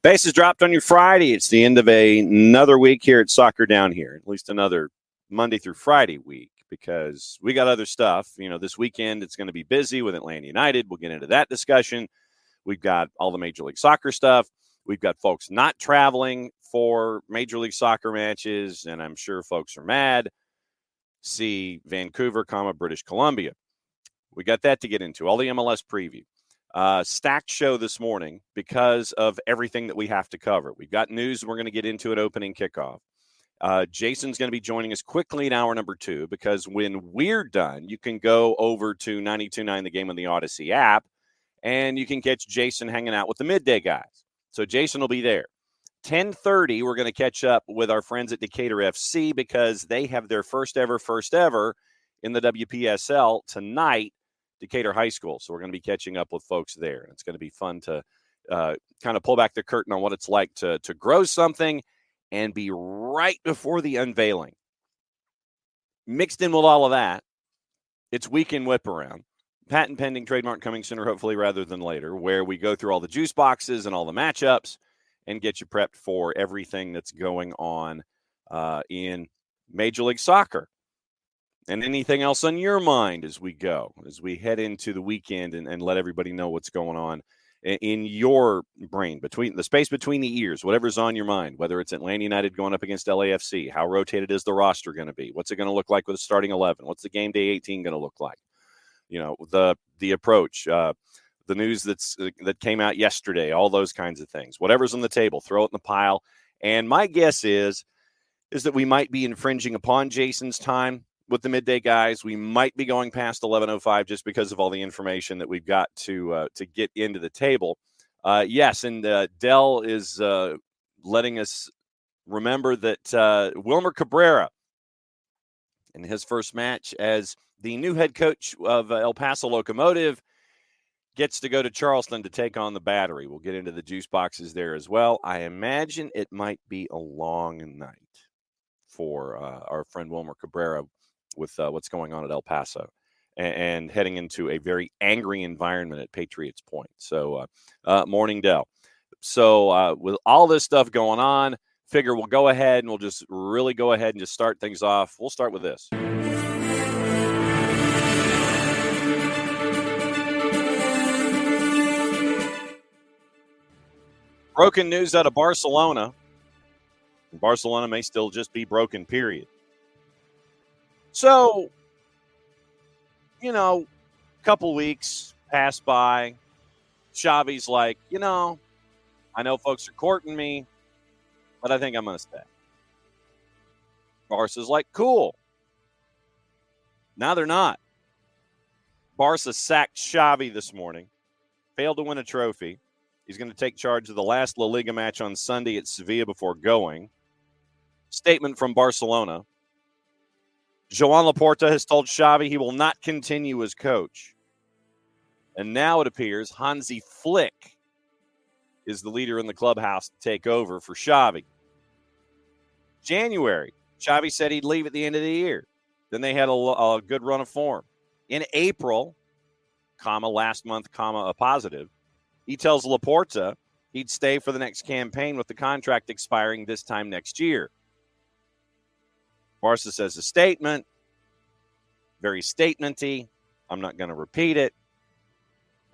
Bases dropped on your Friday. It's the end of another week here at Soccer Down Here, at least another Monday through Friday week, because we got other stuff. You know, this weekend it's going to be busy with Atlanta United. We'll get into that discussion. We've got all the Major League Soccer stuff. We've got folks not traveling for Major League Soccer matches, and I'm sure folks are mad. See Vancouver, British Columbia. We got that to get into, all the MLS preview. Stacked show this morning because of everything that we have to cover. We've got news we're going to get into at opening kickoff. Jason's going to be joining us quickly in hour number 2, because when we're done, you can go over to 92.9 The Game on the Odyssey app, and you can catch Jason hanging out with the midday guys. So Jason will be there. 10:30, we're going to catch up with our friends at Decatur FC, because they have their first ever in the WPSL tonight, Decatur High School. So we're going to be catching up with folks there. And it's going to be fun to kind of pull back the curtain on what it's like to grow something and be right before the unveiling. Mixed in with all of that, it's weekend Whiparound. Patent pending, trademark coming sooner, hopefully, rather than later, where we go through all the juice boxes and all the matchups and get you prepped for everything that's going on in Major League Soccer. And anything else on your mind as we go, as we head into the weekend and let everybody know what's going on in your brain, between the space between the ears, whatever's on your mind, whether it's Atlanta United going up against LAFC, how rotated is the roster going to be? What's it going to look like with a starting 11? What's the game day 18 going to look like? You know, the approach, the news that came out yesterday, all those kinds of things. Whatever's on the table, throw it in the pile. And my guess is that we might be infringing upon Jason's time with the midday guys. We might be going past 11:05 just because of all the information that we've got to get into the table. Yes, and Dell is letting us remember that Wilmer Cabrera, in his first match as the new head coach of El Paso Locomotive, gets to go to Charleston to take on the Battery. We'll get into the juice boxes there as well. I imagine it might be a long night for our friend Wilmer Cabrera with what's going on at El Paso and heading into a very angry environment at Patriots Point. So morning, Dell. So with all this stuff going on, figure we'll go ahead and we'll just really go ahead and just start things off. We'll start with this. Broken news out of Barcelona. Barcelona may still just be broken, period. So, you know, a couple weeks pass by. Xavi's like, I know folks are courting me, but I think I'm going to stay. Barca's like, cool. Now they're not. Barca sacked Xavi this morning. Failed to win a trophy. He's going to take charge of the last La Liga match on Sunday at Sevilla before going. Statement from Barcelona. Joan Laporta has told Xavi he will not continue as coach. And now it appears Hansi Flick is the leader in the clubhouse to take over for Xavi. January, Xavi said he'd leave at the end of the year. Then they had a good run of form. In April, last month, a positive, he tells Laporta he'd stay for the next campaign with the contract expiring this time next year. Barca says a statement, very statementy. I'm not going to repeat it.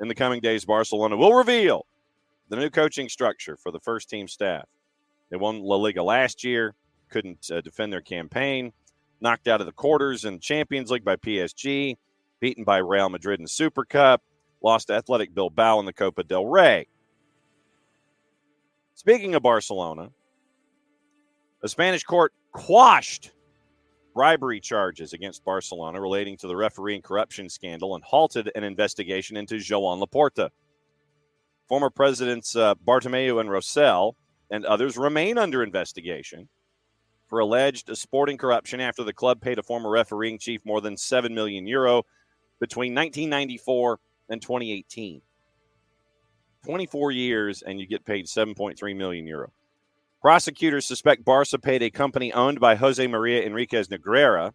In the coming days, Barcelona will reveal the new coaching structure for the first team staff. They won La Liga last year, couldn't defend their campaign, knocked out of the quarters in Champions League by PSG, beaten by Real Madrid in the Super Cup, lost to Athletic Bilbao in the Copa del Rey. Speaking of Barcelona, a Spanish court quashed bribery charges against Barcelona relating to the referee and corruption scandal and halted an investigation into Joan Laporta. Former presidents Bartomeu and Rosell and others remain under investigation for alleged sporting corruption after the club paid a former refereeing chief more than €7 million between 1994 and 2018. 24 years, and you get paid €7.3 million. Prosecutors suspect Barca paid a company owned by Jose Maria Enriquez Negreira,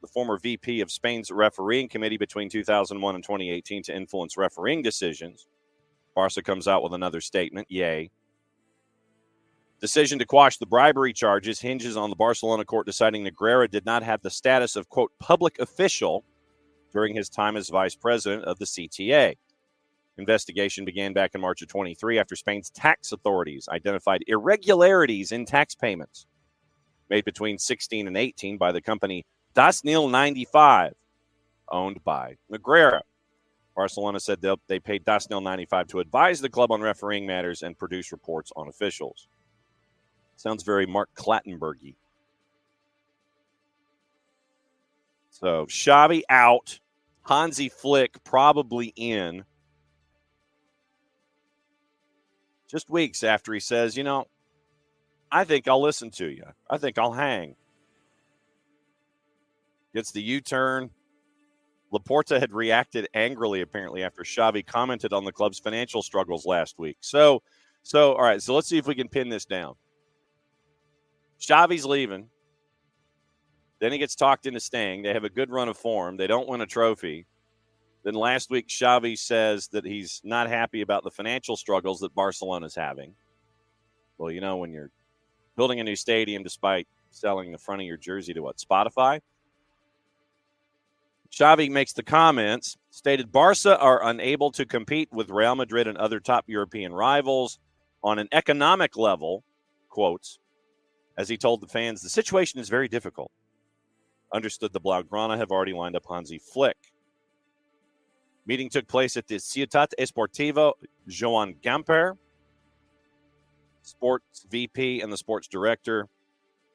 the former VP of Spain's refereeing committee between 2001 and 2018, to influence refereeing decisions. Barca comes out with another statement. Yay. Decision to quash the bribery charges hinges on the Barcelona court deciding Negreira did not have the status of, quote, public official during his time as vice president of the CTA. Investigation began back in March of 23 after Spain's tax authorities identified irregularities in tax payments made between 16 and 18 by the company Dasnil 95, owned by Negreira. Barcelona said they paid Dasnil 95 to advise the club on refereeing matters and produce reports on officials. Sounds very Mark Clattenburg-y. So Xavi out, Hansi Flick probably in. Just weeks after he says, I think I'll listen to you. I think I'll hang. Gets the U-turn. Laporta had reacted angrily, apparently, after Xavi commented on the club's financial struggles last week. So all right, so let's see if we can pin this down. Xavi's leaving. Then he gets talked into staying. They have a good run of form. They don't win a trophy. Then last week, Xavi says that he's not happy about the financial struggles that Barcelona's having. Well, when you're building a new stadium despite selling the front of your jersey to Spotify? Xavi makes the comments, stated Barca are unable to compete with Real Madrid and other top European rivals on an economic level, quotes, as he told the fans, the situation is very difficult. Understood the Blaugrana have already lined up Hansi Flick. Meeting took place at the Ciutat Esportiva Joan Gamper, sports VP and the sports director,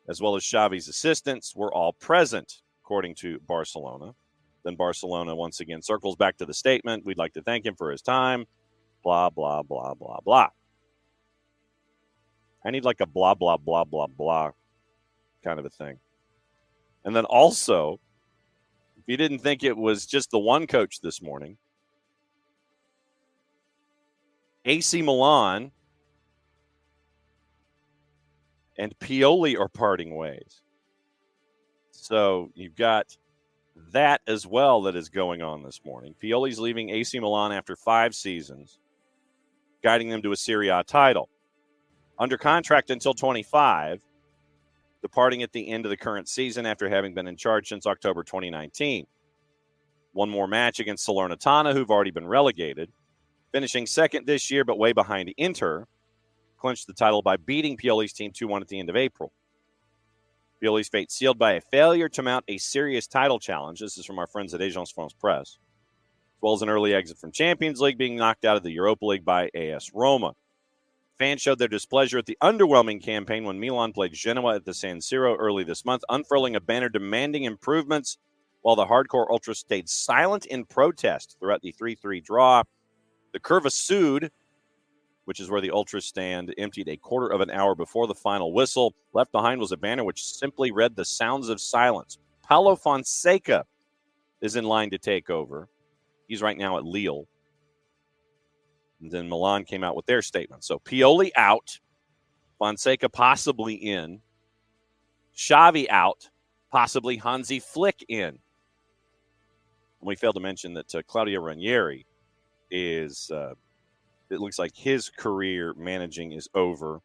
as well as Xavi's assistants, were all present, according to Barcelona. Then Barcelona once again circles back to the statement. We'd like to thank him for his time. Blah, blah, blah, blah, blah. I need like a blah, blah, blah, blah, blah kind of a thing. And then also, if you didn't think it was just the one coach this morning, AC Milan and Pioli are parting ways. So you've got that as well that is going on this morning. Pioli's leaving AC Milan after 5 seasons, guiding them to a Serie A title. Under contract until 25, departing at the end of the current season after having been in charge since October 2019. One more match against Salernitana, who've already been relegated. Finishing second this year, but way behind Inter. Clinched the title by beating Pioli's team 2-1 at the end of April. Pioli's fate sealed by a failure to mount a serious title challenge. This is from our friends at Agence France Presse. As well as an early exit from Champions League, being knocked out of the Europa League by AS Roma. Fans showed their displeasure at the underwhelming campaign when Milan played Genoa at the San Siro early this month, unfurling a banner demanding improvements, while the hardcore ultras stayed silent in protest throughout the 3-3 draw. The Curva Sud, which is where the ultras stand, emptied a quarter of an hour before the final whistle. Left behind was a banner which simply read the sounds of silence. Paulo Fonseca is in line to take over. He's right now at Lille. And then Milan came out with their statement. So Pioli out, Fonseca possibly in, Xavi out, possibly Hansi Flick in. And we failed to mention that Claudio Ranieri is, it looks like his career managing is over.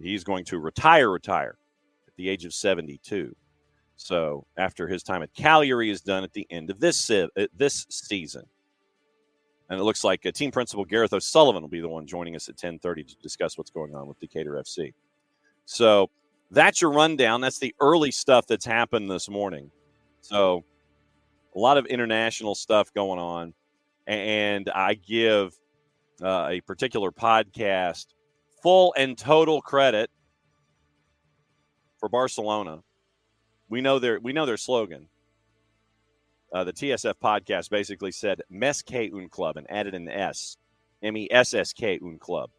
He's going to retire at the age of 72. So after his time at Cagliari is done at the end of this season. And it looks like team principal Gareth O'Sullivan will be the one joining us at 10:30 to discuss what's going on with Decatur FC. So that's your rundown. That's the early stuff that's happened this morning. So a lot of international stuff going on. And I give a particular podcast full and total credit for Barcelona. We know their slogan. The TSF podcast basically said Messk un Club and added an S, MESSK un Club.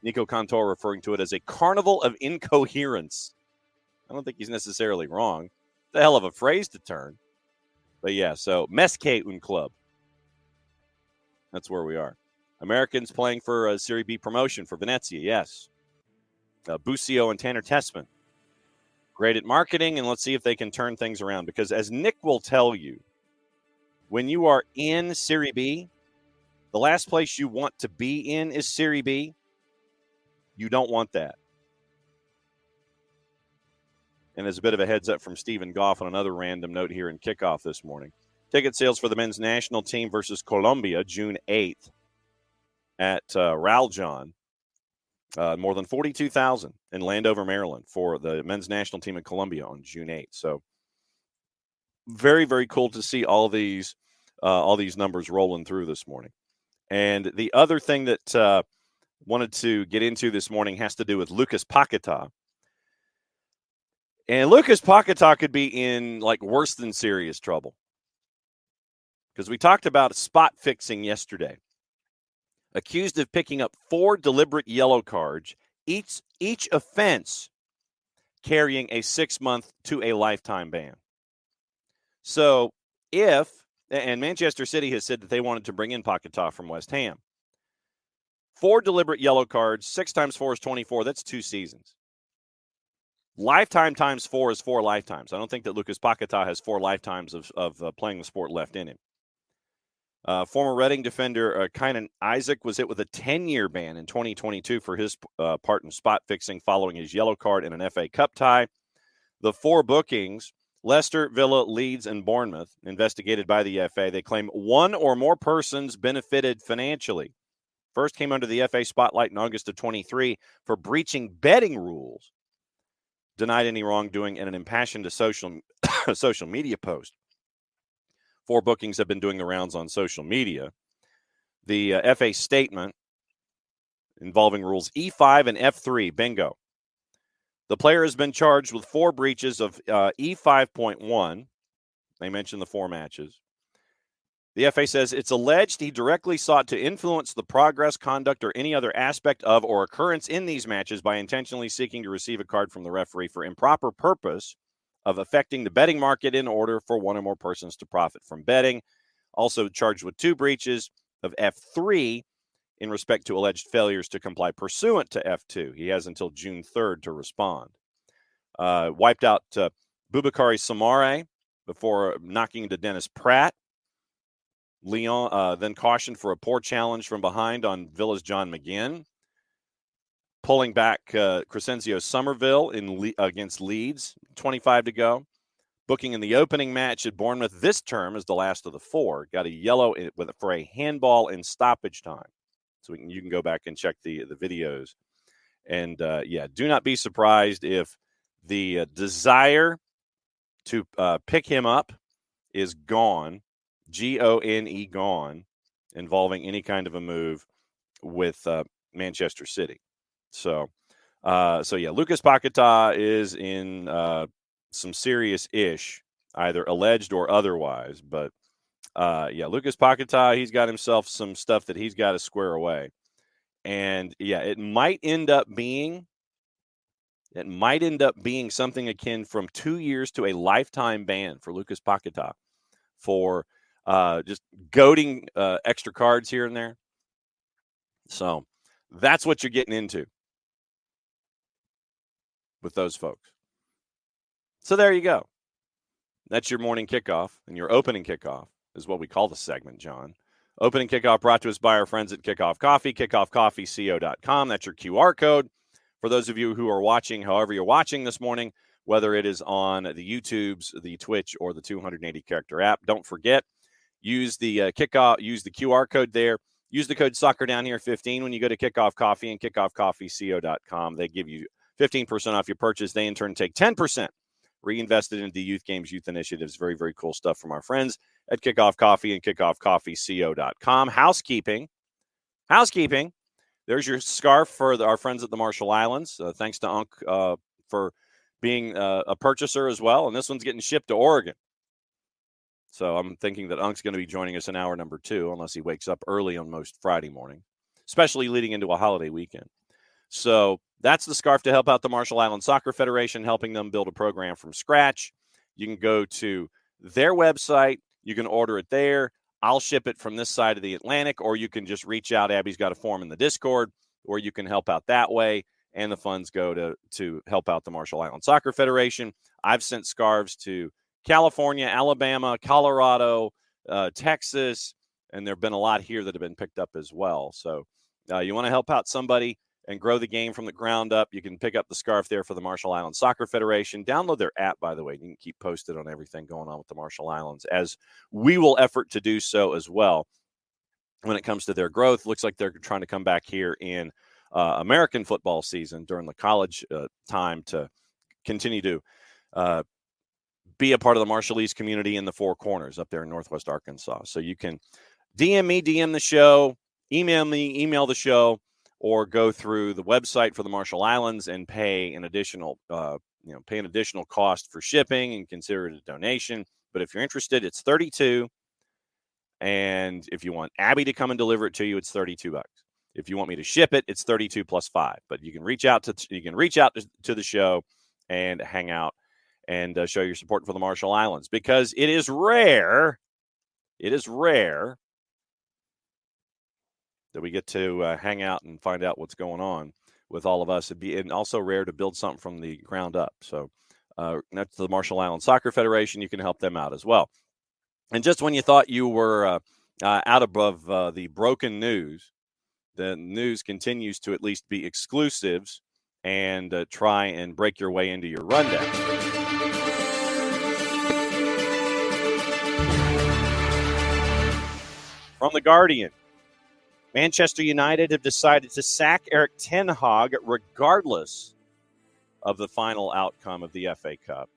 Nico Cantor referring to it as a carnival of incoherence. I don't think he's necessarily wrong. It's a hell of a phrase to turn. But yeah, so Mesque un club. That's where we are. Americans playing for a Serie B promotion for Venezia, yes. Busio and Tanner Tessman. Great at marketing, and let's see if they can turn things around. Because as Nick will tell you, when you are in Serie B, the last place you want to be in is Serie B. You don't want that. And as a bit of a heads up from Stephen Goff on another random note here in kickoff this morning, ticket sales for the men's national team versus Colombia, June 8th at Raljon. More than 42,000 in Landover, Maryland for the men's national team in Colombia on June 8th. So very, very cool to see all these numbers rolling through this morning. And the other thing that wanted to get into this morning has to do with Lucas Paquetá. And Lucas Paquetá could be in like worse than serious trouble. Because we talked about spot fixing yesterday. Accused of picking up 4 deliberate yellow cards, each offense carrying a 6-month to a lifetime ban. So and Manchester City has said that they wanted to bring in Paquetá from West Ham. 4 deliberate yellow cards, 6 times 4 is 24. That's 2 seasons. Lifetime times 4 is 4 lifetimes. I don't think that Lucas Paquetá has 4 lifetimes of playing the sport left in him. Former Reading defender Kynan Isaac was hit with a 10-year ban in 2022 for his part in spot fixing following his yellow card in an FA Cup tie. The 4 bookings, Leicester, Villa, Leeds, and Bournemouth, investigated by the FA, they claim 1 or more persons benefited financially. First came under the FA spotlight in August of 23 for breaching betting rules, denied any wrongdoing in an impassioned social media post. 4 bookings have been doing the rounds on social media. The FA statement involving rules E5 and F3, bingo. The player has been charged with 4 breaches of E5.1. They mentioned the 4 matches. The FA says it's alleged he directly sought to influence the progress, conduct, or any other aspect of or occurrence in these matches by intentionally seeking to receive a card from the referee for improper purpose of affecting the betting market in order for 1 or more persons to profit from betting. Also charged with 2 breaches of F3 in respect to alleged failures to comply pursuant to F2. He has until June 3rd to respond. Wiped out Boubakary Samare before knocking into Dennis Pratt. Lyon then cautioned for a poor challenge from behind on Villa's John McGinn. Pulling back Crescencio Somerville against Leeds, 25 to go. Booking in the opening match at Bournemouth this term is the last of the 4. Got a yellow for a handball in stoppage time. So you can go back and check the videos. And, do not be surprised if the desire to pick him up is gone, Gone, gone, involving any kind of a move with Manchester City. So Lucas Paquetá is in some serious-ish, either alleged or otherwise. But, Lucas Paquetá, he's got himself some stuff that he's got to square away. And, it might end up being something akin from 2 years to a lifetime ban for Lucas Paquetá for just goading extra cards here and there. So that's what you're getting into with those folks. So there you go. That's your morning kickoff, and your opening kickoff is what we call the segment, John. Opening kickoff brought to us by our friends at Kickoff Coffee, kickoffcoffeeco.com. That's your QR code. For those of you who are watching, however you're watching this morning, whether it is on the YouTubes, the Twitch, or the 280-character app, don't forget, use the QR code there. Use the code SoccerDownHere15 when you go to Kickoff Coffee and kickoffcoffeeco.com. They give you 15% off your purchase. They, in turn, take 10% reinvested into youth games, youth initiatives. Very, very cool stuff from our friends at Kickoff Coffee and kickoffcoffeeco.com. Housekeeping. There's your scarf for our friends at the Marshall Islands. Thanks to Unc for being a purchaser as well. And this one's getting shipped to Oregon. So I'm thinking that Unc's going to be joining us in hour number 2, unless he wakes up early on most Friday morning, especially leading into a holiday weekend. So That's the scarf to help out the Marshall Islands Soccer Federation, helping them build a program from scratch. You can go to their website. You can order it there. I'll ship it from this side of the Atlantic, or you can just reach out. Abby's got a form in the Discord, or you can help out that way, and the funds go to help out the Marshall Islands Soccer Federation. I've sent scarves to California, Alabama, Colorado, Texas, and there have been a lot here that have been picked up as well. So you want to help out somebody and grow the game from the ground up, you can pick up the scarf there for the Marshall Islands Soccer Federation. Download their app, by the way. You can keep posted on everything going on with the Marshall Islands, as we will effort to do so as well when it comes to their growth. Looks like they're trying to come back here in American football season during the college time to continue to be a part of the Marshallese community in the Four Corners up there in Northwest Arkansas. So you can DM me, DM the show, email me, email the show, or go through the website for the Marshall Islands and pay an additional, cost for shipping and consider it a donation. But if you're interested, it's $32. And if you want Abby to come and deliver it to you, it's $32. If you want me to ship it, it's $32 plus $5. But you can reach out to the show and hang out and show your support for the Marshall Islands, because it is rare. It is rare that we get to hang out and find out what's going on with all of us. And also rare to build something from the ground up. So that's the Marshall Islands Soccer Federation. You can help them out as well. And just when you thought you were out above the broken news, the news continues to at least be exclusives and try and break your way into your rundown. From The Guardian, Manchester United have decided to sack Erik ten Hag regardless of the final outcome of the FA Cup.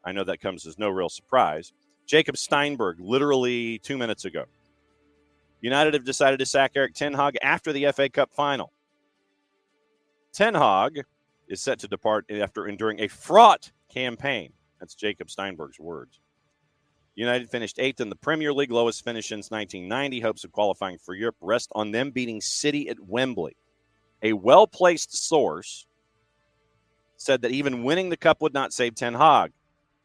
I know that comes as no real surprise. Jacob Steinberg, literally 2 minutes ago. United have decided to sack Erik ten Hag after the FA Cup final. Ten Hag is set to depart after enduring a fraught campaign. That's Jacob Steinberg's words. United finished 8th in the Premier League, lowest finish since 1990. Hopes of qualifying for Europe rest on them beating City at Wembley. A well-placed source said that even winning the cup would not save Ten Hag.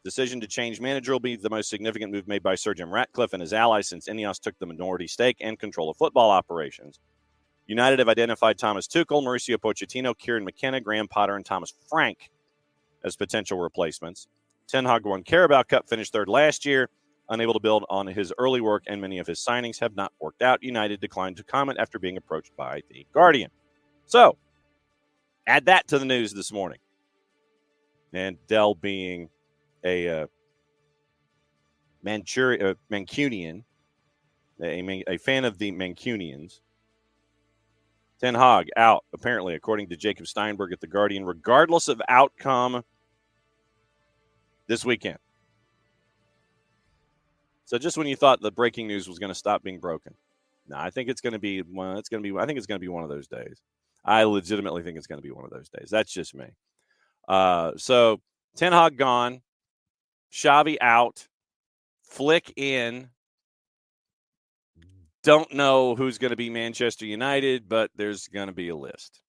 Decision to change manager will be the most significant move made by Sir Jim Ratcliffe and his allies since Ineos took the minority stake and control of football operations. United have identified Thomas Tuchel, Mauricio Pochettino, Kieran McKenna, Graham Potter, and Thomas Frank as potential replacements. Ten Hag won Carabao Cup, finished third last year. Unable to build on his early work, and many of his signings have not worked out. United declined to comment after being approached by The Guardian. So, add that to the news this morning. And Dell being a Mancunian, a fan of the Mancunians. Ten Hag out, apparently, according to Jacob Steinberg at The Guardian, regardless of outcome this weekend. So just when you thought the breaking news was going to stop being broken, no, I think it's going to be one. I think it's going to be one of those days. I legitimately think it's going to be one of those days. That's just me. So Ten Hag gone, Xavi out, Flick in. Don't know who's going to be Manchester United, but there's going to be a list.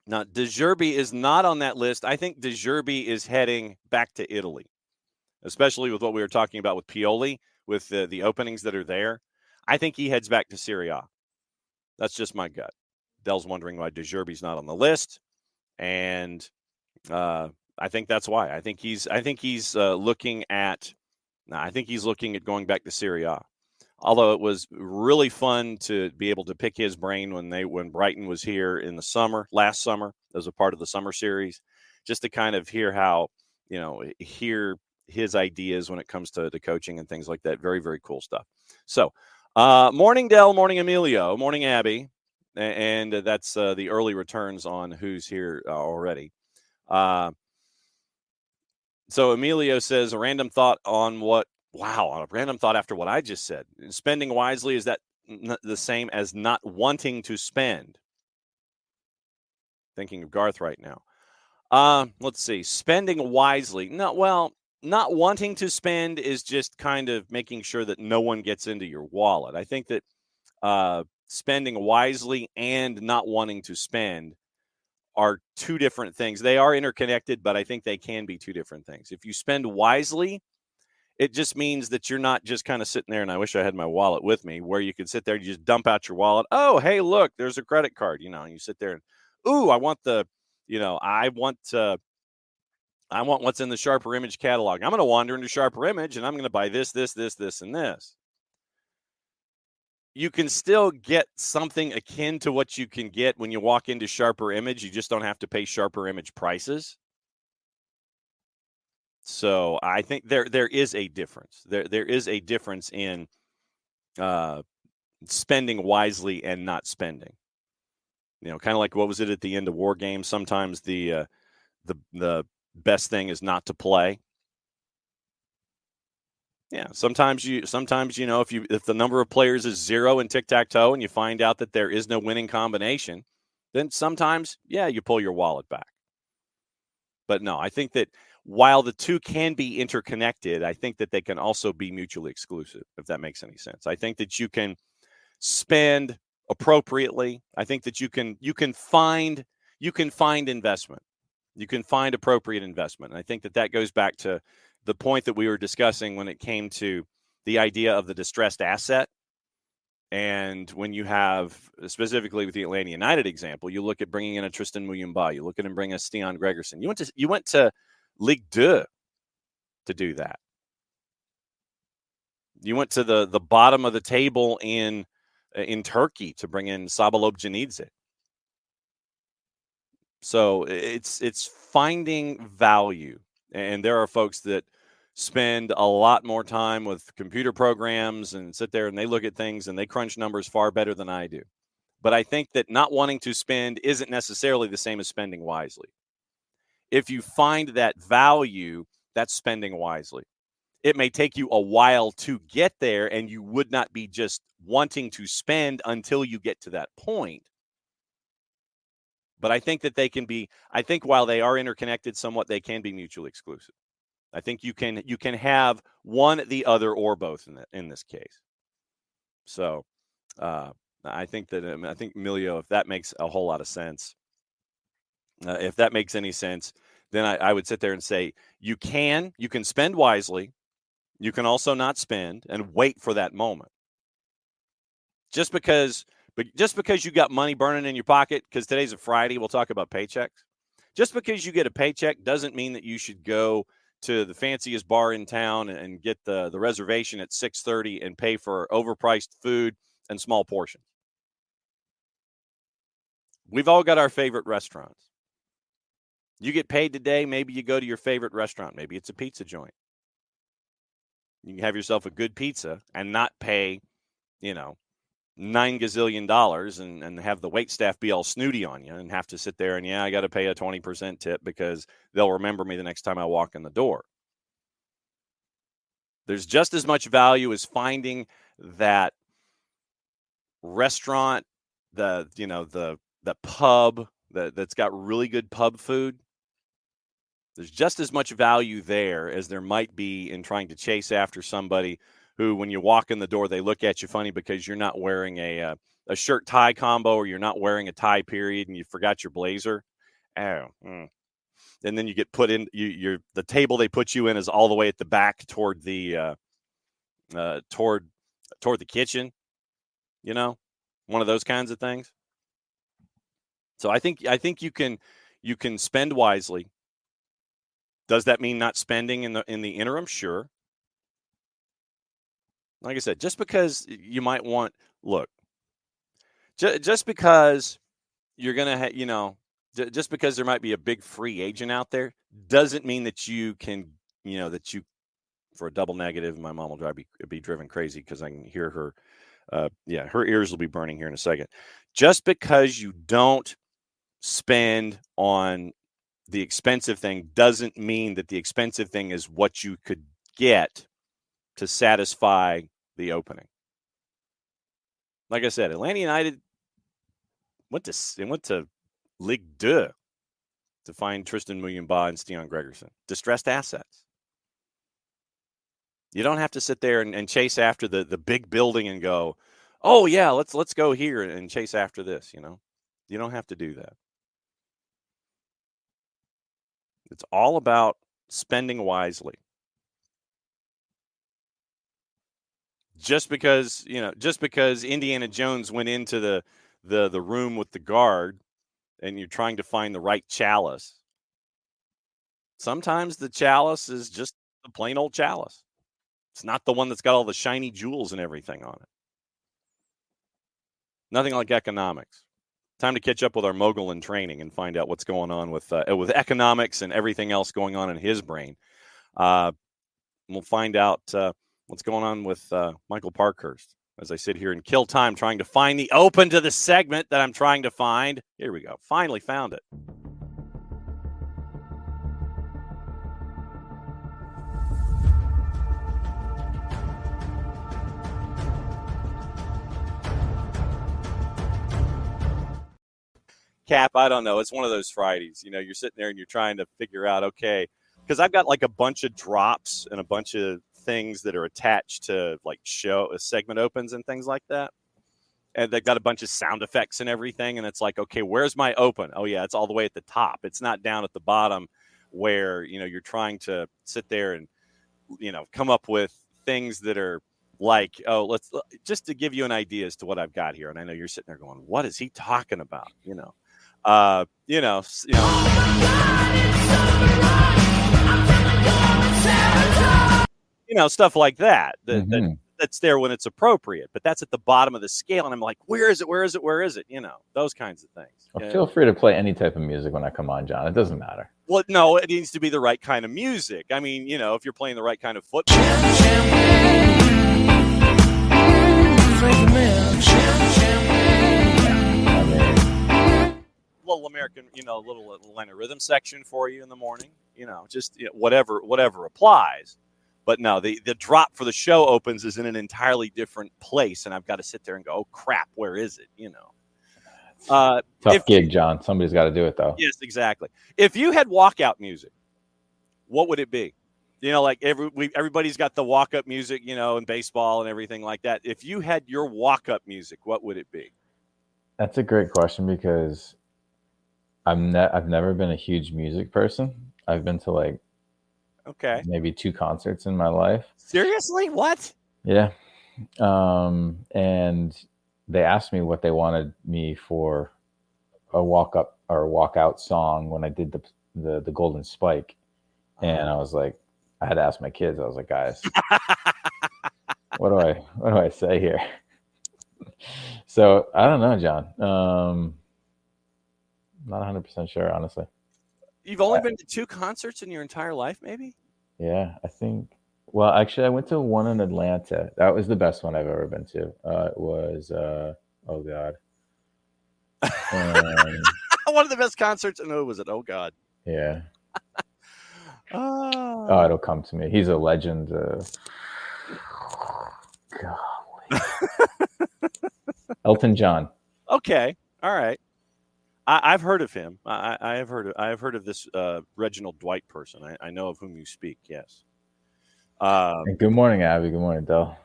Now, De Zerbi is not on that list. I think De Zerbi is heading back to Italy, especially with what we were talking about with Pioli, with the openings that are there. I think he heads back to Serie A. That's just my gut. Dell's wondering why De Zerbi's not on the list, and I think that's why. I think he's looking at going back to Serie A. Although it was really fun to be able to pick his brain when Brighton was here in the last summer, as a part of the summer series, just to kind of hear hear his ideas when it comes to coaching and things like that. Very, very cool stuff. So, morning Dell, morning Emilio, morning Abby, and that's the early returns on who's here already. So Emilio says, a random thought after what I just said. Spending wisely, is that the same as not wanting to spend? Thinking of Garth right now. Let's see. Spending wisely. No, well, not wanting to spend is just kind of making sure that no one gets into your wallet. I think that spending wisely and not wanting to spend are two different things. They are interconnected, but I think they can be two different things. If you spend wisely, it just means that you're not just kind of sitting there, and I wish I had my wallet with me, where you could sit there and you just dump out your wallet. Oh, hey, look, there's a credit card, and you sit there and, ooh, I want I want what's in the Sharper Image catalog. I'm going to wander into Sharper Image, and I'm going to buy this, this, this, this, and this. You can still get something akin to what you can get when you walk into Sharper Image. You just don't have to pay Sharper Image prices. So I think there is a difference. There is a difference in spending wisely and not spending. Kind of like, what was it at the end of War Games? Sometimes the best thing is not to play. Yeah, sometimes if the number of players is 0 in tic-tac-toe and you find out that there is no winning combination, then sometimes, you pull your wallet back. But no, I think that while the two can be interconnected, I think that they can also be mutually exclusive, if that makes any sense. I think that you can spend appropriately. I think that you can find investment. You can find appropriate investment. And I think that goes back to the point that we were discussing when it came to the idea of the distressed asset. And when you have, specifically with the Atlanta United example, you look at bringing in a Tristan Muyumba, you look at him bring a Stian Gregerson. You went to Ligue 2 to do that. You went to the bottom of the table in Turkey to bring in Sabalob Janidze. So it's finding value. And there are folks that spend a lot more time with computer programs and sit there and they look at things and they crunch numbers far better than I do. But I think that not wanting to spend isn't necessarily the same as spending wisely. If you find that value, that's spending wisely. It may take you a while to get there, and you would not be just wanting to spend until you get to that point. But I think that I think while they are interconnected somewhat, they can be mutually exclusive. I think you can have one, the other, or both in this case. So I think Emilio, if that makes a whole lot of sense, if that makes any sense, then I would sit there and say you can spend wisely. You can also not spend and wait for that moment. Just because you got money burning in your pocket, because today's a Friday, we'll talk about paychecks. Just because you get a paycheck doesn't mean that you should go to the fanciest bar in town and get the reservation at 6:30 and pay for overpriced food and small portions. We've all got our favorite restaurants. You get paid today, maybe you go to your favorite restaurant. Maybe it's a pizza joint. You can have yourself a good pizza and not pay, $9 gazillion and have the wait staff be all snooty on you and have to sit there and, I got to pay a 20% tip because they'll remember me the next time I walk in the door. There's just as much value as finding that restaurant, the pub that's got really good pub food. There's just as much value there as there might be in trying to chase after somebody who, when you walk in the door, they look at you funny because you're not wearing a shirt tie combo, or you're not wearing a tie period and you forgot your blazer. And then you get put in the table they put you in is all the way at the back toward the toward the kitchen, one of those kinds of things. So I think you can spend wisely. Does that mean not spending in the interim? Sure. Like I said, just because you might want, just because you're going to have, just because there might be a big free agent out there doesn't mean that you can, for a double negative, my mom will be driven crazy because I can hear her. Her ears will be burning here in a second. Just because you don't spend on the expensive thing doesn't mean that the expensive thing is what you could get to satisfy the opening. Like I said, Atlanta United went to Ligue 2 to find Tristan Muyumba and Stian Gregerson. Distressed assets. You don't have to sit there and chase after the big building and go, oh yeah, let's go here and chase after this. You don't have to do that. It's all about spending wisely. Just because Indiana Jones went into the room with the guard and you're trying to find the right chalice, sometimes the chalice is just a plain old chalice. It's not the one that's got all the shiny jewels and everything on it. Nothing like economics. Time to catch up with our mogul in training and find out what's going on with economics and everything else going on in his brain. We'll find out what's going on with Michael Parkhurst as I sit here and kill time trying to find the open to the segment that I'm trying to find. Here we go. Finally found it. Cap, I don't know. It's one of those Fridays. You're sitting there and you're trying to figure out, okay, because I've got like a bunch of drops and a bunch of things that are attached to like show segment opens and things like that. And they've got a bunch of sound effects and everything. And it's like, okay, where's my open? Oh, yeah, it's all the way at the top. It's not down at the bottom where, you're trying to sit there and, come up with things that are like, oh, let's just to give you an idea as to what I've got here. And I know you're sitting there going, what is he talking about? Stuff like that. That's there when it's appropriate, but that's at the bottom of the scale. And I'm like, where is it? Where is it? Where is it? Those kinds of things. Well, feel free to play any type of music when I come on, John. It doesn't matter. Well, no, it needs to be the right kind of music. I mean, if you're playing the right kind of football. Little American, little Atlanta rhythm section for you in the morning, just whatever applies. But no, the drop for the show opens is in an entirely different place, and I've got to sit there and go, oh crap, where is it? Tough gig, John. Somebody's got to do it though. Yes, exactly. If you had walkout music, what would it be? Like everybody's got the walk-up music, in baseball and everything like that. If you had your walk-up music, what would it be? That's a great question because I've never been a huge music person. I've been to maybe 2 concerts in my life. Seriously? What? Yeah. And they asked me what they wanted me for a walk-up or walk-out song when I did the Golden Spike. And I was like, I had to ask my kids. I was like, guys, what do I say here? So I don't know, John. Not 100% sure, honestly. You've only been to 2 concerts in your entire life, maybe? Yeah, I think. Well, actually, I went to one in Atlanta. That was the best one I've ever been to. It was, oh God. One of the best concerts. And who was it? Oh God. Yeah. Oh, it'll come to me. He's a legend. Golly. Elton John. Okay. All right. I've heard of him. I have heard of this Reginald Dwight person. I know of whom you speak. Yes. Good morning, Abby. Good morning, Dell.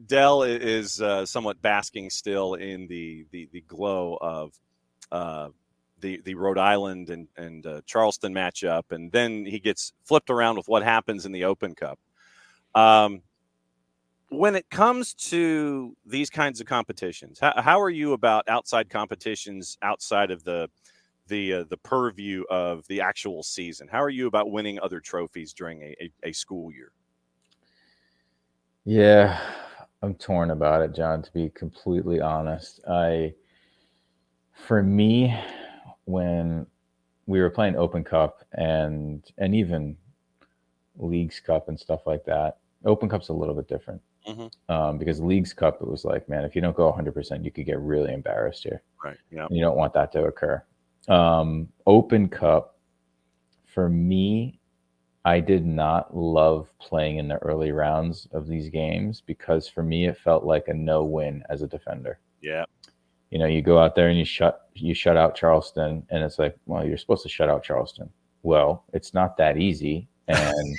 Dell is somewhat basking still in the glow of the Rhode Island and Charleston matchup, and then he gets flipped around with what happens in the Open Cup. When it comes to these kinds of competitions, how are you about outside competitions outside of the purview of the actual season? How are you about winning other trophies during a school year? Yeah, I'm torn about it, John, to be completely honest. For me, when we were playing Open Cup and even Leagues Cup and stuff like that, Open Cup's a little bit different. Mm-hmm. Because Leagues Cup, it was like, man, if you don't go 100%, you could get really embarrassed here. Right. Yeah. You don't want that to occur. Open Cup, for me, I did not love playing in the early rounds of these games because for me, it felt like a no-win as a defender. Yeah. You go out there and you shut out Charleston, and it's like, well, you're supposed to shut out Charleston. Well, it's not that easy. And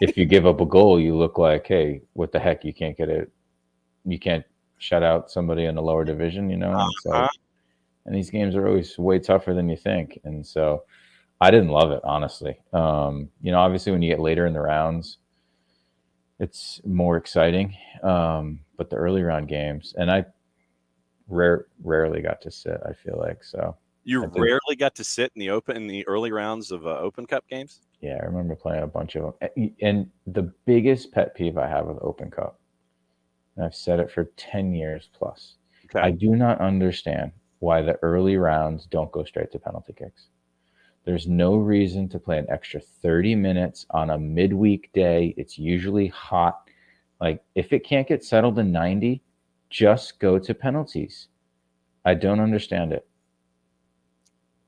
if you give up a goal, you look like, hey, what the heck? You can't get it. You can't shut out somebody in the lower division, It's like, and these games are always way tougher than you think. And so I didn't love it, honestly. Obviously when you get later in the rounds, it's more exciting. But the early round games, and I rarely got to sit, I feel like. So you rarely got to sit in the early rounds of Open Cup games? Yeah, I remember playing a bunch of them. And the biggest pet peeve I have with Open Cup, and I've said it for 10 years plus, okay. I do not understand why the early rounds don't go straight to penalty kicks. There's no reason to play an extra 30 minutes on a midweek day. It's usually hot. Like, if it can't get settled in 90, just go to penalties. I don't understand it.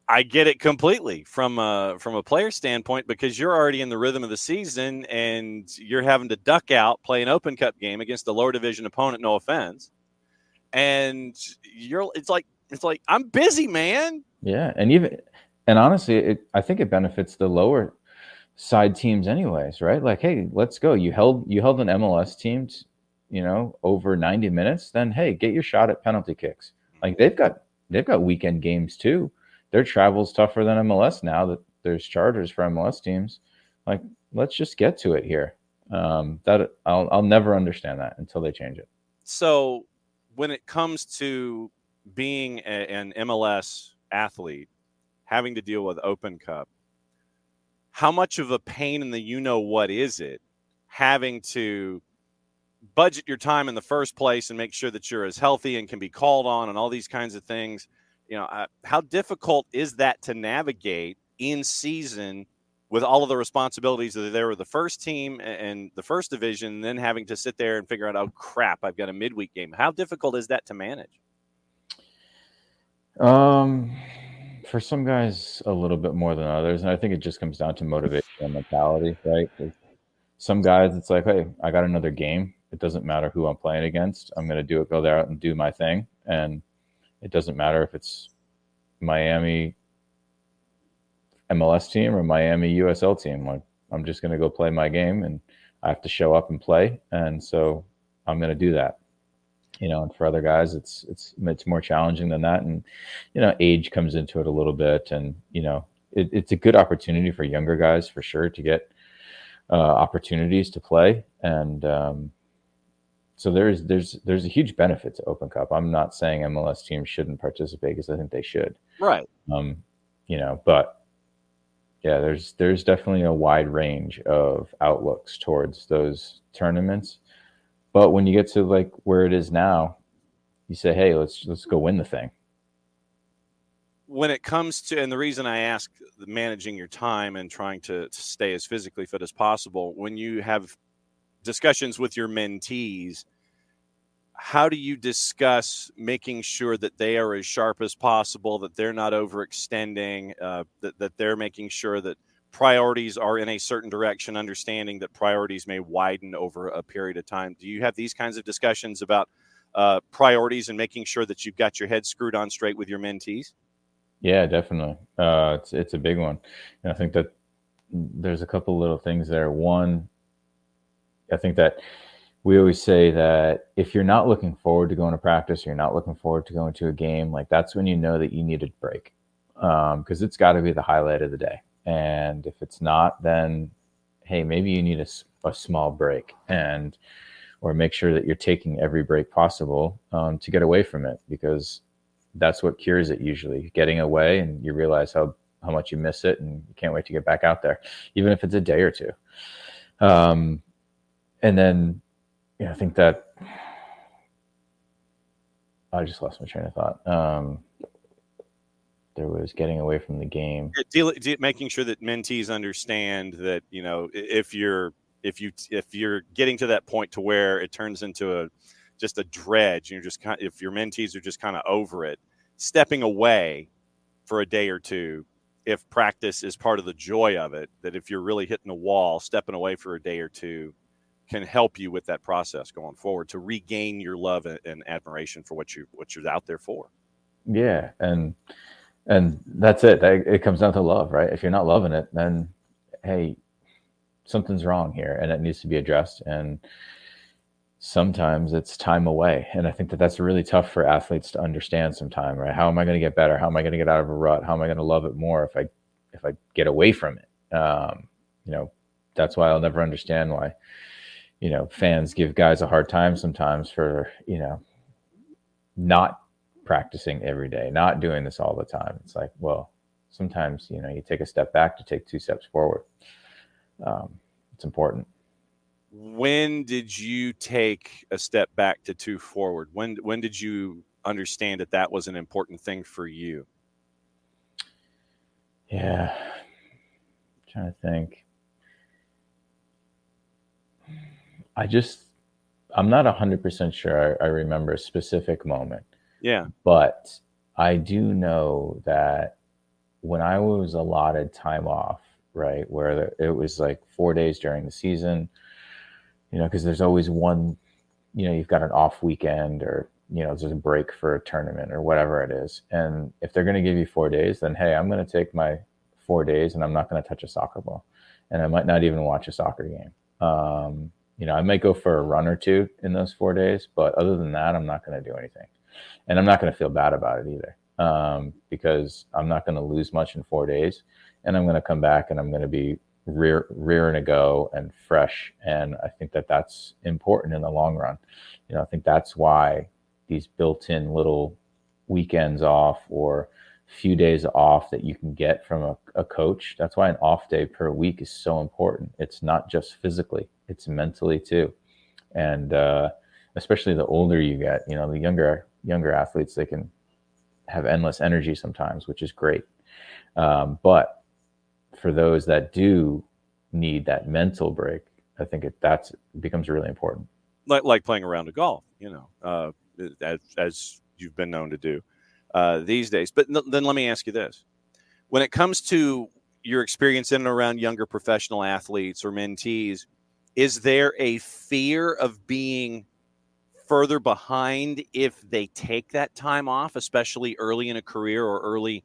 I get it completely from a player standpoint, because you're already in the rhythm of the season and you're having to duck out, play an Open Cup game against a lower division opponent, no offense. And it's like I'm busy, man. Yeah, and honestly, I think it benefits the lower side teams anyways, right? Like, hey, let's go. You held an MLS team, over 90 minutes, then hey, get your shot at penalty kicks. Like, they've got weekend games too. Their travel's tougher than MLS now that there's charters for MLS teams. Like, let's just get to it here. That I'll never understand that until they change it. So when it comes to being an MLS athlete, having to deal with Open Cup, how much of a pain in the what is it having to budget your time in the first place and make sure that you're as healthy and can be called on and all these kinds of things? How difficult is that to navigate in season with all of the responsibilities that are there with the first team and the first division, and then having to sit there and figure out, oh crap, I've got a midweek game? How difficult is that to manage? For some guys, a little bit more than others, and I think it just comes down to motivation and mentality, right? Some guys, it's like, hey, I got another game. It doesn't matter who I'm playing against. I'm going to go there and do my thing, and it doesn't matter if it's Miami MLS team or Miami USL team. Like, I'm just going to go play my game, and I have to show up and play, and so I'm going to do that. And for other guys, it's more challenging than that, and age comes into it a little bit, and it's a good opportunity for younger guys for sure to get opportunities to play, and so there's a huge benefit to Open Cup. I'm not saying MLS teams shouldn't participate, because I think they should. Right. But yeah, there's definitely a wide range of outlooks towards those tournaments. But when you get to like where it is now, you say, hey, let's go win the thing. When it comes to, and the reason I ask managing your time and trying to stay as physically fit as possible, when you have discussions with your mentees, how do you discuss making sure that they are as sharp as possible, that they're not overextending, that they're making sure that priorities are in a certain direction, understanding that priorities may widen over a period of time? Do you have these kinds of discussions about priorities and making sure that you've got your head screwed on straight with your mentees? Yeah, definitely. It's a big one. And I think that there's a couple little things there. One, I think that we always say that if you're not looking forward to going to practice, or you're not looking forward to going to a game, like, that's when you know that you need a break, because it's got to be the highlight of the day. And if it's not, then hey, maybe you need a small break, or make sure that you're taking every break possible to get away from it, because that's what cures it usually. Getting away, and you realize how much you miss it, and you can't wait to get back out there, even if it's a day or two. And then, I think that I just lost my train of thought. There was getting away from the game. Making sure that mentees understand that, if you're getting to that point to where it turns into just a dredge, you're just if your mentees are just kind of over it, stepping away for a day or two, if practice is part of the joy of it, that if you're really hitting a wall, stepping away for a day or two can help you with that process going forward to regain your love and admiration for what you're out there for. Yeah, and that's it. It comes down to love, right? If you're not loving it, then hey, something's wrong here, and it needs to be addressed. And sometimes it's time away. And I think that that's really tough for athletes to understand sometimes, right? How am I going to get better? How am I going to get out of a rut? How am I going to love it more if I get away from it? You know, that's why I'll never understand why, you know, fans give guys a hard time sometimes for, you know, not practicing every day, not doing this all the time. It's like, well, sometimes, you know, you take a step back to take 2 steps forward. It's important. When did you take a step back to 2 forward? When did you understand that that was an important thing for you? Yeah. I'm trying to think. I'm not 100% sure I remember a specific moment. Yeah. But I do know that when I was allotted time off, right, where it was like 4 days during the season, you know, because there's always one, you know, you've got an off weekend or, you know, there's a break for a tournament or whatever it is. And if they're going to give you 4 days, then, hey, I'm going to take my 4 days and I'm not going to touch a soccer ball. And I might not even watch a soccer game. You know, I might go for a run or two in those 4 days, but other than that, I'm not going to do anything. And I'm not going to feel bad about it either, because I'm not going to lose much in 4 days. And I'm going to come back and I'm going to be rearing to go and fresh. And I think that that's important in the long run. You know, I think that's why these built-in little weekends off or few days off that you can get from a coach, that's why an off day per week is so important. It's not just physically, it's mentally too. And especially the older you get, you know, the younger athletes, they can have endless energy sometimes, which is great. But for those that do need that mental break, I think it becomes really important. Like playing a round of golf, you know, as you've been known to do these days. But then let me ask you this. When it comes to your experience in and around younger professional athletes or mentees, is there a fear of being further behind if they take that time off, especially early in a career or early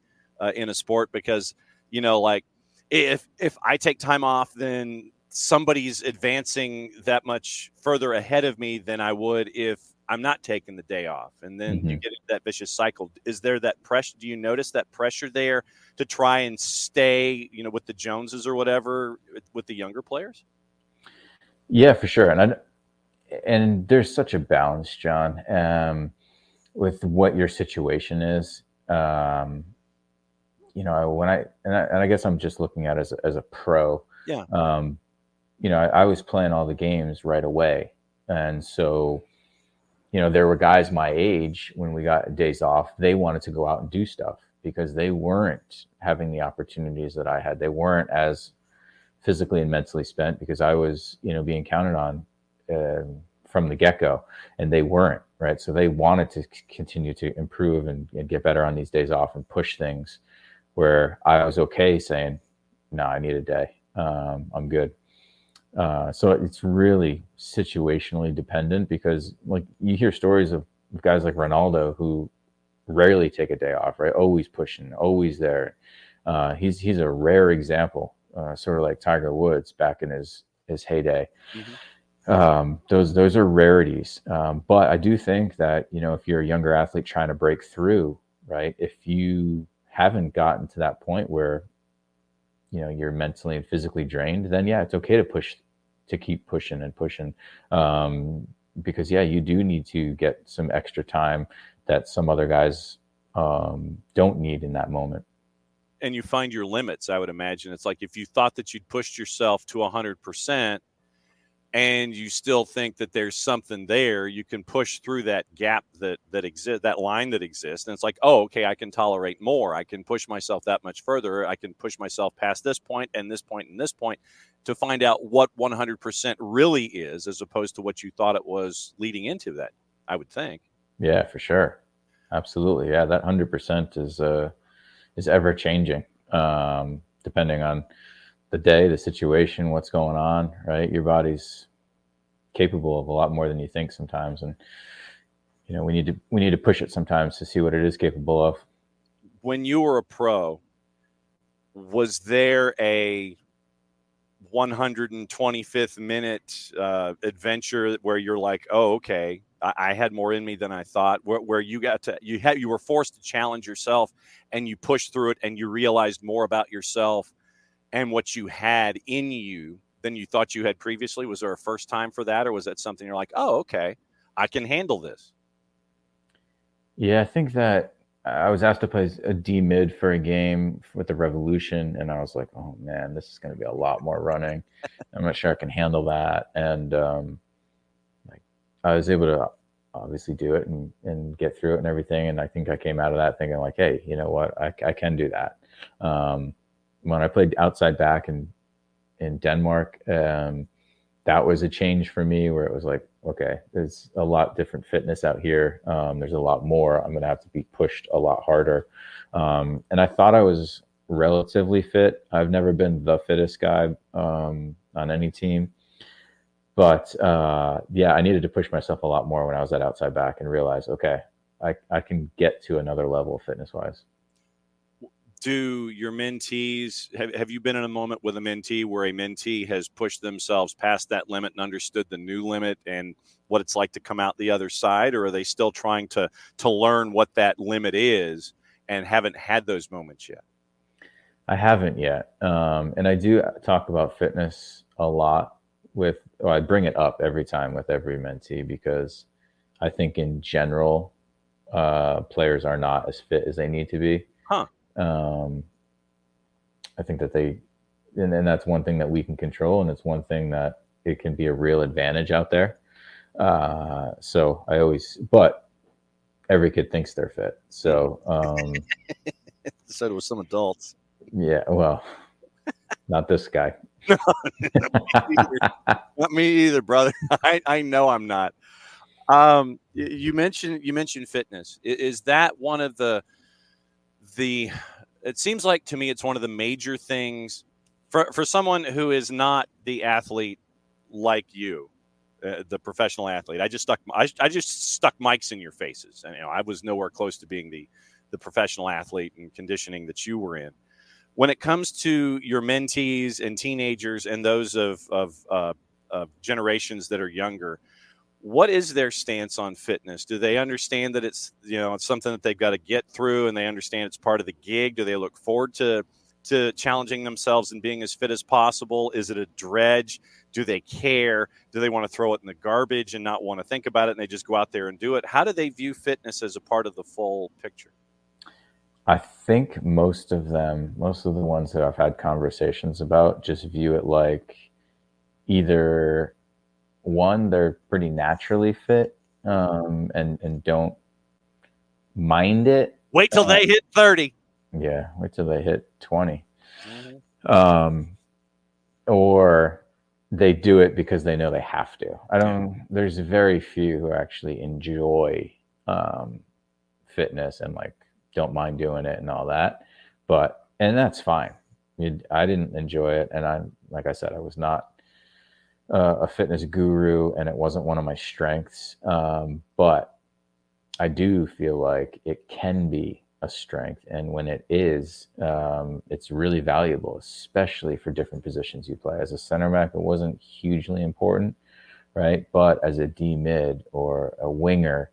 in a sport? Because, you know, like if I take time off, then somebody's advancing that much further ahead of me than I would if I'm not taking the day off. And then you get into that vicious cycle. Is there that pressure? Do you notice that pressure there to try and stay, you know, with the Joneses or whatever with the younger players? Yeah, for sure. And there's such a balance, John, with what your situation is. You know, when I guess I'm just looking at it as a pro. Yeah. You know, I was playing all the games right away, and so, you know, there were guys my age when we got days off. They wanted to go out and do stuff because they weren't having the opportunities that I had. They weren't as physically and mentally spent because I was, you know, being counted on from the get-go, and they weren't, right? So they wanted to continue to improve and get better on these days off and push things, where I was okay saying, no, I need a day. I'm good. So it's really situationally dependent, because like you hear stories of guys like Ronaldo who rarely take a day off, right? Always pushing, always there. He's a rare example, sort of like Tiger Woods back in his heyday. Those are rarities. But I do think that, you know, if you're a younger athlete trying to break through, right, if you haven't gotten to that point where, you know, you're mentally and physically drained, then yeah, it's okay to keep pushing and pushing. Because yeah, you do need to get some extra time that some other guys don't need in that moment. And you find your limits, I would imagine. It's like if you thought that you'd pushed yourself to 100% and you still think that there's something there, you can push through that gap that exists, that line that exists. And it's like, oh, okay, I can tolerate more. I can push myself that much further. I can push myself past this point and this point and this point to find out what 100% really is, as opposed to what you thought it was leading into that, I would think. Yeah, for sure. Absolutely. Yeah, that 100% is ever changing, depending on the day, the situation, what's going on, right? Your body's capable of a lot more than you think sometimes. And, you know, we need to push it sometimes to see what it is capable of. When you were a pro, was there a 125th minute adventure where you're like, oh, okay, I had more in me than I thought, where you were forced to challenge yourself and you pushed through it and you realized more about yourself and what you had in you than you thought you had previously? Was there a first time for that, or was that something you're like, oh, okay, I can handle this? Yeah, I think that I was asked to play a D mid for a game with the Revolution, and I was like, oh man, this is going to be a lot more running. I'm not sure I can handle that. And like I was able to obviously do it and get through it and everything. And I think I came out of that thinking like, hey, you know what, I can do that. When I played outside back in Denmark, that was a change for me where it was like, okay, there's a lot different fitness out here. There's a lot more. I'm going to have to be pushed a lot harder. And I thought I was relatively fit. I've never been the fittest guy on any team. But yeah, I needed to push myself a lot more when I was at outside back and realize, okay, I can get to another level fitness-wise. Do your mentees, have you been in a moment with a mentee where a mentee has pushed themselves past that limit and understood the new limit and what it's like to come out the other side? Or are they still trying to learn what that limit is and haven't had those moments yet? I haven't yet. And I do talk about fitness a lot I bring it up every time with every mentee because I think in general, players are not as fit as they need to be. Huh. I think that and that's one thing that we can control, and it's one thing that it can be a real advantage out there. But every kid thinks they're fit. So, so do some adults. Yeah, well, not this guy. No, not me either, brother. I know I'm not. You mentioned fitness. Is that one of the it seems like to me it's one of the major things for someone who is not the athlete like you, the professional athlete. I just stuck mics in your faces, and I was nowhere close to being the professional athlete and conditioning that you were in. When it comes to your mentees and teenagers and those of generations that are younger, what is their stance on fitness? Do they understand that it's something that they've got to get through, and they understand it's part of the gig? Do they look forward to challenging themselves and being as fit as possible? Is it a dredge? Do they care? Do they want to throw it in the garbage and not want to think about it, and they just go out there and do it? How do they view fitness as a part of the full picture? I think most of the ones that I've had conversations about just view it like either one, they're pretty naturally fit and don't mind it. Wait till they hit 30. Yeah, wait till they hit 20. Mm-hmm. Or they do it because they know they have to. There's very few who actually enjoy fitness and like don't mind doing it and all that, and that's fine. I didn't enjoy it, and like I said, I was not a fitness guru, and it wasn't one of my strengths. But I do feel like it can be a strength, and when it is, it's really valuable, especially for different positions you play. As a center back, it wasn't hugely important, right? But as a D mid or a winger,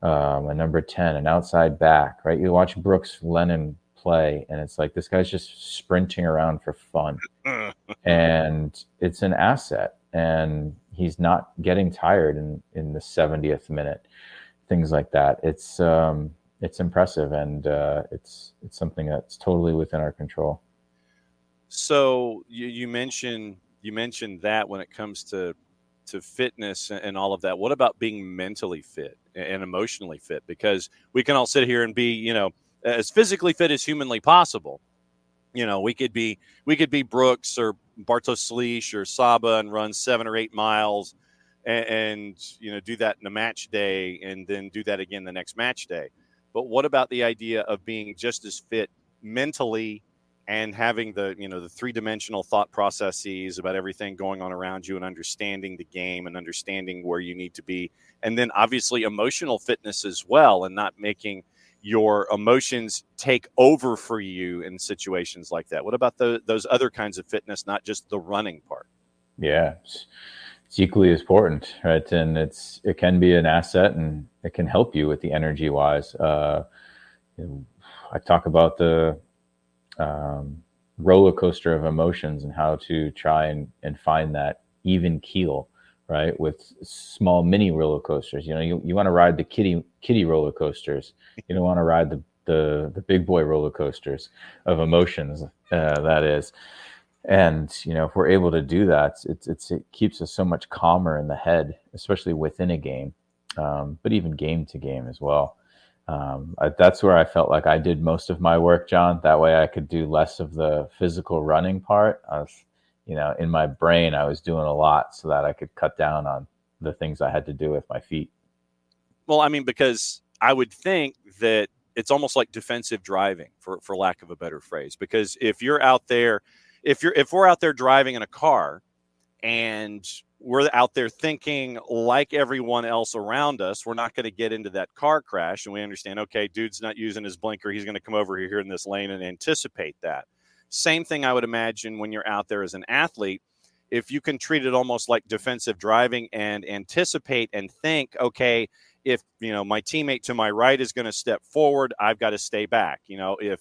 a number 10, an outside back, right? You watch Brooks Lennon play, and it's like this guy's just sprinting around for fun, and it's an asset. And he's not getting tired in the 70th minute, things like that. It's impressive, and it's something that's totally within our control. So you mentioned that when it comes to fitness and all of that, what about being mentally fit and emotionally fit? Because we can all sit here and be, as physically fit as humanly possible. We could be Brooks or Bartosz Slisz or Saba and run 7 or 8 miles and do that in a match day and then do that again the next match day. But what about the idea of being just as fit mentally and having the 3-dimensional thought processes about everything going on around you and understanding the game and understanding where you need to be, and then obviously emotional fitness as well, and not making your emotions take over for you in situations like that? What about those other kinds of fitness, not just the running part? Yeah, it's equally as important, right? And it can be an asset, and it can help you with the energy wise. I talk about the roller coaster of emotions and how to try and find that even keel, right? With small mini roller coasters. You want to ride the kitty roller coasters. You don't want to ride the big boy roller coasters of emotions, that is. And if we're able to do that, it keeps us so much calmer in the head, especially within a game, but even game to game as well. That's where I felt like I did most of my work, John. That way I could do less of the physical running part. I was, in my brain, I was doing a lot so that I could cut down on the things I had to do with my feet. Well, I mean, because I would think that it's almost like defensive driving, for lack of a better phrase, because if we're out there driving in a car and we're out there thinking like everyone else around us, we're not going to get into that car crash. And we understand, okay, dude's not using his blinker. He's going to come over here in this lane and anticipate that. Same thing I would imagine when you're out there as an athlete. If you can treat it almost like defensive driving and anticipate and think, okay, if, my teammate to my right is going to step forward, I've got to stay back. If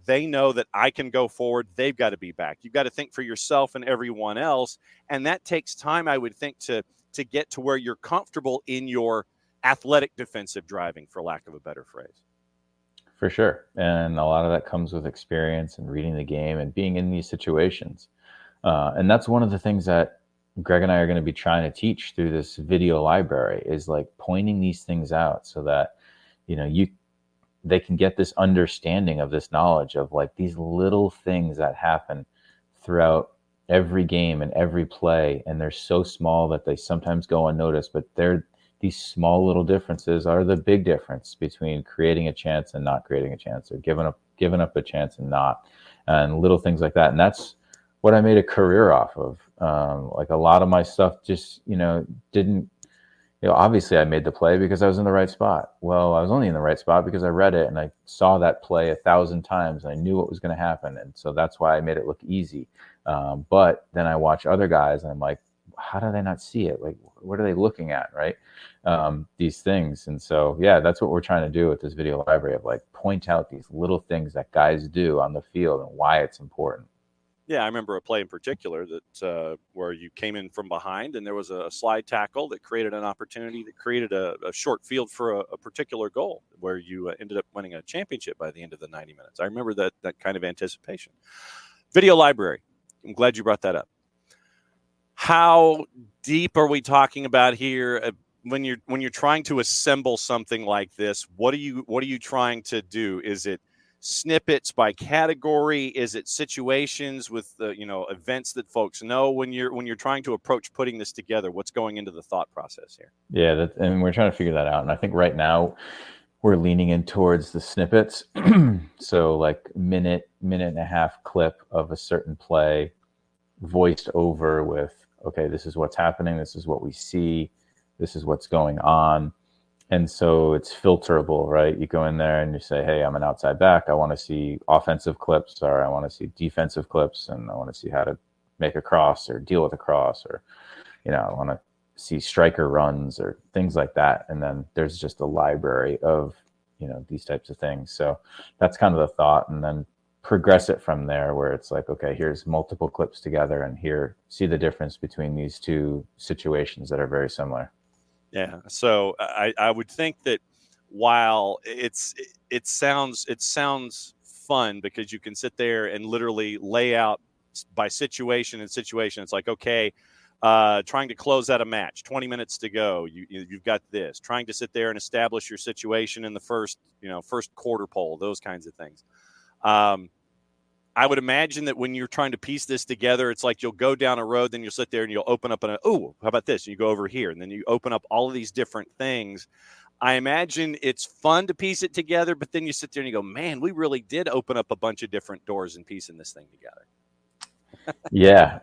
they know that I can go forward, they've got to be back. You've got to think for yourself and everyone else. And that takes time, I would think, to get to where you're comfortable in your athletic defensive driving, for lack of a better phrase. For sure. And a lot of that comes with experience and reading the game and being in these situations. And that's one of the things that Greg and I are going to be trying to teach through this video library, is like pointing these things out so that, they can get this understanding of this knowledge of like these little things that happen throughout every game and every play. And they're so small that they sometimes go unnoticed, but these small little differences are the big difference between creating a chance and not creating a chance, or giving up a chance and not, and little things like that. And that's what I made a career off of. Like a lot of my stuff just, didn't, obviously I made the play because I was in the right spot. Well, I was only in the right spot because I read it and I saw that play 1,000 times and I knew what was going to happen. And so that's why I made it look easy. But then I watch other guys and I'm like, how do they not see it? Like, what are they looking at? Right. These things. And so, yeah, that's what we're trying to do with this video library, of like point out these little things that guys do on the field and why it's important. Yeah, I remember a play in particular that where you came in from behind and there was a slide tackle that created an opportunity, that created a short field for a particular goal, where you ended up winning a championship by the end of the 90 minutes. I remember that kind of anticipation. Video library. I'm glad you brought that up. How deep are we talking about here? When you're trying to assemble something like this, what are you trying to do? Is it snippets by category? Is it situations with events that folks know? When you're trying to approach putting this together, what's going into the thought process here? Yeah, and we're trying to figure that out. And I think right now we're leaning in towards the snippets. So like minute and a half clip of a certain play, voiced over with, okay, this is what's happening, this is what we see, this is what's going on. And so it's filterable, right? You go in there and you say, hey, I'm an outside back. I want to see offensive clips, or I want to see defensive clips, and I want to see how to make a cross or deal with a cross, or, I want to see striker runs or things like that. And then there's just a library of, these types of things. So that's kind of the thought. And then progress it from there, where it's like, okay, here's multiple clips together, and here, see the difference between these two situations that are very similar. Yeah. So I would think that while it sounds fun, because you can sit there and literally lay out by situation and situation. It's like, okay, trying to close out a match, 20 minutes to go. You've got this, trying to sit there and establish your situation in the first quarter pole, those kinds of things. I would imagine that when you're trying to piece this together, it's like you'll go down a road, then you'll sit there and you'll open up how about this? And you go over here, and then you open up all of these different things. I imagine it's fun to piece it together, but then you sit there and you go, man, we really did open up a bunch of different doors and piecing this thing together. Yeah.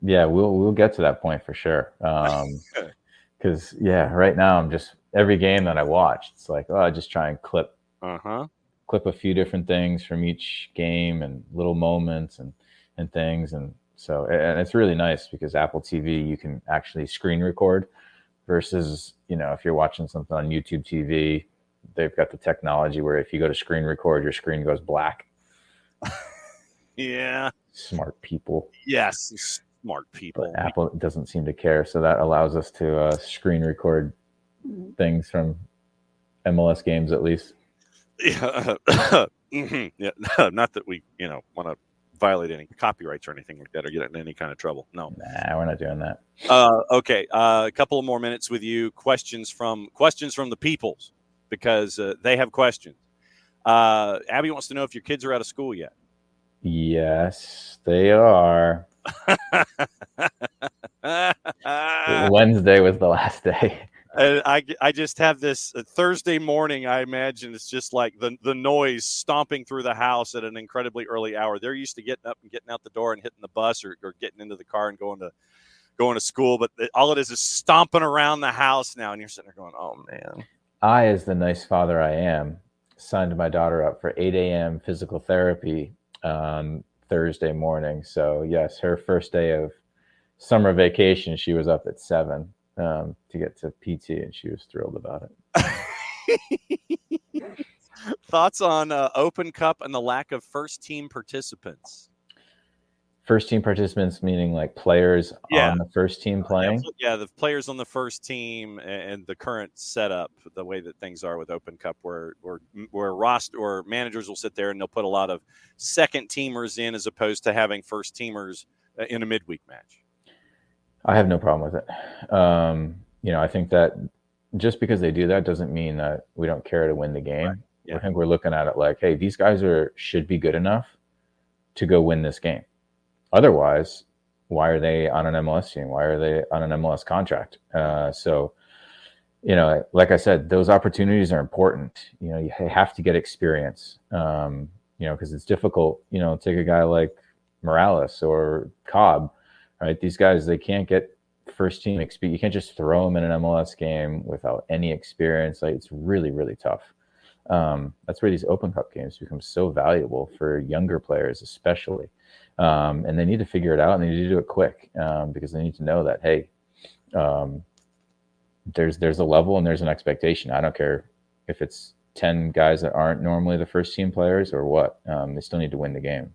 We'll get to that point for sure. Because right now I'm just, every game that I watch, it's like, I just try and clip clip a few different things from each game and little moments and things. And so, and it's really nice because Apple TV, you can actually screen record versus, if you're watching something on YouTube TV, they've got the technology where if you go to screen record, your screen goes black. Yeah. Smart people. Yes. Smart people. But Apple doesn't seem to care. So that allows us to screen record things from MLS games, at least. Yeah. Yeah. Not that we, want to violate any copyrights or anything like that or get in any kind of trouble. No. Nah, we're not doing that. Okay. A couple of more minutes with you. Questions from the peoples, because they have questions. Abby wants to know if your kids are out of school yet. Yes, they are. Wednesday was the last day. I just have this Thursday morning. I imagine it's just like the noise stomping through the house at an incredibly early hour. They're used to getting up and getting out the door and hitting the bus or getting into the car and going to school. But all it is stomping around the house now. And you're sitting there going, oh, man. I, as the nice father I am, signed my daughter up for 8 a.m. physical therapy on Thursday morning. So, yes, her first day of summer vacation, she was up at 7 to get to PT, and she was thrilled about it. Thoughts on Open Cup and the lack of first-team participants? First-team participants meaning like players on the first team playing? Yeah, the players on the first team and the current setup, the way that things are with Open Cup, where roster or managers will sit there and they'll put a lot of second-teamers in as opposed to having first-teamers in a midweek match. I have no problem with it. I think that just because they do that doesn't mean that we don't care to win the game. Right. Yeah. I think we're looking at it like, hey, these guys should be good enough to go win this game. Otherwise, why are they on an MLS team? Why are they on an MLS contract? So, like I said, those opportunities are important. You have to get experience, because it's difficult, take a guy like Morales or Cobb, right? These guys, they can't get first team experience. You can't just throw them in an MLS game without any experience. Like, it's really, really tough. That's where these Open Cup games become so valuable for younger players, especially. And they need to figure it out, and they need to do it quick because they need to know that, hey, there's a level and there's an expectation. I don't care if it's 10 guys that aren't normally the first team players or what. They still need to win the game.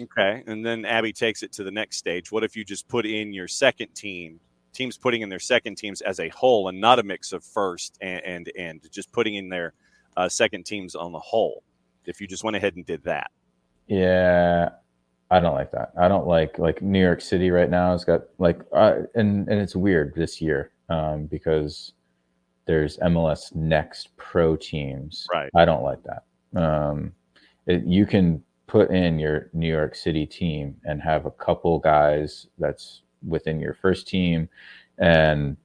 Okay, and then Abby takes it to the next stage. What if you just put in your second teams putting in their second teams as a whole and not a mix of first and just putting in their second teams on the whole? If you just went ahead and did that. Yeah. I don't like that. I don't like New York City right now has got and it's weird this year because there's MLS Next Pro teams. Right. I don't like that. You can put in your New York City team and have a couple guys that's within your first team and,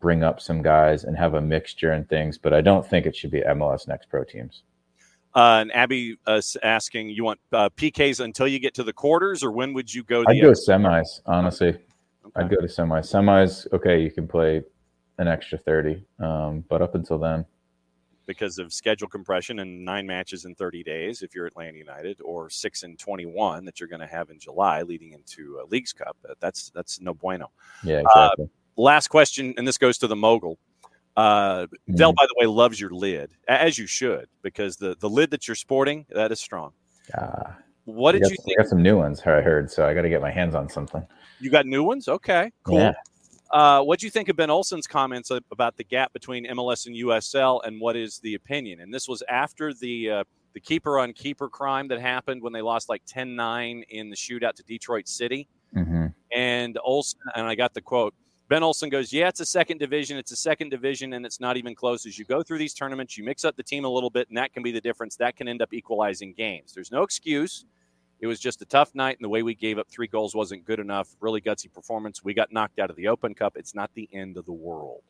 bring up some guys and have a mixture and things. But I don't think it should be MLS Next Pro teams. And Abby asking, you want PKs until you get to the quarters, or when would you go? I'd go semis, honestly. Okay. I'd go to semis. Semis, okay, you can play an extra 30, but up until then. Because of schedule compression and 9 matches in 30 days, if you're Atlanta United, or 6 in 21 that you're going to have in July leading into Leagues Cup, that's no bueno. Yeah, exactly. Last question, and this goes to the mogul. Dell, by the way, loves your lid, as you should, because the lid that you're sporting, that is strong. What did you think? I got some new ones, I heard, so I got to get my hands on something. You got new ones? Okay, cool. Yeah. What do you think of Ben Olsen's comments about the gap between MLS and USL, and what is the opinion? And this was after the keeper-on-keeper crime that happened when they lost 10-9 in the shootout to Detroit City. Mm-hmm. And Olsen, and I got the quote, Ben Olsen goes, yeah, it's a second division, and it's not even close. As you go through these tournaments, you mix up the team a little bit, and that can be the difference. That can end up equalizing games. There's no excuse. It was just a tough night, and the way we gave up 3 goals wasn't good enough. Really gutsy performance. We got knocked out of the Open Cup. It's not the end of the world.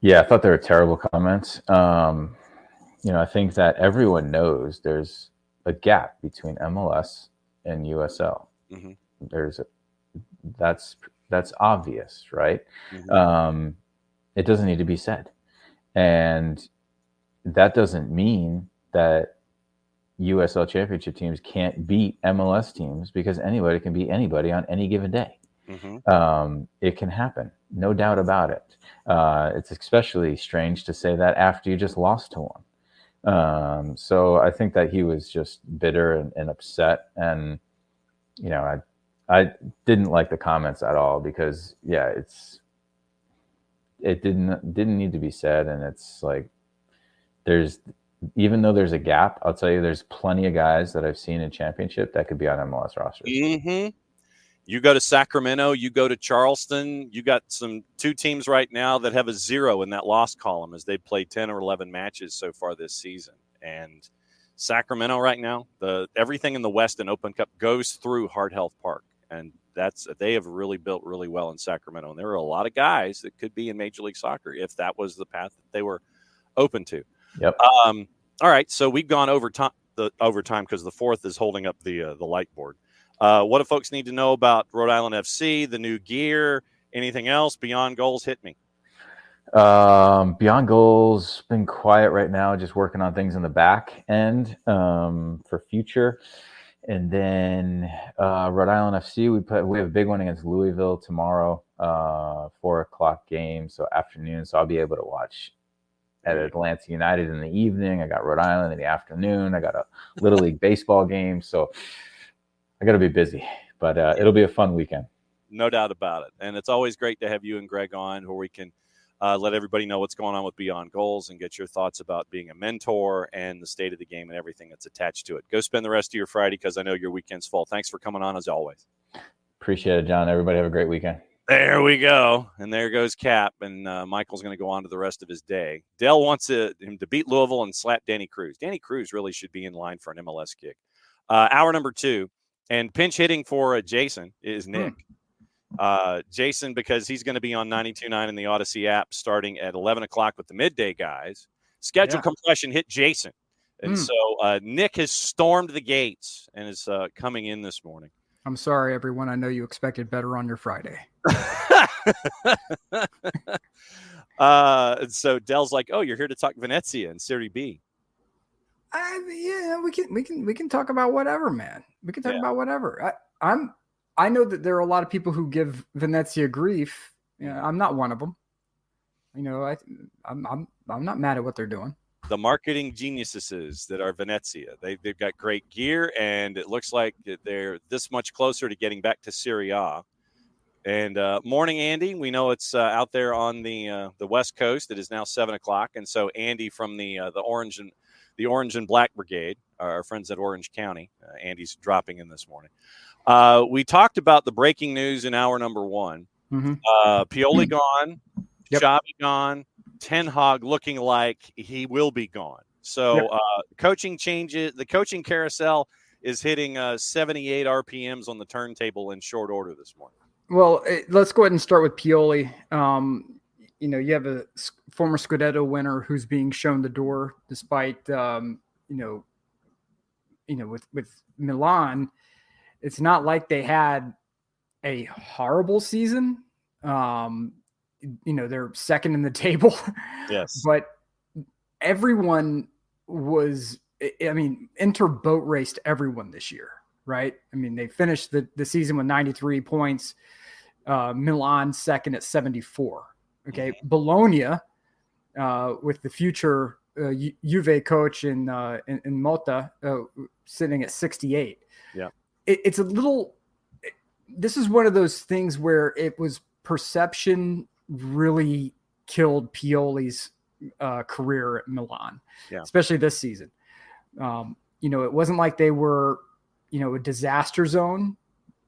Yeah, I thought they were terrible comments. I think that everyone knows there's a gap between MLS and USL. Mm-hmm. That's obvious, right? Mm-hmm. It doesn't need to be said. And that doesn't mean that USL Championship teams can't beat MLS teams, because anybody can beat anybody on any given day. Mm-hmm. It can happen, no doubt about it. It's especially strange to say that after you just lost to one. So I think that he was just bitter and upset, and I didn't like the comments at all, because it didn't need to be said, and it's like even though there's a gap, I'll tell you, there's plenty of guys that I've seen in championship that could be on MLS rosters. Mm-hmm. You go to Sacramento, you go to Charleston, you got two teams right now that have a 0 in that loss column as they've played 10 or 11 matches so far this season. And Sacramento right now, everything in the West and Open Cup goes through Hard Health Park. And they have really built really well in Sacramento. And there are a lot of guys that could be in Major League Soccer if that was the path that they were open to. Yep. All right, so we've gone overtime because the fourth is holding up the light board. What do folks need to know about Rhode Island FC, the new gear, anything else? Beyond Goals, hit me. Beyond Goals, been quiet right now, just working on things in the back end for future. And then Rhode Island FC, we have a big one against Louisville tomorrow, 4:00 game, so afternoon. So I'll be able to watch at Atlanta United in the evening. I got Rhode Island in the afternoon. I got a Little League baseball game, so I got to be busy. But it'll be a fun weekend. No doubt about it. And it's always great to have you and Greg on, where we can let everybody know what's going on with Beyond Goals and get your thoughts about being a mentor and the state of the game and everything that's attached to it. Go spend the rest of your Friday, because I know your weekend's full. Thanks for coming on as always. Appreciate it, John. Everybody have a great weekend. There we go. And there goes Cap. And Michael's going to go on to the rest of his day. Dell wants him to beat Louisville and slap Danny Cruz. Danny Cruz really should be in line for an MLS kick. Hour number 2. And pinch hitting for Jason is Nick. Jason, because he's going to be on 92.9 in the Odyssey app starting at 11 o'clock with the midday guys. Schedule compression hit Jason. And so Nick has stormed the gates and is coming in this morning. I'm sorry, everyone. I know you expected better on your Friday. So Dell's like, "Oh, you're here to talk Venezia and Serie B." Yeah, we can talk about whatever, man. We can talk about whatever. I know that there are a lot of people who give Venezia grief. I'm not one of them. I'm not mad at what they're doing. The marketing geniuses that are Venezia, they've got great gear, and it looks like they're this much closer to getting back to Serie A. And morning, Andy. We know it's out there on the West Coast. It is now 7 o'clock, and so Andy from the Orange and Black Brigade, our friends at Orange County, Andy's dropping in this morning. We talked about the breaking news in hour number 1. Pioli gone, Xavi gone, Ten Hag looking like he will be gone. So coaching changes. The coaching carousel is hitting 78 RPMs on the turntable in short order this morning. Well, let's go ahead and start with Pioli. You have a former Scudetto winner who's being shown the door, despite with Milan. It's not like they had a horrible season. They're second in the table. Yes. But everyone was, Inter boat raced everyone this year, right? They finished the season with 93 points. Milan second at 74. Okay. Mm-hmm. Bologna, with the future Juve coach in Motta, sitting at 68. Yeah. It's a little, this is one of those things where it was perception really killed Pioli's career at Milan, especially this season. It wasn't like they were, a disaster zone,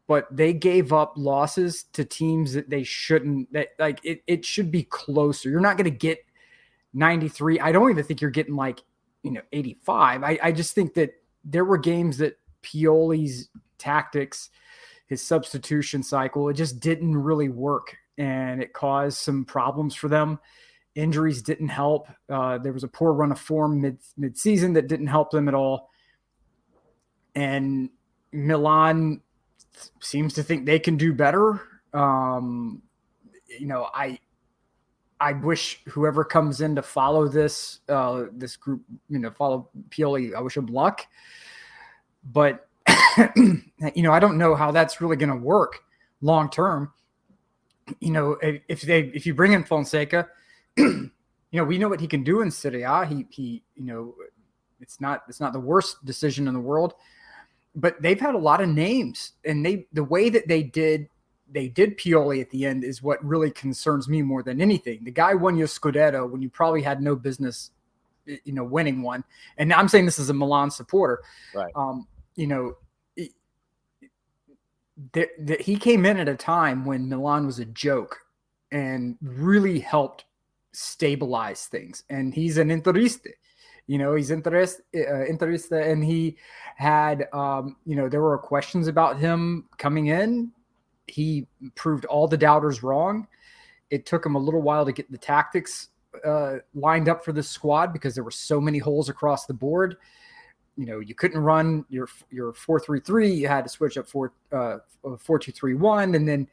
but they gave up losses to teams that they shouldn't. It should be closer. You're not going to get 93. I don't even think you're getting 85. I just think that there were games that Pioli's tactics, his substitution cycle, it just didn't really work, and it caused some problems for them. Injuries didn't help. There was a poor run of form mid-season that didn't help them at all. And Milan seems to think they can do better. I wish whoever comes in to follow this group, follow Pioli, I wish him luck. But I don't know how that's really going to work long term. If you bring in Fonseca, we know what he can do in Serie A. He it's not the worst decision in the world, but they've had a lot of names, and the way that they did Pioli at the end is what really concerns me more than anything. The guy won your Scudetto when you probably had no business, winning one. And I'm saying this as a Milan supporter, right? That he came in at a time when Milan was a joke and really helped stabilize things. And he's an Interista, he's Interista, and he had, there were questions about him coming in. He proved all the doubters wrong. It took him a little while to get the tactics lined up for this squad because there were so many holes across the board. You couldn't run your 4-3-3. You had to switch up 4-2-3-1, and then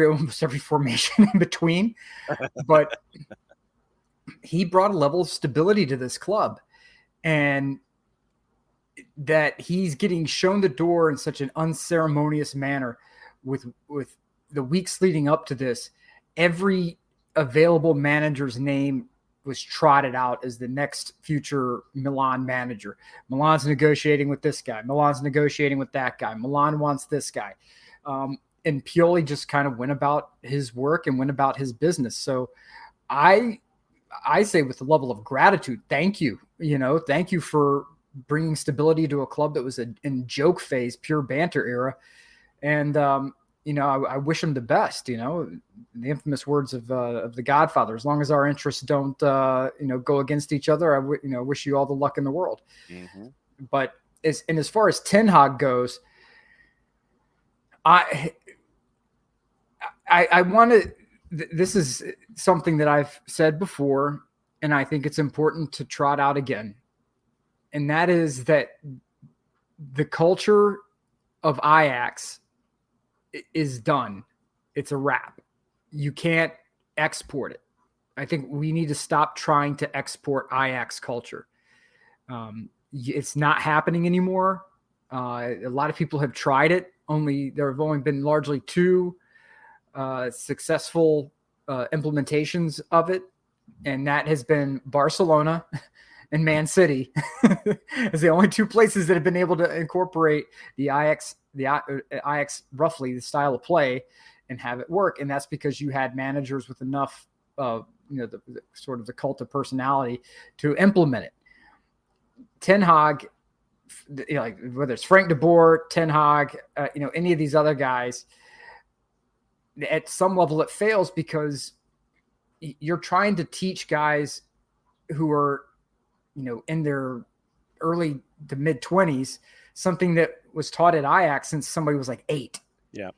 almost every formation in between. But he brought a level of stability to this club, and that he's getting shown the door in such an unceremonious manner with the weeks leading up to this. Every available manager's name was trotted out as the next future Milan manager. Milan's negotiating with this guy. Milan's negotiating with that guy. Milan wants this guy. And Pioli just kind of went about his work and went about his business. So I say with a level of gratitude, thank you. Thank you for bringing stability to a club that was in joke phase, pure banter era. And, I wish him the best, the infamous words of the Godfather, as long as our interests don't, go against each other, I wish you all the luck in the world. Mm-hmm. But as far as Ten Hag goes, I want to, this is something that I've said before, and I think it's important to trot out again. And that is that the culture of Ajax is done. It's a wrap. You can't export it. I think we need to stop trying to export Ajax culture. It's not happening anymore. A lot of people have tried it. There have only been largely two successful implementations of it, and that has been Barcelona and Man City as the only two places that have been able to incorporate the Ajax roughly the style of play and have it work. And that's because you had managers with enough, the sort of the cult of personality to implement it. Ten Hag, whether it's Frank de Boer, Ten Hag, any of these other guys, at some level it fails because you're trying to teach guys who are, in their early to mid 20s, something that was taught at Ajax since somebody was like 8. Yeah.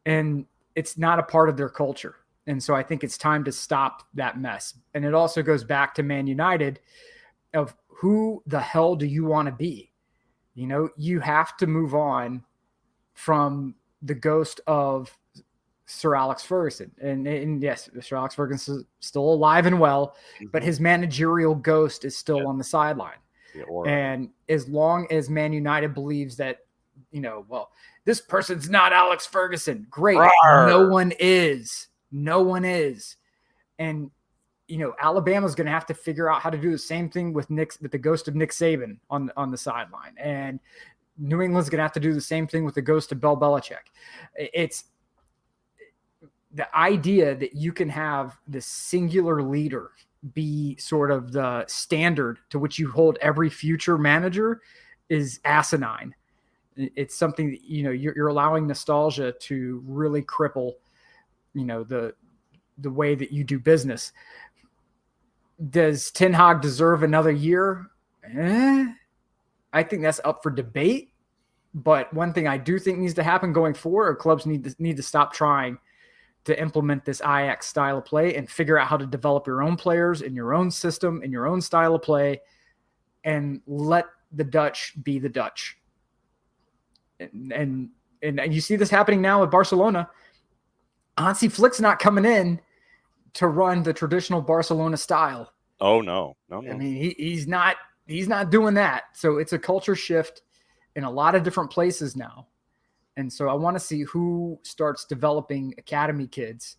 And it's not a part of their culture. And so I think it's time to stop that mess. And it also goes back to Man United of who the hell do you want to be? You have to move on from the ghost of Sir Alex Ferguson. And yes, Sir Alex Ferguson is still alive and well, but his managerial ghost is still on the sideline. And as long as Man United believes that, this person's not Alex Ferguson, great. Rawr. No one is. And, Alabama's going to have to figure out how to do the same thing with the ghost of Nick Saban on the sideline. And New England's going to have to do the same thing with the ghost of Bill Belichick. It's the idea that you can have this singular leader be sort of the standard to which you hold every future manager is asinine. It's something that, you're allowing nostalgia to really cripple, the way that you do business. Does Ten Hag deserve another year? I think that's up for debate. But one thing I do think needs to happen going forward, clubs need to stop trying to implement this Ajax style of play and figure out how to develop your own players in your own system, in your own style of play, and let the Dutch be the Dutch. And you see this happening now with Barcelona. Hansi Flick's not coming in to run the traditional Barcelona style. Oh no. I mean, he's not doing that. So it's a culture shift in a lot of different places now. And so I want to see who starts developing academy kids.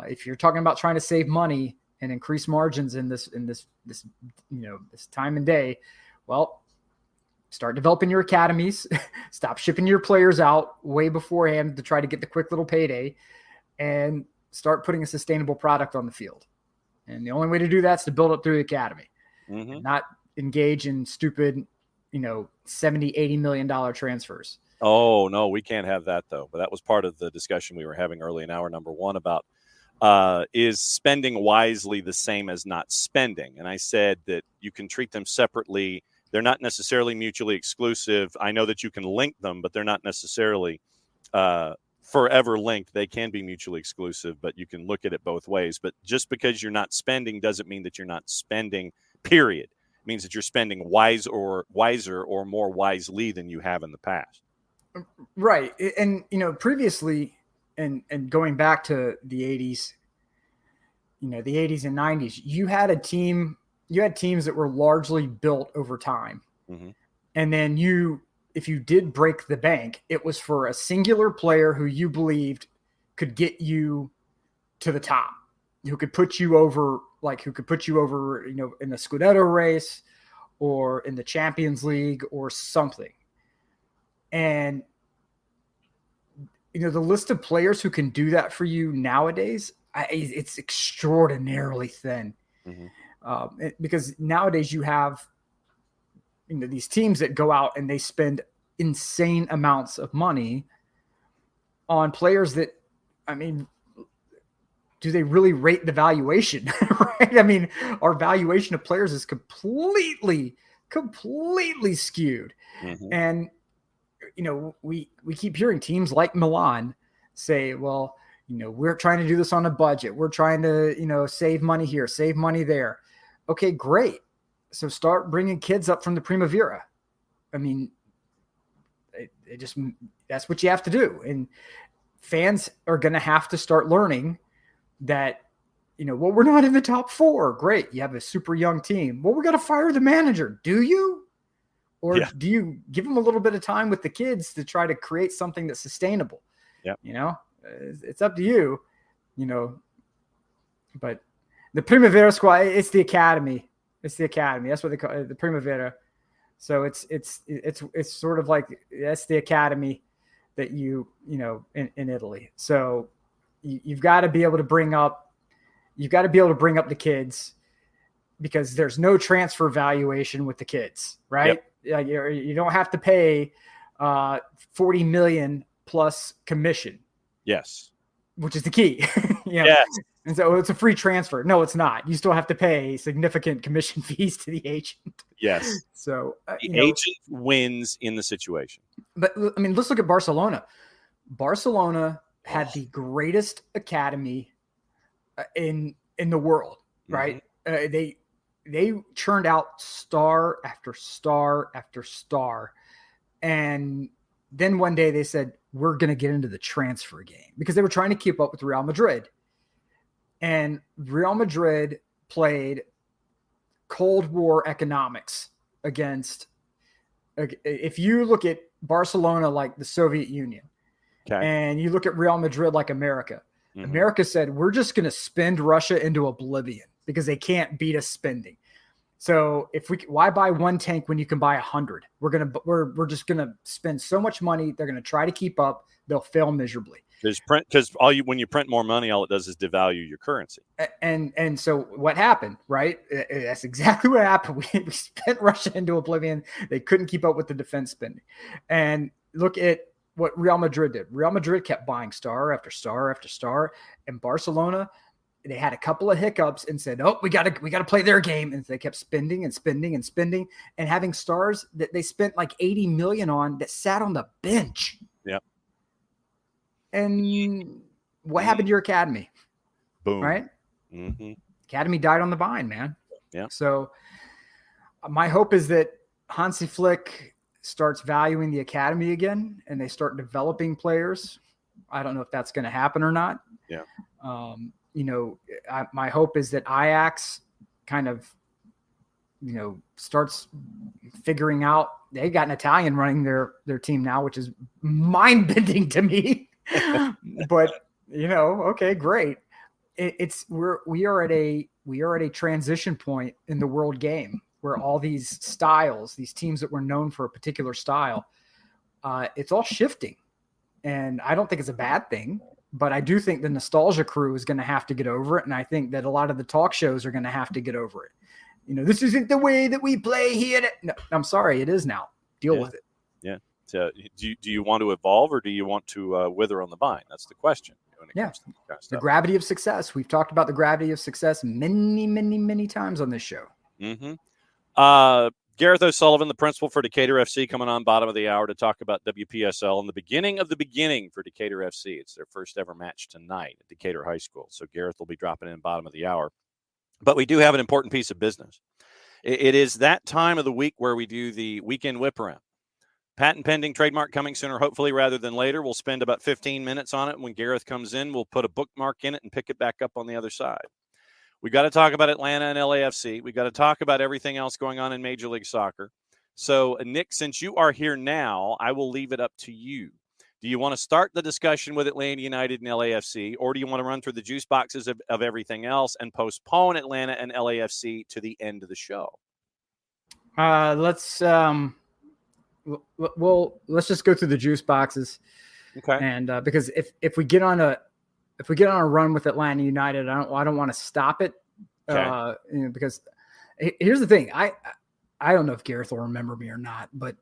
If you're talking about trying to save money and increase margins in this this time and day, well, start developing your academies. Stop shipping your players out way beforehand to try to get the quick little payday, and start putting a sustainable product on the field. And the only way to do that is to build up through the academy, and not engage in stupid, $70, $80 million transfers. Oh no, we can't have that though. But that was part of the discussion we were having early in hour number one about is spending wisely the same as not spending? And I said that you can treat them separately. They're not necessarily mutually exclusive. I know that you can link them, but they're not necessarily forever linked. They can be mutually exclusive, but you can look at it both ways. But just because you're not spending doesn't mean that you're not spending, period. It means that you're spending wiser or more wisely than you have in the past. Right. And, previously, and going back to the 80s, the 80s and 90s, you had teams that were largely built over time. Mm-hmm. And then if you did break the bank, it was for a singular player who you believed could get you to the top, who could put you over, in the Scudetto race or in the Champions League or something. And, the list of players who can do that for you nowadays, it's extraordinarily thin. Mm-hmm. Because nowadays you have, these teams that go out and they spend insane amounts of money on players that, do they really rate the valuation? Right? Our valuation of players is completely skewed. Mm-hmm. And, we keep hearing teams like Milan say, well, we're trying to do this on a budget. We're trying to, save money here, save money there. Okay, great. So start bringing kids up from the Primavera. That's what you have to do. And fans are going to have to start learning that, we're not in the top four. Great. You have a super young team. Well, we got to fire the manager. Do you? Or do you give them a little bit of time with the kids to try to create something that's sustainable? Yeah. It's up to you, but the Primavera squad, it's the academy. It's the academy. That's what they call it, the Primavera. So it's sort of like, that's the academy that in Italy. So you've got to be able to bring up the kids, because there's no transfer valuation with the kids, right? Yep. You don't have to pay $40 million plus commission. Yes. Which is the key. Yes. And so it's a free transfer. No, it's not. You still have to pay significant commission fees to the agent. Yes. So the agent wins in the situation. But let's look at Barcelona. Barcelona had the greatest academy in the world, right? Mm-hmm. They churned out star after star after star. And then one day they said, we're going to get into the transfer game, because they were trying to keep up with Real Madrid. And Real Madrid played Cold War economics against, if you look at Barcelona like the Soviet Union, and you look at Real Madrid like America, mm-hmm. America said, we're just going to spend Russia into oblivion because they can't beat us spending. So why buy one tank when you can buy 100? We're just going to spend so much money. They're going to try to keep up. They'll fail miserably. Because when you print more money, all it does is devalue your currency. And so what happened, right? That's exactly what happened. We spent Russia into oblivion. They couldn't keep up with the defense spending. And look at what Real Madrid did. Real Madrid kept buying star after star after star, and Barcelona, they had a couple of hiccups and said, "Oh, we got to play their game." And they kept spending and spending and spending, and having stars that they spent like 80 million on that sat on the bench. Yep. And what happened to your academy? Boom. Right? Mm-hmm. Academy died on the vine, man. Yeah. So my hope is that Hansi Flick starts valuing the academy again, and they start developing players. I don't know if that's going to happen or not. Yeah. my hope is that Ajax kind of, starts figuring out they got an Italian running their team now, which is mind bending to me. But okay, great. We are at a transition point in the world game where all these styles, these teams that were known for a particular style, it's all shifting. And I don't think it's a bad thing, but I do think the nostalgia crew is going to have to get over it. And I think that a lot of the talk shows are going to have to get over it. This isn't the way that we play here. No, I'm sorry. It is now. Deal with it. Yeah. So do you want to evolve, or do you want to wither on the vine? That's the question. When it comes to that kind of stuff. The gravity of success. We've talked about the gravity of success many, many, many times on this show. Mm-hmm. Gareth O'Sullivan, the principal for Decatur FC, coming on bottom of the hour to talk about WPSL and the beginning of the beginning for Decatur FC. It's their first ever match tonight at Decatur High School. So Gareth will be dropping in bottom of the hour. But we do have an important piece of business. It is that time of the week where we do the weekend Whiparound. Patent pending, trademark coming sooner, hopefully, rather than later. We'll spend about 15 minutes on it. When Gareth comes in, we'll put a bookmark in it and pick it back up on the other side. We got to talk about Atlanta and LAFC. We got to talk about everything else going on in Major League Soccer. So, Nick, since you are here now, I will leave it up to you. Do you want to start the discussion with Atlanta United and LAFC, or do you want to run through the juice boxes of everything else and postpone Atlanta and LAFC to the end of the show? Let's just go through the juice boxes. Okay. And because if we get on a run with Atlanta United, I don't want to stop it. Okay. Because here's the thing. I don't know if Gareth will remember me or not, but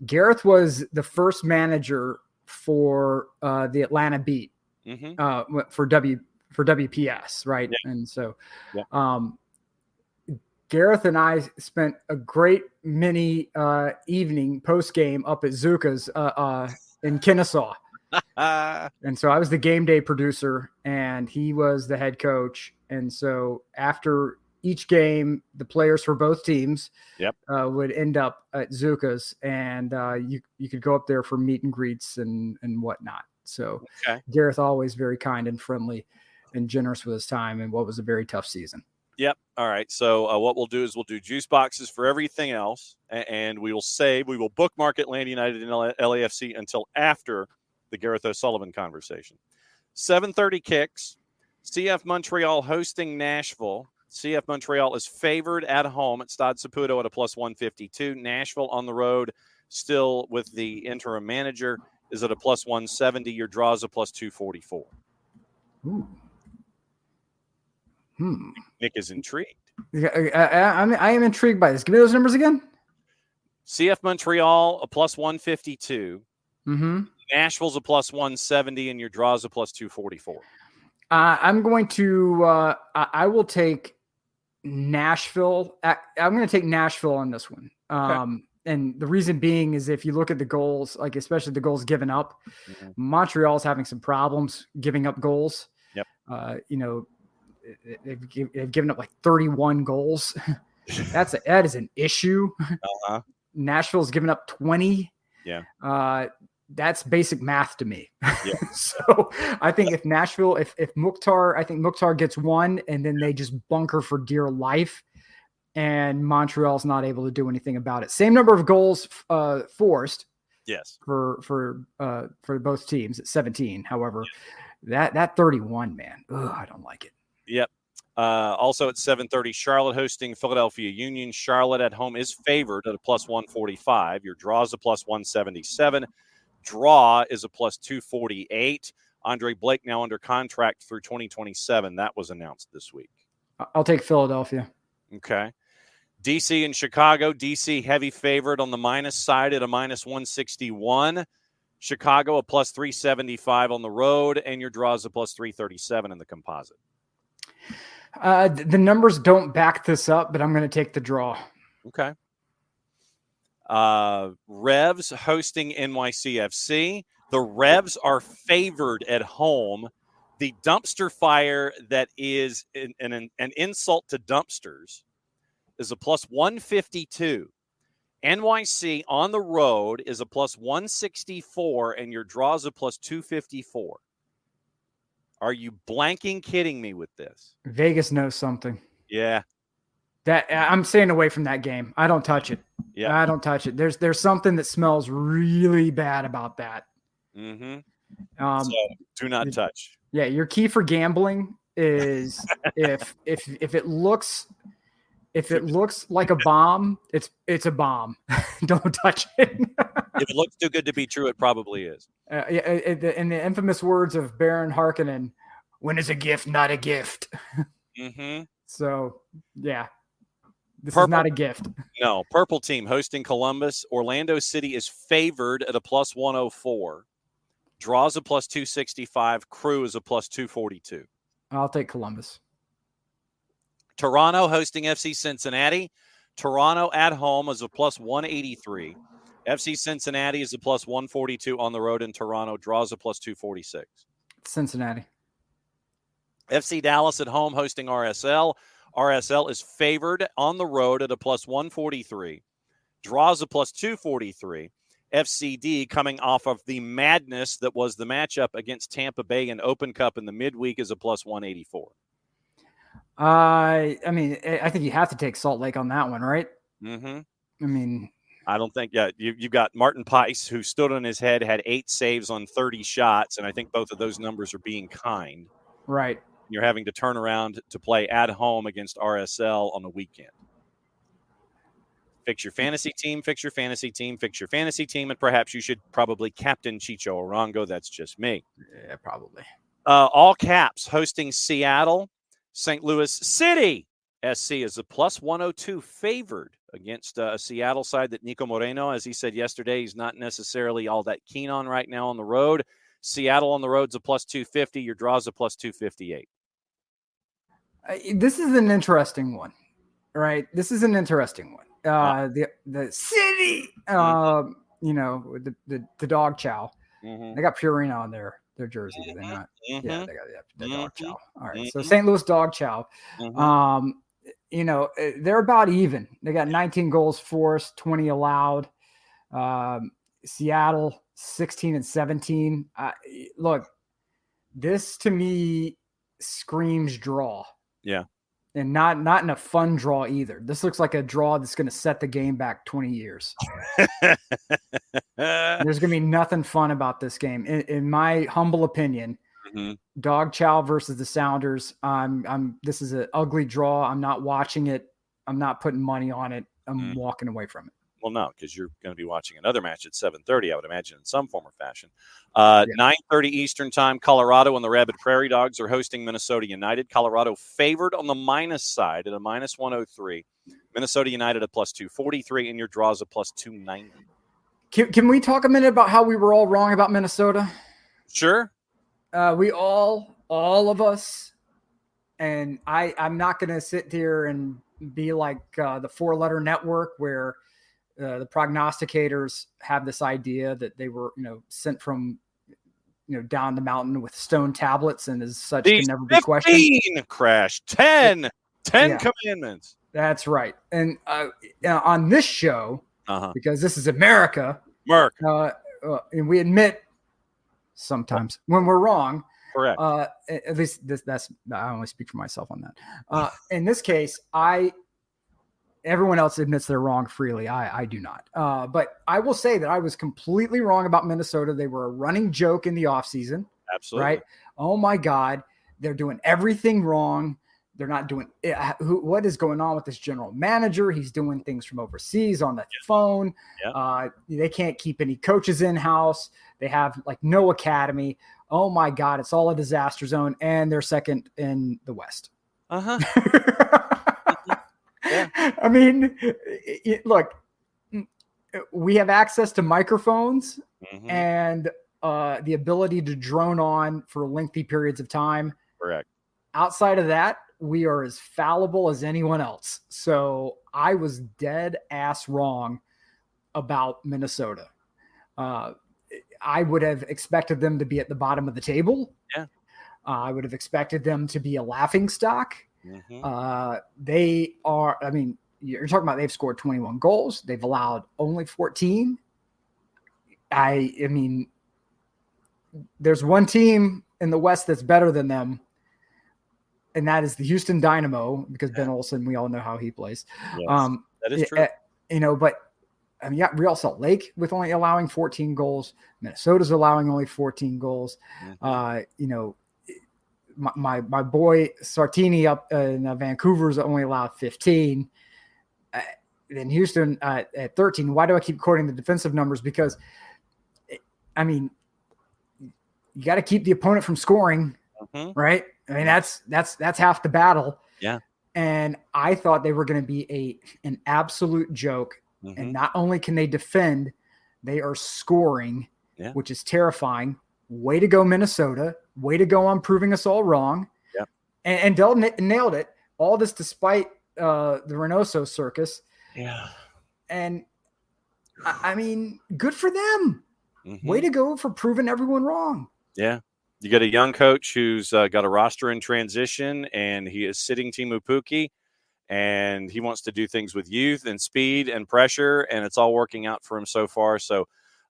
Gareth was the first manager for the Atlanta Beat for WPS, right? Yeah. And so Gareth and I spent a great mini evening post game up at Zuka's in Kennesaw. And so I was the game day producer and he was the head coach. And so after each game, the players for both teams would end up at Zuka's, and you could go up there for meet and greets and whatnot. So Gareth always very kind and friendly and generous with his time in what was a very tough season. Yep. All right. So what we'll do is we'll do juice boxes for everything else, and we will bookmark Atlanta United and LAFC until after the Gareth O'Sullivan conversation. 7:30 kicks. CF Montreal hosting Nashville. CF Montreal is favored at home at Stade Saputo at a plus 152. Nashville on the road, still with the interim manager, is at a plus 170. Your draw is a plus 244. Ooh. Nick is intrigued. I am intrigued by this. Give me those numbers again. CF Montreal, a plus 152. Mm-hmm. Nashville's a plus 170, and your draw is a plus 244. I'm going to I will take Nashville. I'm going to take Nashville on this one. And the reason being is if you look at the goals, like especially the goals given up, Montreal's having some problems giving up goals. Yep. They've given up like 31 goals. That is an issue. Uh-huh. Nashville's given up 20. Yeah. That's basic math to me. Yeah. So I think if Nashville, if Mukhtar gets one and then they just bunker for dear life and Montreal's not able to do anything about it. Same number of goals forced. Yes. For both teams at 17. However, that 31, man, I don't like it. Yep. Also at 7:30, Charlotte hosting Philadelphia Union. Charlotte at home is favored at a plus 145. Your draw is a plus 177. Draw is a plus 248. Andre Blake now under contract through 2027. That was announced this week. I'll take Philadelphia. Okay. DC and Chicago. DC heavy favorite on the minus side at a minus 161. Chicago a plus 375 on the road, and your draw is a plus 337 in the composite. The numbers don't back this up, but I'm going to take the draw. Okay. Revs hosting NYCFC. The Revs are favored at home. The dumpster fire that is an insult to dumpsters is a plus 152. NYC on the road is a plus 164, and your draw is a plus 254. Are you blanking kidding me with this? Vegas knows something. Yeah. That I'm staying away from that game. I don't touch it. Yeah. I don't touch it. There's something that smells really bad about that. Mm-hmm. So do not touch. Yeah, your key for gambling is if it looks like a bomb, it's a bomb. Don't touch it. If it looks too good to be true, it probably is. In the infamous words of Baron Harkonnen, "When is a gift not a gift?" Mm-hmm. So yeah, this is not a gift. No, purple team hosting Columbus. Orlando City is favored at a plus 104. Draws a plus 265. Crew is a plus 242. I'll take Columbus. Toronto hosting FC Cincinnati. Toronto at home is a plus 183. FC Cincinnati is a plus 142 on the road in Toronto. Draws a plus 246. Cincinnati. FC Dallas at home hosting RSL. RSL is favored on the road at a plus 143. Draws a plus 243. FCD coming off of the madness that was the matchup against Tampa Bay in Open Cup in the midweek is a plus 184. I mean, I think you have to take Salt Lake on that one, right? Mm-hmm. I mean, I don't think, you've got Martin Peiss, who stood on his head, had 8 saves on 30 shots, and I think both of those numbers are being kind. Right. You're having to turn around to play at home against RSL on the weekend. Fix your fantasy team, fix your fantasy team, fix your fantasy team, and perhaps you should probably captain Chicho Arango. That's just me. Yeah, probably. All caps hosting Seattle. St. Louis City SC is a plus 102 favored against a Seattle side that Nico Moreno, as he said yesterday, he's not necessarily all that keen on right now on the road. Seattle on the road's a plus 250. Your draw's a plus 258. This is an interesting one, right? This is an interesting one. The city, the dog chow. Mm-hmm. They got Purina on their jersey. Do they not? Mm-hmm. Yeah, they got the dog chow. All right. Mm-hmm. So St. Louis dog chow. Mm-hmm. They're about even. They got 19 goals forced, 20 allowed. Seattle 16 and 17. Look, this to me screams draw. Yeah. And not in a fun draw either. This looks like a draw that's going to set the game back 20 years. There's going to be nothing fun about this game. In my humble opinion, mm-hmm. Dog Chow versus the Sounders. This is an ugly draw. I'm not watching it. I'm not putting money on it. I'm walking away from it. Well, no, because you're going to be watching another match at 7:30, I would imagine, in some form or fashion. 9:30 Eastern time, Colorado and the Rabid Prairie Dogs are hosting Minnesota United. Colorado favored on the minus side at a minus 103. Minnesota United a plus 243, and your draws a plus 290. Can we talk a minute about how we were all wrong about Minnesota? Sure. We all of us, and I'm not going to sit here and be like the 4-letter network where the prognosticators have this idea that they were, sent from, down the mountain with stone tablets and as such can never be questioned. 15 crash, 10 commandments. That's right. And on this show, because this is America, and we admit sometimes when we're wrong. Correct. At least I only speak for myself on that. In this case, everyone else admits they're wrong freely. I do not. But I will say that I was completely wrong about Minnesota. They were a running joke in the offseason. Absolutely. Right? Oh, my God. They're doing everything wrong. They're not doing it. What is going on with this general manager? He's doing things from overseas on the phone. Yeah. They can't keep any coaches in-house. They have no academy. Oh, my God. It's all a disaster zone. And they're second in the West. Uh-huh. Yeah. I mean, look, we have access to microphones and the ability to drone on for lengthy periods of time. Correct. Outside of that, we are as fallible as anyone else. So I was dead ass wrong about Minnesota. I would have expected them to be at the bottom of the table. Yeah. I would have expected them to be a laughingstock. They are, you're talking about they've scored 21 goals. They've allowed only 14. I mean, there's one team in the West that's better than them, and that is the Houston Dynamo, because Ben Olsen, we all know how he plays. Yes, that is true. But I mean, Real Salt Lake with only allowing 14 goals. Minnesota's allowing only 14 goals. Mm-hmm. My boy Sartini up in Vancouver's only allowed 15. In Houston at 13. Why do I keep quoting the defensive numbers? Because, I mean, you got to keep the opponent from scoring, right? I mean, that's half the battle. Yeah. And I thought they were going to be an absolute joke. Mm-hmm. And not only can they defend, they are scoring, which is terrifying. Way to go, Minnesota. Way to go on proving us all wrong. Yeah. And Dell nailed it. All this despite the Reynoso circus. Yeah. And I mean, good for them. Mm-hmm. Way to go for proving everyone wrong. Yeah. You got a young coach who's got a roster in transition, and he is sitting Timu Pukki, and he wants to do things with youth and speed and pressure, and it's all working out for him so far. So,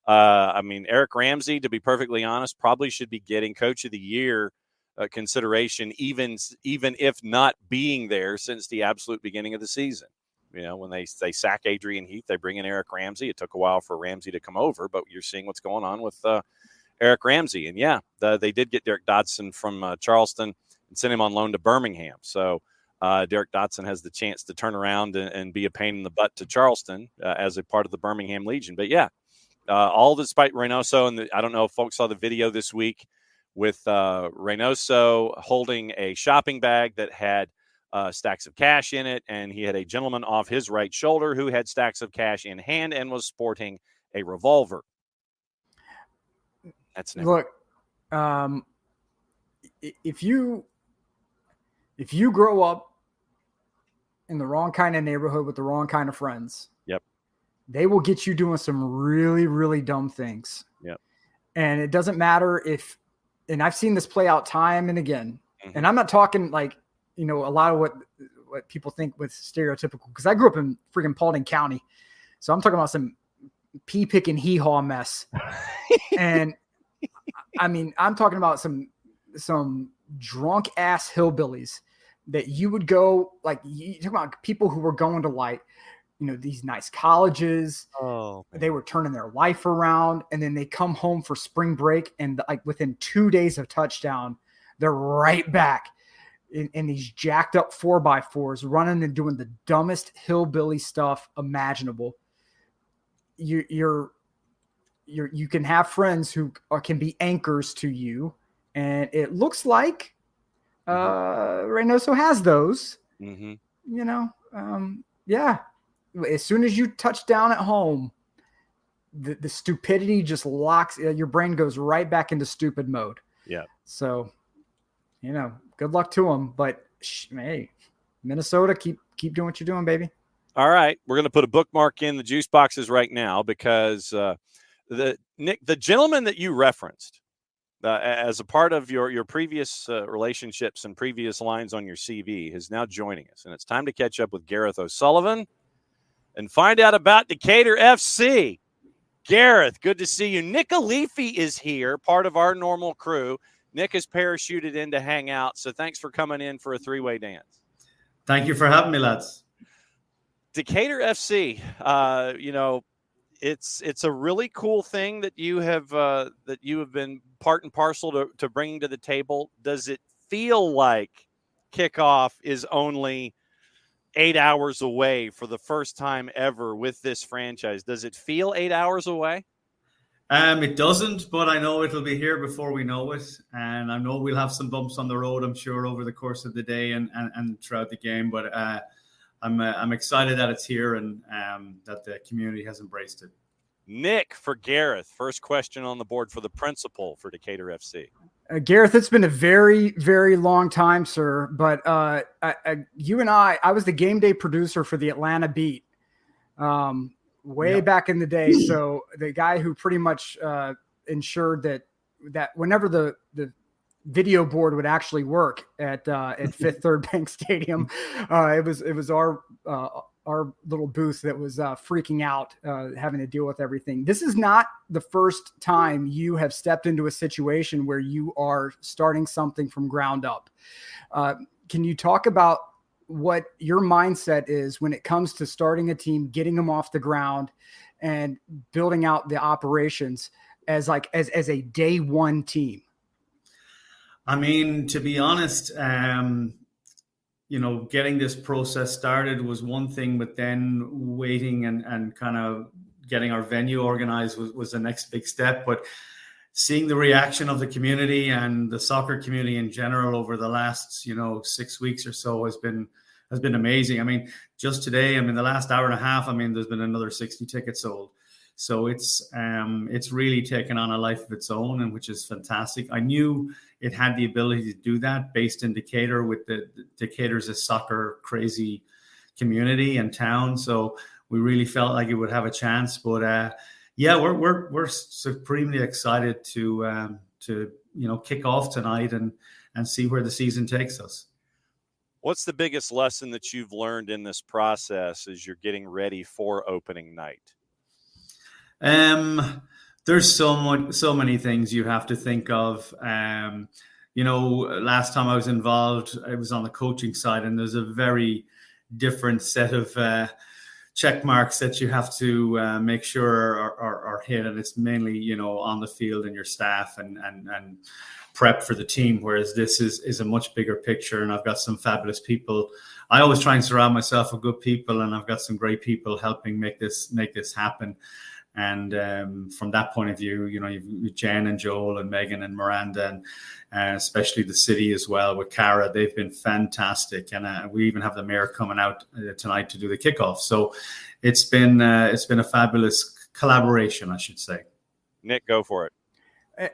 I mean, Eric Ramsey, to be perfectly honest, probably should be getting Coach of the Year consideration, even if not being there since the absolute beginning of the season. You know, when they sack Adrian Heath, they bring in Eric Ramsey. It took a while for Ramsey to come over, but you're seeing what's going on with Eric Ramsey. And, they did get Derek Dodson from Charleston and send him on loan to Birmingham. So Derek Dodson has the chance to turn around and be a pain in the butt to Charleston as a part of the Birmingham Legion. But, all despite Reynoso. And I don't know if folks saw the video this week with Reynoso holding a shopping bag that had stacks of cash in it, and he had a gentleman off his right shoulder who had stacks of cash in hand and was sporting a revolver. That's never. Look, if you grow up in the wrong kind of neighborhood with the wrong kind of friends, they will get you doing some really, really dumb things. And it doesn't matter and I've seen this play out time and again. Mm-hmm. And I'm not talking like, a lot of what people think with stereotypical, because I grew up in freaking Paulding County. So I'm talking about some pea picking hee-haw mess. And I mean, I'm talking about some drunk ass hillbillies that you would go, like, you talk about people who were going to, like, these nice colleges. Oh, man. They were turning their life around, and then they come home for spring break, and like within 2 days of touchdown, they're right back in these jacked up 4x4s, running and doing the dumbest hillbilly stuff imaginable. You can have friends who can be anchors to you, and it looks like Reynoso has those. Mm-hmm. As soon as you touch down at home, the stupidity just locks. Your brain goes right back into stupid mode. Yeah. So, good luck to them. But hey, Minnesota, keep doing what you're doing, baby. All right, we're going to put a bookmark in the juice boxes right now because the gentleman that you referenced as a part of your previous relationships and previous lines on your CV is now joining us, and it's time to catch up with Gareth O'Sullivan and find out about Decatur FC. Gareth, good to see you. Nick Alifi is here, part of our normal crew. Nick has parachuted in to hang out, so thanks for coming in for a three-way dance. Thank you for having me, lads. Decatur FC, it's a really cool thing that you have been part and parcel to bringing to the table. Does it feel like kickoff is only 8 hours away for the first time ever with this franchise? Does it feel 8 hours away? It doesn't, but I know it'll be here before we know it. And I know we'll have some bumps on the road, I'm sure, over the course of the day and throughout the game. But I'm excited that it's here and that the community has embraced it. Nick, for Gareth, first question on the board for the principal for Decatur FC. Gareth, it's been a very, very long time, sir. But you and I was the game day producer for the Atlanta Beat back in the day. So the guy who pretty much ensured that whenever the video board would actually work at Fifth Third Bank Stadium, it was our our little booth that was freaking out, having to deal with everything. This is not the first time you have stepped into a situation where you are starting something from ground up. Can you talk about what your mindset is when it comes to starting a team, getting them off the ground, and building out the operations as a day one team? I mean, to be honest, getting this process started was one thing, but then waiting and kind of getting our venue organized was the next big step. But seeing the reaction of the community and the soccer community in general over the last, 6 weeks or so has been amazing. I mean, just today, the last hour and a half, there's been another 60 tickets sold. So it's really taken on a life of its own, and which is fantastic. I knew it had the ability to do that based in Decatur, with Decatur's a soccer crazy community and town. So we really felt like it would have a chance. But we're supremely excited to kick off tonight and see where the season takes us. What's the biggest lesson that you've learned in this process as you're getting ready for opening night? There's so many things you have to think of. Last time I was involved, I was on the coaching side, and there's a very different set of check marks that you have to make sure are hit, and it's mainly on the field and your staff and prep for the team. Whereas this is a much bigger picture, and I've got some fabulous people. I always try and surround myself with good people, and I've got some great people helping make this happen. And from that point of view, you've Jen and Joel and Megan and Miranda, and especially the city as well with Cara. They've been fantastic, and we even have the mayor coming out tonight to do the kickoff. So it's been a fabulous collaboration, I should say. Nick, go for it.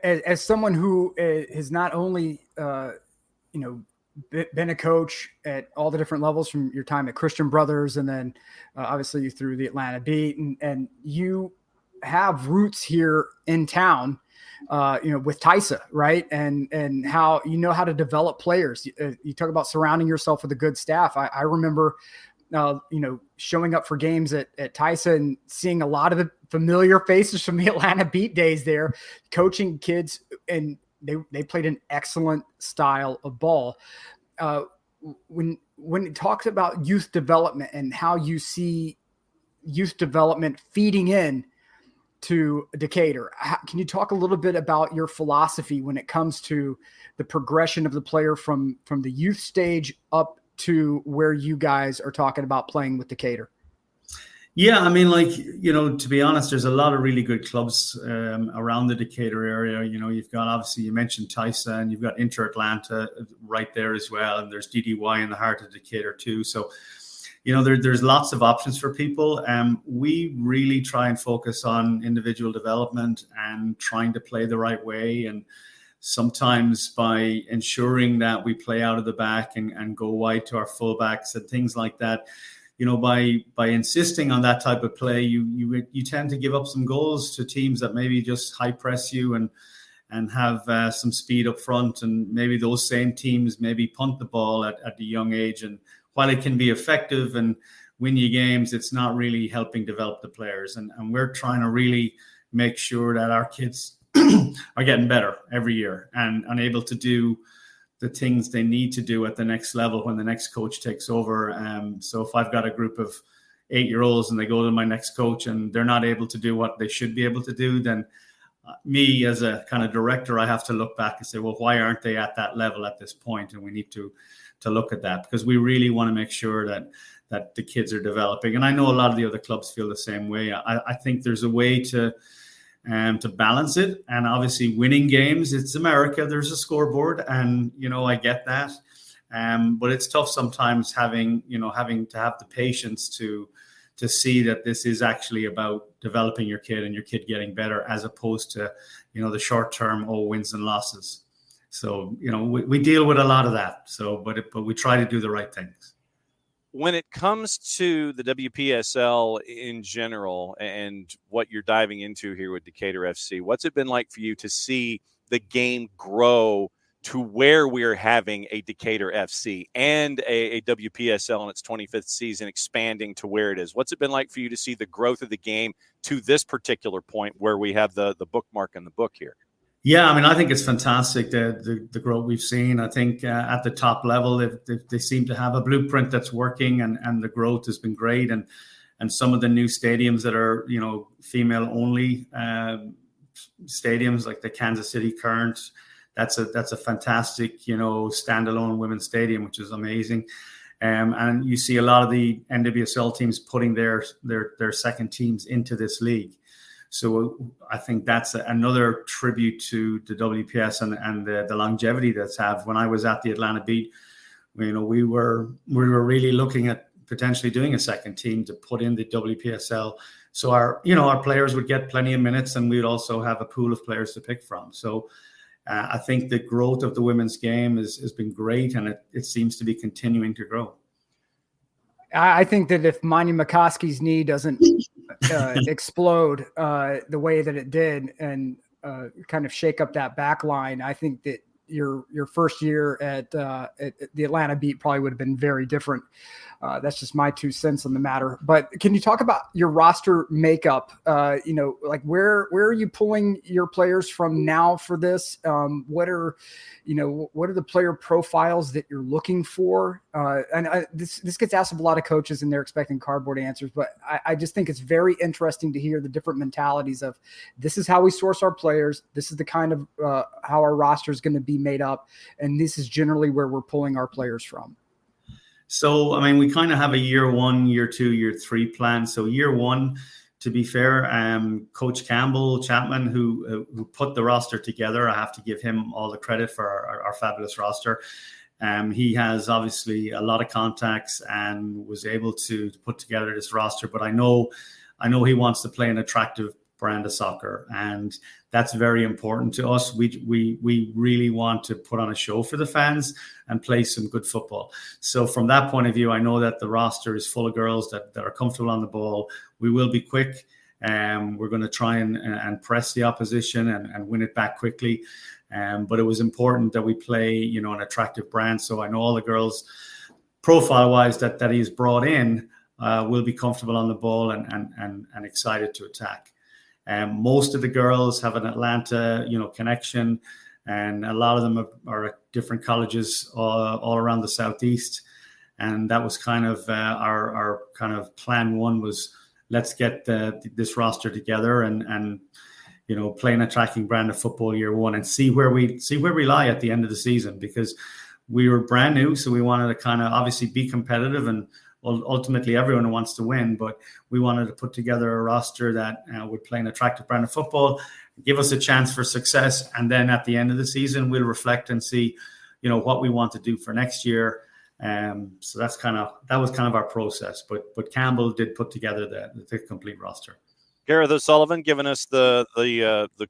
As someone who has not only been a coach at all the different levels, from your time at Christian Brothers, and then obviously through the Atlanta Beat, and you have roots here in town, with Tysa, right? And how how to develop players. You talk about surrounding yourself with a good staff. I remember, showing up for games at Tysa and seeing a lot of the familiar faces from the Atlanta Beat days there, coaching kids, and they played an excellent style of ball. When it talks about youth development and how you see youth development feeding in to Decatur, can you talk a little bit about your philosophy when it comes to the progression of the player from the youth stage up to where you guys are talking about playing with Decatur? Yeah, to be honest, there's a lot of really good clubs around the Decatur area. You've got, obviously, you mentioned Tysa, and you've got Inter Atlanta right there as well. And there's DDY in the heart of Decatur too. So, there's lots of options for people. We really try and focus on individual development and trying to play the right way. And sometimes by ensuring that we play out of the back and go wide to our fullbacks and things like that, by insisting on that type of play, you tend to give up some goals to teams that maybe just high press you and have some speed up front. And maybe those same teams maybe punt the ball at the young age. And while it can be effective and win you games, it's not really helping develop the players. And we're trying to really make sure that our kids are getting better every year and able to do the things they need to do at the next level when the next coach takes over. So if I've got a group of 8-year-olds and they go to my next coach and they're not able to do what they should be able to do, then me as a kind of director, I have to look back and say, well, why aren't they at that level at this point? And we need to look at that, because we really want to make sure that the kids are developing. And I know a lot of the other clubs feel the same way. I think there's a way to balance it. And obviously winning games, it's America, there's a scoreboard, and, I get that. But it's tough sometimes having to have the patience to see that this is actually about developing your kid and your kid getting better, as opposed to, the short-term wins and losses. So, we deal with a lot of that. So, but we try to do the right things. When it comes to the WPSL in general and what you're diving into here with Decatur FC, what's it been like for you to see the game grow to where we're having a Decatur FC and a WPSL in its 25th season expanding to where it is? What's it been like for you to see the growth of the game to this particular point where we have the bookmark in the book here? Yeah, I mean, I think it's fantastic, the growth we've seen. I think at the top level, they seem to have a blueprint that's working, and the growth has been great. And some of the new stadiums that are, female-only stadiums, like the Kansas City Current, that's a fantastic, standalone women's stadium, which is amazing. And you see a lot of the NWSL teams putting their second teams into this league. So I think that's another tribute to the WPS and the longevity that's have. When I was at the Atlanta Beat, we were really looking at potentially doing a second team to put in the WPSL. So our players would get plenty of minutes, and we'd also have a pool of players to pick from. So I think the growth of the women's game has been great, and it seems to be continuing to grow. I think that if Manya McCoskey's knee doesn't explode the way that it did and kind of shake up that back line, I think that your first year at the Atlanta Beat probably would have been very different. That's just my 2 cents on the matter. But can you talk about your roster makeup? Like where are you pulling your players from now for this? What are the player profiles that you're looking for? This gets asked of a lot of coaches, and they're expecting cardboard answers. But I just think it's very interesting to hear the different mentalities of this is how we source our players. This is the kind of how our roster is going to be made up, and this is generally where we're pulling our players from. So, I mean, we kind of have a year 1, year 2, year 3 plan. So year 1, to be fair, Coach Campbell Chapman, who put the roster together, I have to give him all the credit for our fabulous roster. He has obviously a lot of contacts and was able to put together this roster. But I know he wants to play an attractive brand of soccer, and that's very important to us. We really want to put on a show for the fans and play some good football. So from that point of view, I know that the roster is full of girls that are comfortable on the ball. We will be quick. We're going to try and press the opposition and win it back quickly. But it was important that we play, an attractive brand. So I know all the girls, profile-wise, that he's brought in will be comfortable on the ball and excited to attack. Most of the girls have an Atlanta, connection, and a lot of them are at different colleges all around the Southeast. And that was kind of our kind of plan 1 was let's get this roster together and play an attracting brand of football year 1 and see where we lie at the end of the season, because we were brand new. So we wanted to kind of obviously be competitive, and ultimately everyone wants to win, but we wanted to put together a roster that would play an attractive brand of football, give us a chance for success. And then at the end of the season, we'll reflect and see, what we want to do for next year. So that was kind of our process, but Campbell did put together the complete roster. Gareth O'Sullivan giving us the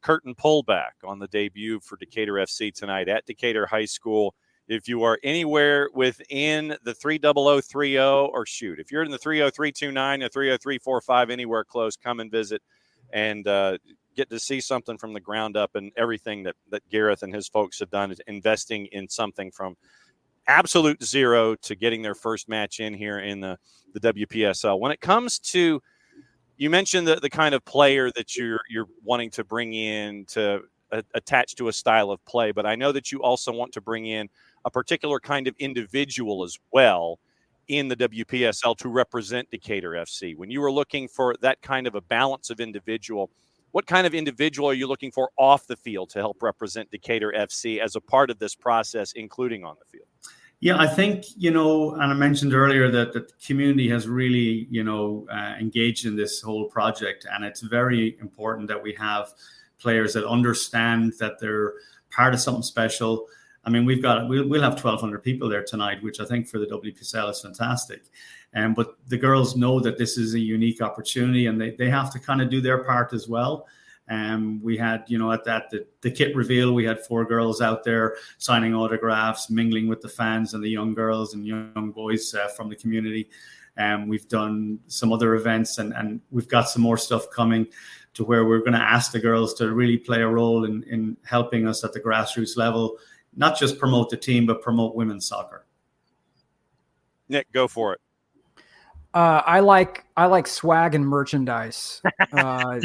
curtain pullback on the debut for Decatur FC tonight at Decatur High School. If you are anywhere within the 30030, or shoot, if you're in the 30329 or 30345, anywhere close, come and visit and get to see something from the ground up, and everything that Gareth and his folks have done is investing in something from absolute zero to getting their first match in here in the WPSL. When it comes to, you mentioned the kind of player that you're wanting to bring in to attach to a style of play, but I know that you also want to bring in a particular kind of individual as well in the WPSL to represent Decatur FC. When you were looking for that kind of a balance of individual, what kind of individual are you looking for off the field to help represent Decatur FC as a part of this process, including on the field? Yeah, I think, and I mentioned earlier that the community has really, engaged in this whole project. And it's very important that we have players that understand that they're part of something special. I mean, we'll have 1,200 people there tonight, which I think for the WPSL is fantastic. But the girls know that this is a unique opportunity, and they have to kind of do their part as well. We had, at the kit reveal, we had 4 girls out there signing autographs, mingling with the fans and the young girls and young boys from the community. We've done some other events, and we've got some more stuff coming to where we're going to ask the girls to really play a role in helping us at the grassroots level, not just promote the team, but promote women's soccer. Nick, go for it. I like swag and merchandise. These are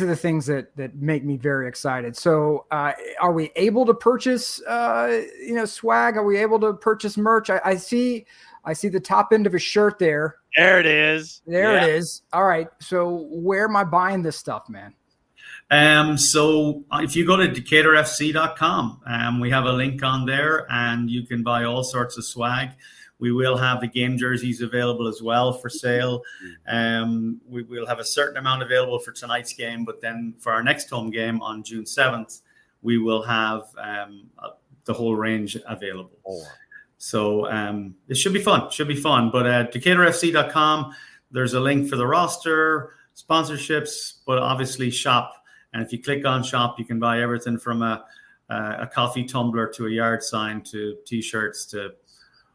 the things that make me very excited. So, are we able to purchase, swag? Are we able to purchase merch? I see the top end of a shirt there. There it is. It is. All right. So where am I buying this stuff, man? So if you go to DecaturFC.com, we have a link on there and you can buy all sorts of swag. We will have the game jerseys available as well for sale. We will have a certain amount available for tonight's game, but then for our next home game on June 7th, we will have the whole range available. So it should be fun. But at DecaturFC.com, there's a link for the roster, sponsorships, but obviously shop. And if you click on shop, you can buy everything from a coffee tumbler to a yard sign to T-shirts to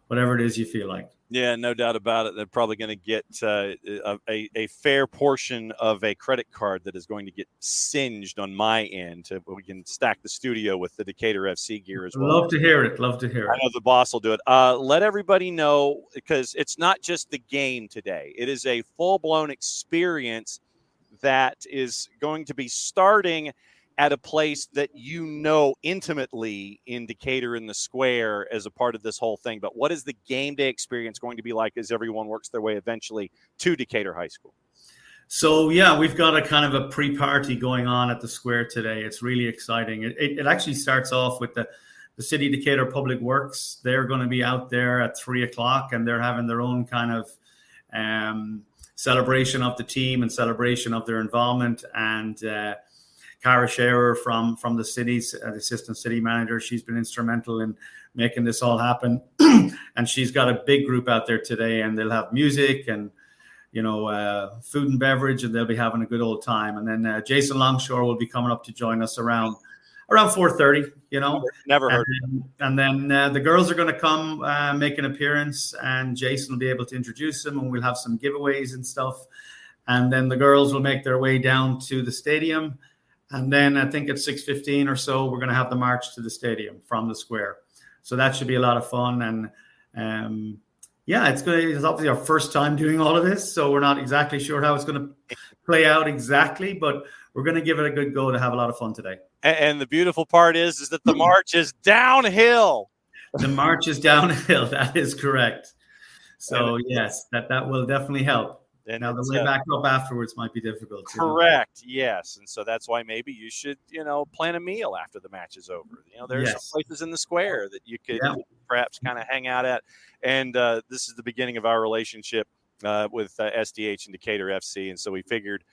whatever it is you feel like. Yeah, no doubt about it. They're probably going to get a fair portion of a credit card that is going to get singed on my end. We can stack the studio with the Decatur FC gear as well. Love to hear it. I know the boss will do it. Let everybody know, because it's not just the game today. It is a full-blown experience that is going to be starting at a place that you know intimately in Decatur in the square as a part of this whole thing. But what is the game day experience going to be like as everyone works their way eventually to Decatur High School? So, yeah, we've got a kind of a pre-party going on at the square today. It's really exciting. It actually starts off with the City of Decatur Public Works. They're going to be out there at 3:00 and they're having their own kind of celebration of the team and celebration of their involvement. And Cara Scherer from the city's assistant city manager, she's been instrumental in making this all happen. And she's got a big group out there today, and they'll have music and, food and beverage, and they'll be having a good old time. And then Jason Longshore will be coming up to join us around 4:30, Never heard of him. And then the girls are going to come make an appearance, and Jason will be able to introduce them, and we'll have some giveaways and stuff. And then the girls will make their way down to the stadium. And then I think at 6:15 or so, we're going to have the march to the stadium from the square. So that should be a lot of fun. And it's obviously our first time doing all of this. So we're not exactly sure how it's going to play out exactly, but we're going to give it a good go to have a lot of fun today. And the beautiful part is that the march is downhill. The march is downhill. That is correct. So yes, that will definitely help. And now the way back up afterwards might be difficult. Correct. Yes. And so that's why maybe you should, plan a meal after the match is over. There's some places in the square that you could perhaps kind of hang out at. And this is the beginning of our relationship with SDH and Decatur FC. And so we figured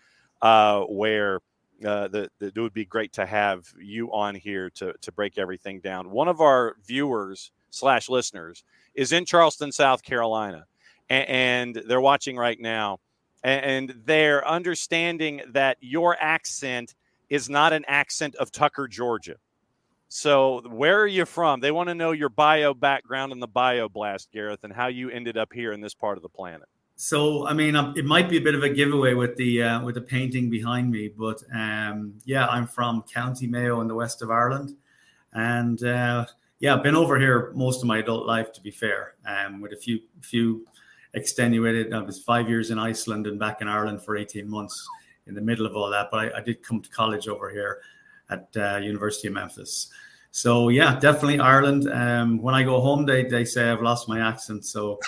where it would be great to have you on here to break everything down. One of our viewers/listeners is in Charleston, South Carolina, and they're watching right now. And they're understanding that your accent is not an accent of Tucker, Georgia. So where are you from? They want to know your bio background in the bio blast, Gareth, and how you ended up here in this part of the planet. So, I mean, it might be a bit of a giveaway with the painting behind me, but I'm from County Mayo in the west of Ireland. And I've been over here most of my adult life, to be fair, with a few extenuated. I was 5 years in Iceland and back in Ireland for 18 months in the middle of all that. But I did come to college over here at University of Memphis. So, yeah, definitely Ireland. When I go home, they say I've lost my accent. So,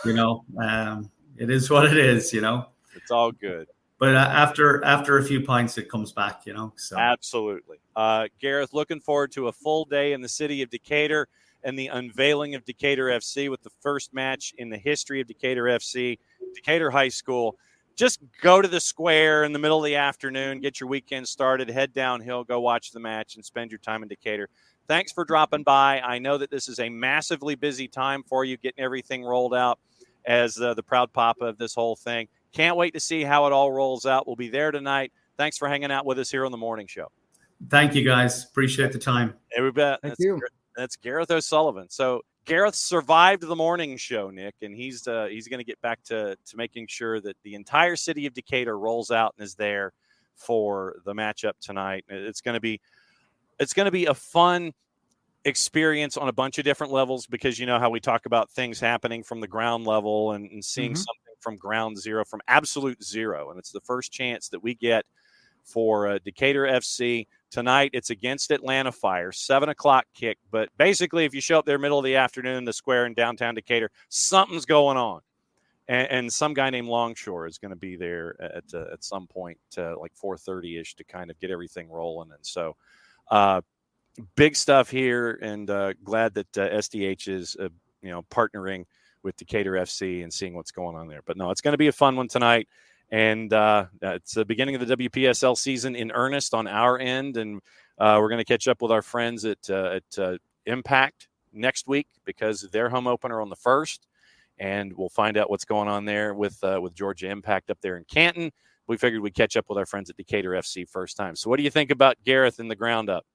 it is what it is, It's all good. But after a few pints, it comes back, So Absolutely. Gareth, looking forward to a full day in the city of Decatur and the unveiling of Decatur FC with the first match in the history of Decatur FC, Decatur High School. Just go to the square in the middle of the afternoon, get your weekend started, head downhill, go watch the match, and spend your time in Decatur. Thanks for dropping by. I know that this is a massively busy time for you, getting everything rolled out as the proud papa of this whole thing. Can't wait to see how it all rolls out. We'll be there tonight. Thanks for hanging out with us here on the morning show. Thank you, guys. Appreciate the time. Thank you. That's Gareth O'Sullivan. So Gareth survived the morning show, Nick, and he's going to get back to making sure that the entire city of Decatur rolls out and is there for the matchup tonight. It's going to be a fun experience on a bunch of different levels, because you know how we talk about things happening from the ground level and seeing something from ground zero, from absolute zero. And it's the first chance that we get for Decatur FC tonight. It's against Atlanta Fire, 7:00 kick. But basically, if you show up there middle of the afternoon, the square in downtown Decatur, something's going on. And some guy named Longshore is going to be there at some point, like 4:30-ish, to kind of get everything rolling. And so big stuff here, and glad that SDH is partnering with Decatur FC and seeing what's going on there. But no, it's going to be a fun one tonight. And it's the beginning of the WPSL season in earnest on our end. And we're going to catch up with our friends at Impact next week, because their home opener on the 1st. And we'll find out what's going on there with Georgia Impact up there in Canton. We figured we'd catch up with our friends at Decatur FC first time. So what do you think about Gareth in the ground up?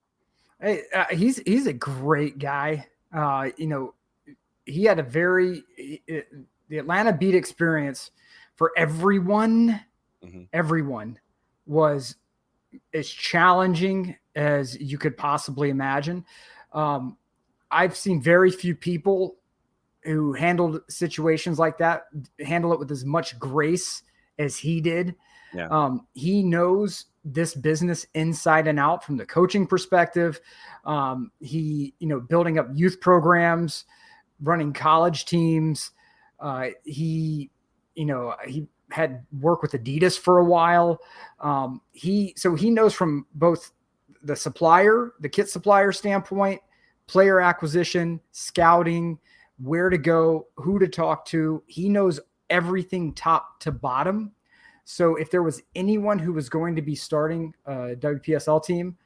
Hey, he's a great guy. He had the Atlanta beat experience for everyone. Everyone was as challenging as you could possibly imagine. I've seen very few people who handled situations like that handle it with as much grace as he did. Yeah. He knows this business inside and out from the coaching perspective. He, building up youth programs, running college teams. He had work with Adidas for a while. He knows from both the kit supplier standpoint, player acquisition, scouting, where to go, who to talk to. He knows everything top to bottom. So if there was anyone who was going to be starting a WPSL team,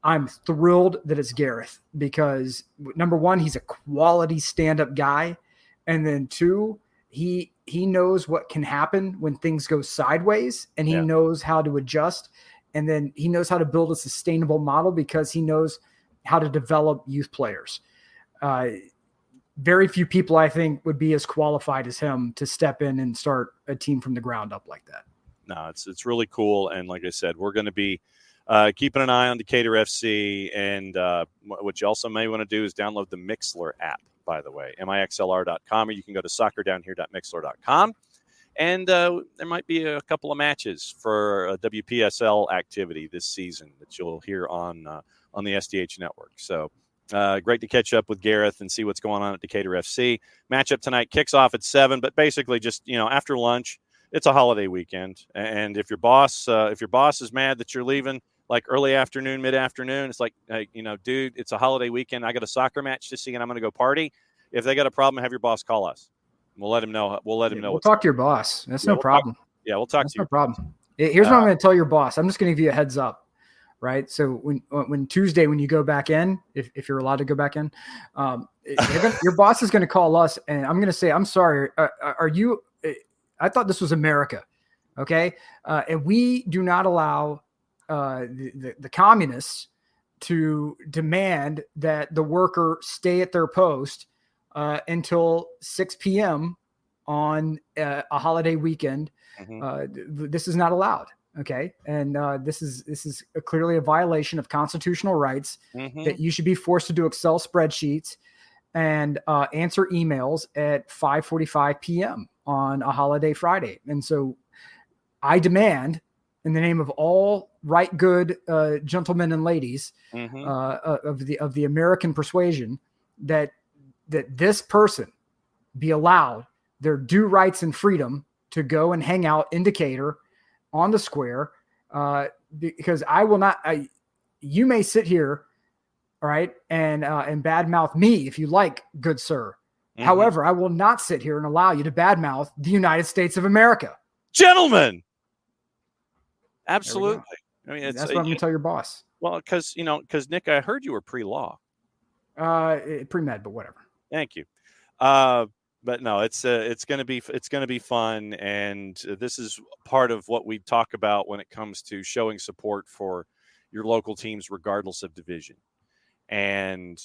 I'm thrilled that it's Gareth, because number one, he's a quality stand-up guy. And then two, he knows what can happen when things go sideways, and he knows how to adjust. And then he knows how to build a sustainable model, because he knows how to develop youth players. Very few people, I think, would be as qualified as him to step in and start a team from the ground up like that. No, it's really cool. And like I said, we're going to be keeping an eye on Decatur FC. And what you also may want to do is download the Mixlr app, by the way, mixlr.com, or you can go to soccerdownhere.mixlr.com. And there might be a couple of matches for a WPSL activity this season that you'll hear on the SDH network. So great to catch up with Gareth and see what's going on at Decatur FC. Matchup tonight kicks off at 7, but basically just, after lunch, it's a holiday weekend. And if your boss is mad that you're leaving like early afternoon, mid-afternoon, it's like, dude, it's a holiday weekend. I got a soccer match to see, and I'm going to go party. If they got a problem, have your boss call us. We'll let him know. We'll talk to your boss. That's no problem. We'll talk to you. No problem. Here's what I'm going to tell your boss. I'm just going to give you a heads up. Right. So when Tuesday, when you go back in, if you're allowed to go back in, your boss is going to call us, and I'm going to say, I'm sorry. I thought this was America. Okay. And we do not allow the communists to demand that the worker stay at their post until 6 p.m. on a holiday weekend. This is not allowed. Okay. And this is clearly a violation of constitutional rights, that you should be forced to do Excel spreadsheets and answer emails at 5:45 p.m. on a holiday Friday. And so I demand, in the name of all right good gentlemen and ladies of the American persuasion, that this person be allowed their due rights and freedom to go and hang out in Decatur on the square, because I will not. You may sit here, all right, and badmouth me if you like, good sir. However, I will not sit here and allow you to badmouth the United States of America, gentlemen. Absolutely. I mean, that's what I'm going to tell your boss. Well, because Nick, I heard you were pre-law. Pre-med, but whatever. Thank you. But no, it's going to be fun, and this is part of what we talk about when it comes to showing support for your local teams, regardless of division. And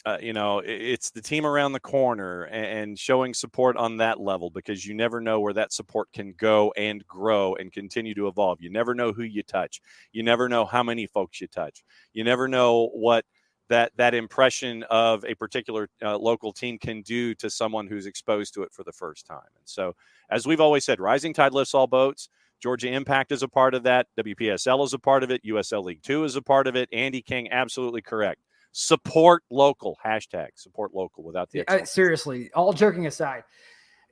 it's the team around the corner and showing support on that level, because you never know where that support can go and grow and continue to evolve. You never know who you touch. You never know how many folks you touch. You never know what that impression of a particular local team can do to someone who's exposed to it for the first time. And so, as we've always said, rising tide lifts all boats. Georgia Impact is a part of that. WPSL is a part of it. USL League 2 is a part of it. Andy King, absolutely correct. Support local. Hashtag support local without the seriously, all joking aside,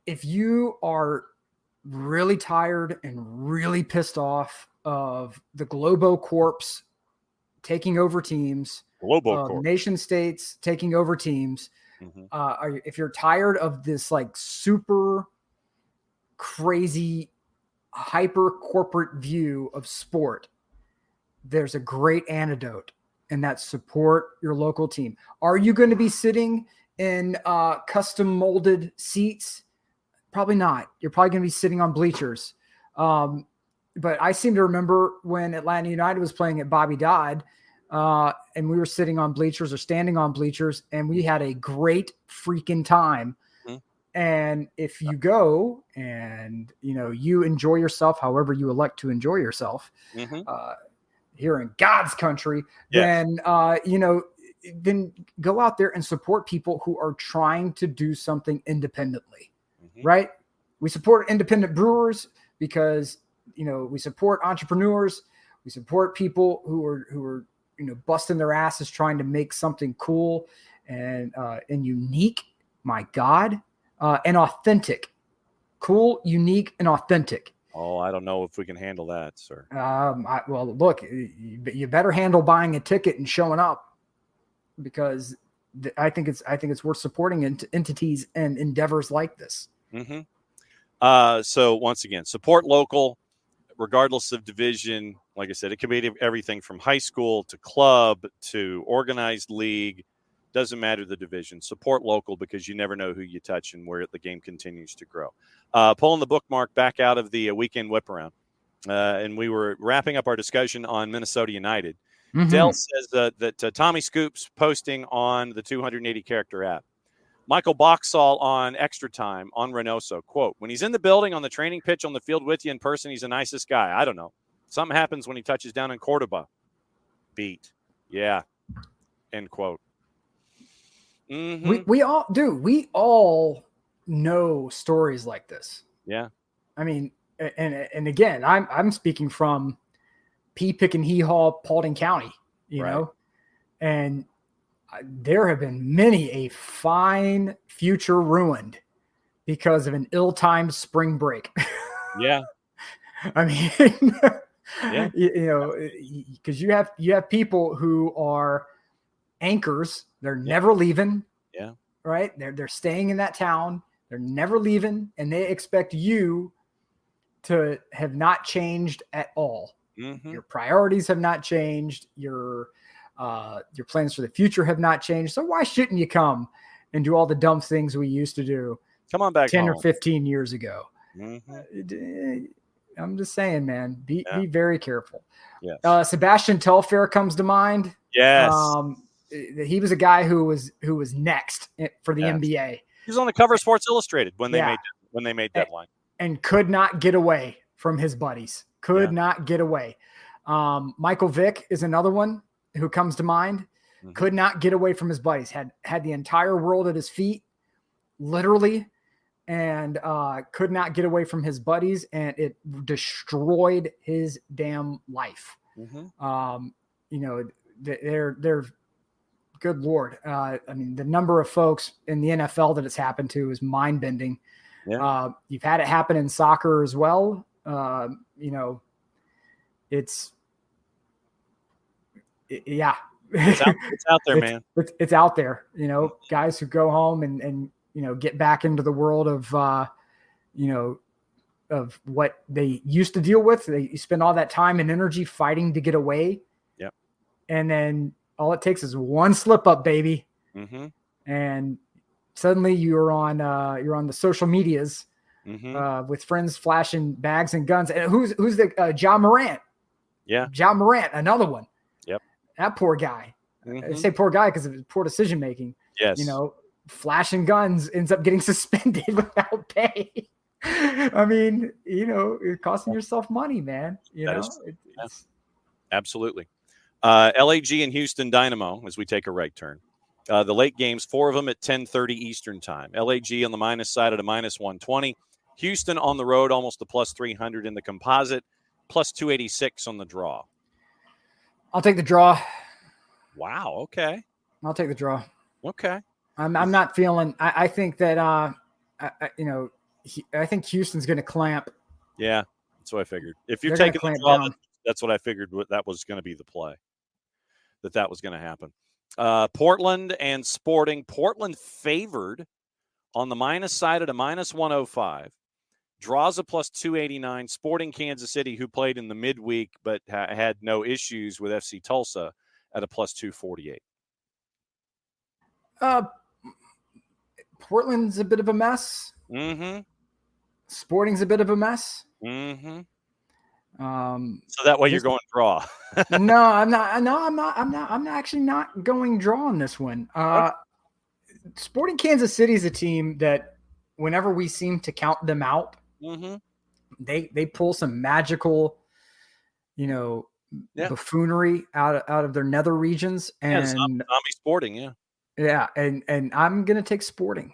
if you are really tired and really pissed off of the Globo Corps taking over teams, nation states taking over teams, if you're tired of this like super crazy hyper corporate view of sport, there's a great antidote, and that's support your local team. Are you going to be sitting in custom molded seats? Probably not. You're probably going to be sitting on bleachers. But I seem to remember when Atlanta United was playing at Bobby Dodd, and we were sitting on bleachers or standing on bleachers, and we had a great freaking time. And if you go and, you enjoy yourself however you elect to enjoy yourself here in God's country, then, then go out there and support people who are trying to do something independently, right? We support independent brewers because, we support entrepreneurs. We support people who are busting their asses trying to make something cool and unique. My God. And authentic. Cool, unique, and authentic. Oh, I don't know if we can handle that, sir. Well, look, you better handle buying a ticket and showing up, because I think it's worth supporting entities and endeavors like this. So once again, support local, regardless of division. Like I said, it can be everything from high school to club to organized league. Doesn't matter the division. Support local, because you never know who you touch and where the game continues to grow. Pulling the bookmark back out of the weekend whip-around, and we were wrapping up our discussion on Minnesota United. Dell says that Tommy Scoop's posting on the 280-character app. Michael Boxall on Extra Time on Reynoso, quote, "When he's in the building, on the training pitch, on the field with you in person, he's the nicest guy. I don't know. Something happens when he touches down in Cordoba. Beat. Yeah." End quote. We all know stories like this. Yeah. I mean, and again, I'm speaking from Pea Pick and Hee Haw, Paulding County, you know, and there have been many a fine future ruined because of an ill-timed spring break. Yeah. I mean, because you have people who are anchors. They're never leaving. Yeah. Right. They're staying in that town. They're never leaving. And they expect you to have not changed at all. Your priorities have not changed. Your plans for the future have not changed. So why shouldn't you come and do all the dumb things we used to do? Come on back 10 home. or 15 years ago. I'm just saying, man, be very careful. Yes. Sebastian Telfair comes to mind. Yes. He was a guy who was next for the NBA. He was on the cover of Sports Illustrated when they made deadline, and could not get away from his buddies. Could not get away. Michael Vick is another one who comes to mind. Could not get away from his buddies. Had the entire world at his feet, literally, and could not get away from his buddies, and it destroyed his damn life. They're good Lord. I mean, the number of folks in the NFL that it's happened to is mind bending. You've had it happen in soccer as well. It's out there, man. It's out there, guys who go home and get back into the world of, of what they used to deal with. They spend all that time and energy fighting to get away. Yep. And then all it takes is one slip up, baby. And suddenly you're on the social medias with friends flashing bags and guns. And who's the Ja Morant? Yeah. Ja Morant, another one. Yep. That poor guy. I say poor guy because of his poor decision making. Yes. Flashing guns ends up getting suspended without pay. I mean, you're costing yourself money, man. It's Absolutely. LAG and Houston Dynamo, as we take a right turn. The late games, 4 of them at 10:30 Eastern time. LAG on the minus side at a minus 120. Houston on the road, almost a plus 300 in the composite, plus 286 on the draw. I'll take the draw. Wow. Okay. I'll take the draw. Okay. I'm not feeling. I think that I think Houston's going to clamp. Yeah, that's what I figured. If you're They're taking gonna the clamp draw, down. that's what I figured. That was going to be the play. That was going to happen. Portland and Sporting. Portland favored on the minus side at a minus 105. Draws a plus 289. Sporting Kansas City, who played in the midweek but had no issues with FC Tulsa, at a plus 248. Portland's a bit of a mess. Mm-hmm. Sporting's a bit of a mess. Mm-hmm. So that way you're going draw. No, I'm not. No, I'm not. I'm actually not going draw on this one. Sporting Kansas City is a team that whenever we seem to count them out, they pull some magical, buffoonery out of their nether regions. And zombie Sporting, yeah, and I'm gonna take Sporting.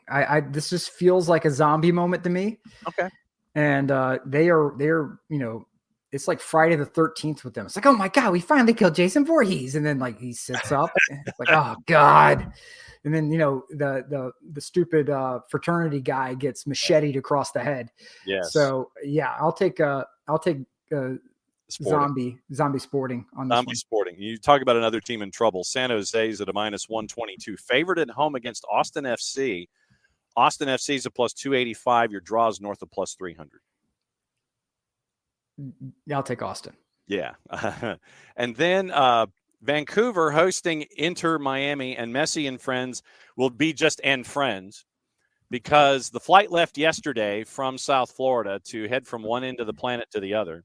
This just feels like a zombie moment to me. Okay. And they're it's like Friday the 13th with them. It's like, oh my God, we finally killed Jason Voorhees. And then like he sits up. It's like, oh God. And then, the stupid fraternity guy gets macheted across the head. Yes. So yeah, I'll take Sporting. zombie Sporting on this Zombie one. Sporting. You talk about another team in trouble. San Jose's at a minus 122. Favored at home against Austin FC. Austin FC is a plus 285. Your draw is north of plus 300. I'll take Austin. Yeah. And then Vancouver hosting Inter Miami, and Messi and friends will be just and friends because the flight left yesterday from South Florida to head from one end of the planet to the other.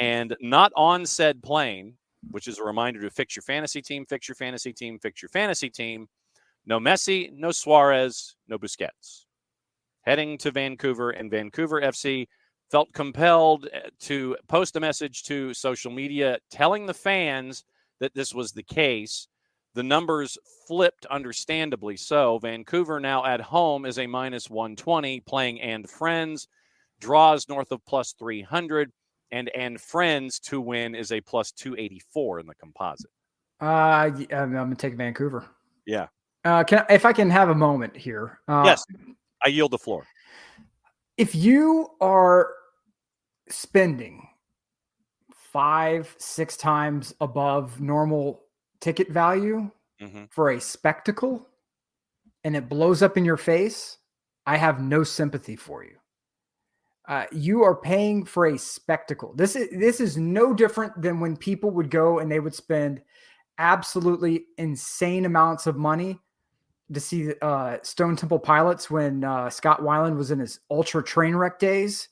And not on said plane, which is a reminder to fix your fantasy team, fix your fantasy team, fix your fantasy team. No Messi, no Suarez, no Busquets. Heading to Vancouver, and Vancouver FC felt compelled to post a message to social media telling the fans that this was the case. The numbers flipped, understandably so. Vancouver now at home is a minus 120, playing and friends. Draws north of plus 300, and friends to win is a plus 284 in the composite. I'm going to take Vancouver. Yeah. If I can have a moment here. Yes, I yield the floor. If you are spending 5-6 times above normal ticket value for a spectacle and it blows up in your face, I have no sympathy for you. You are paying for a spectacle. This is no different than when people would go and they would spend absolutely insane amounts of money to see Stone Temple Pilots when Scott Weiland was in his ultra train wreck days,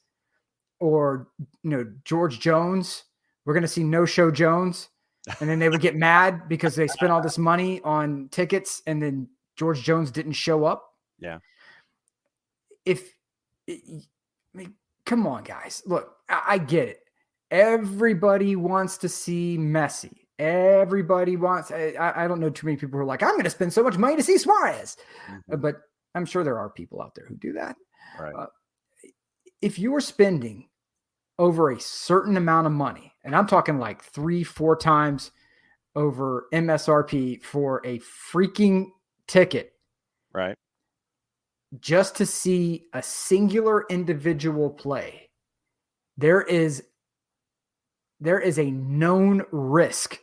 or George Jones. We're going to see No Show Jones, and then they would get mad because they spent all this money on tickets, and then George Jones didn't show up. Yeah. Come on, guys. Look, I get it. Everybody wants to see Messi. Everybody wants. I don't know too many people who are like, I'm going to spend so much money to see Suarez, but I'm sure there are people out there who do that. Right. If you are spending over a certain amount of money, and I'm talking like 3-4 times over MSRP for a freaking ticket, right, just to see a singular individual play, there is a known risk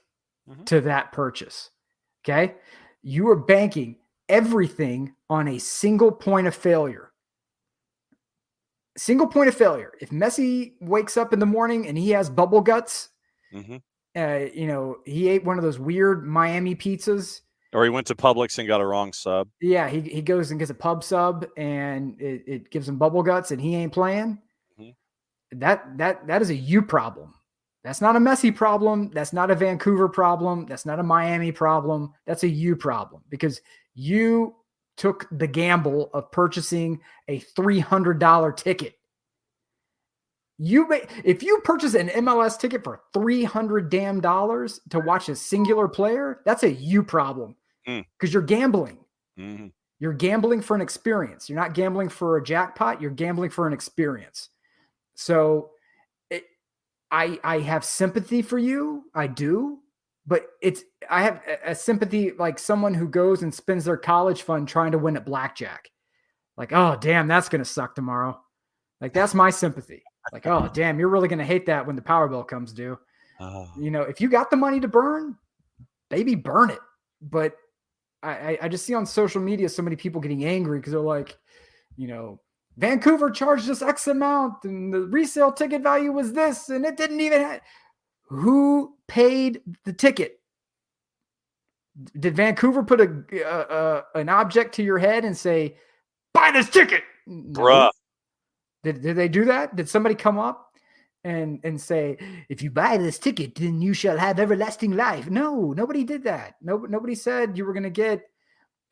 to that purchase. Okay. You are banking everything on a single point of failure. Single point of failure. If Messi wakes up in the morning and he has bubble guts, he ate one of those weird Miami pizzas, or he went to Publix and got a wrong sub. Yeah. He goes and gets a pub sub and it gives him bubble guts and he ain't playing. That is a you problem. That's not a Messi problem. That's not a Vancouver problem. That's not a Miami problem. That's a you problem because you took the gamble of purchasing a $300 ticket. If you purchase an MLS ticket for $300 to watch a singular player, that's a you problem because you're gambling. Mm-hmm. You're gambling for an experience. You're not gambling for a jackpot. You're gambling for an experience. So I have sympathy for you. I do. But I have a sympathy like someone who goes and spends their college fund trying to win at blackjack. Like, oh, damn, that's going to suck tomorrow. Like, that's my sympathy. Like, oh, damn, you're really going to hate that when the power bill comes due. If you got the money to burn, baby, burn it. But I just see on social media so many people getting angry because they're like, Vancouver charged us X amount and the resale ticket value was this and it didn't even who paid the ticket? Did Vancouver put an object to your head and say, buy this ticket? Bruh. No. Did they do that? Did somebody come up and say, if you buy this ticket, then you shall have everlasting life? No, nobody did that. Nobody said you were going to get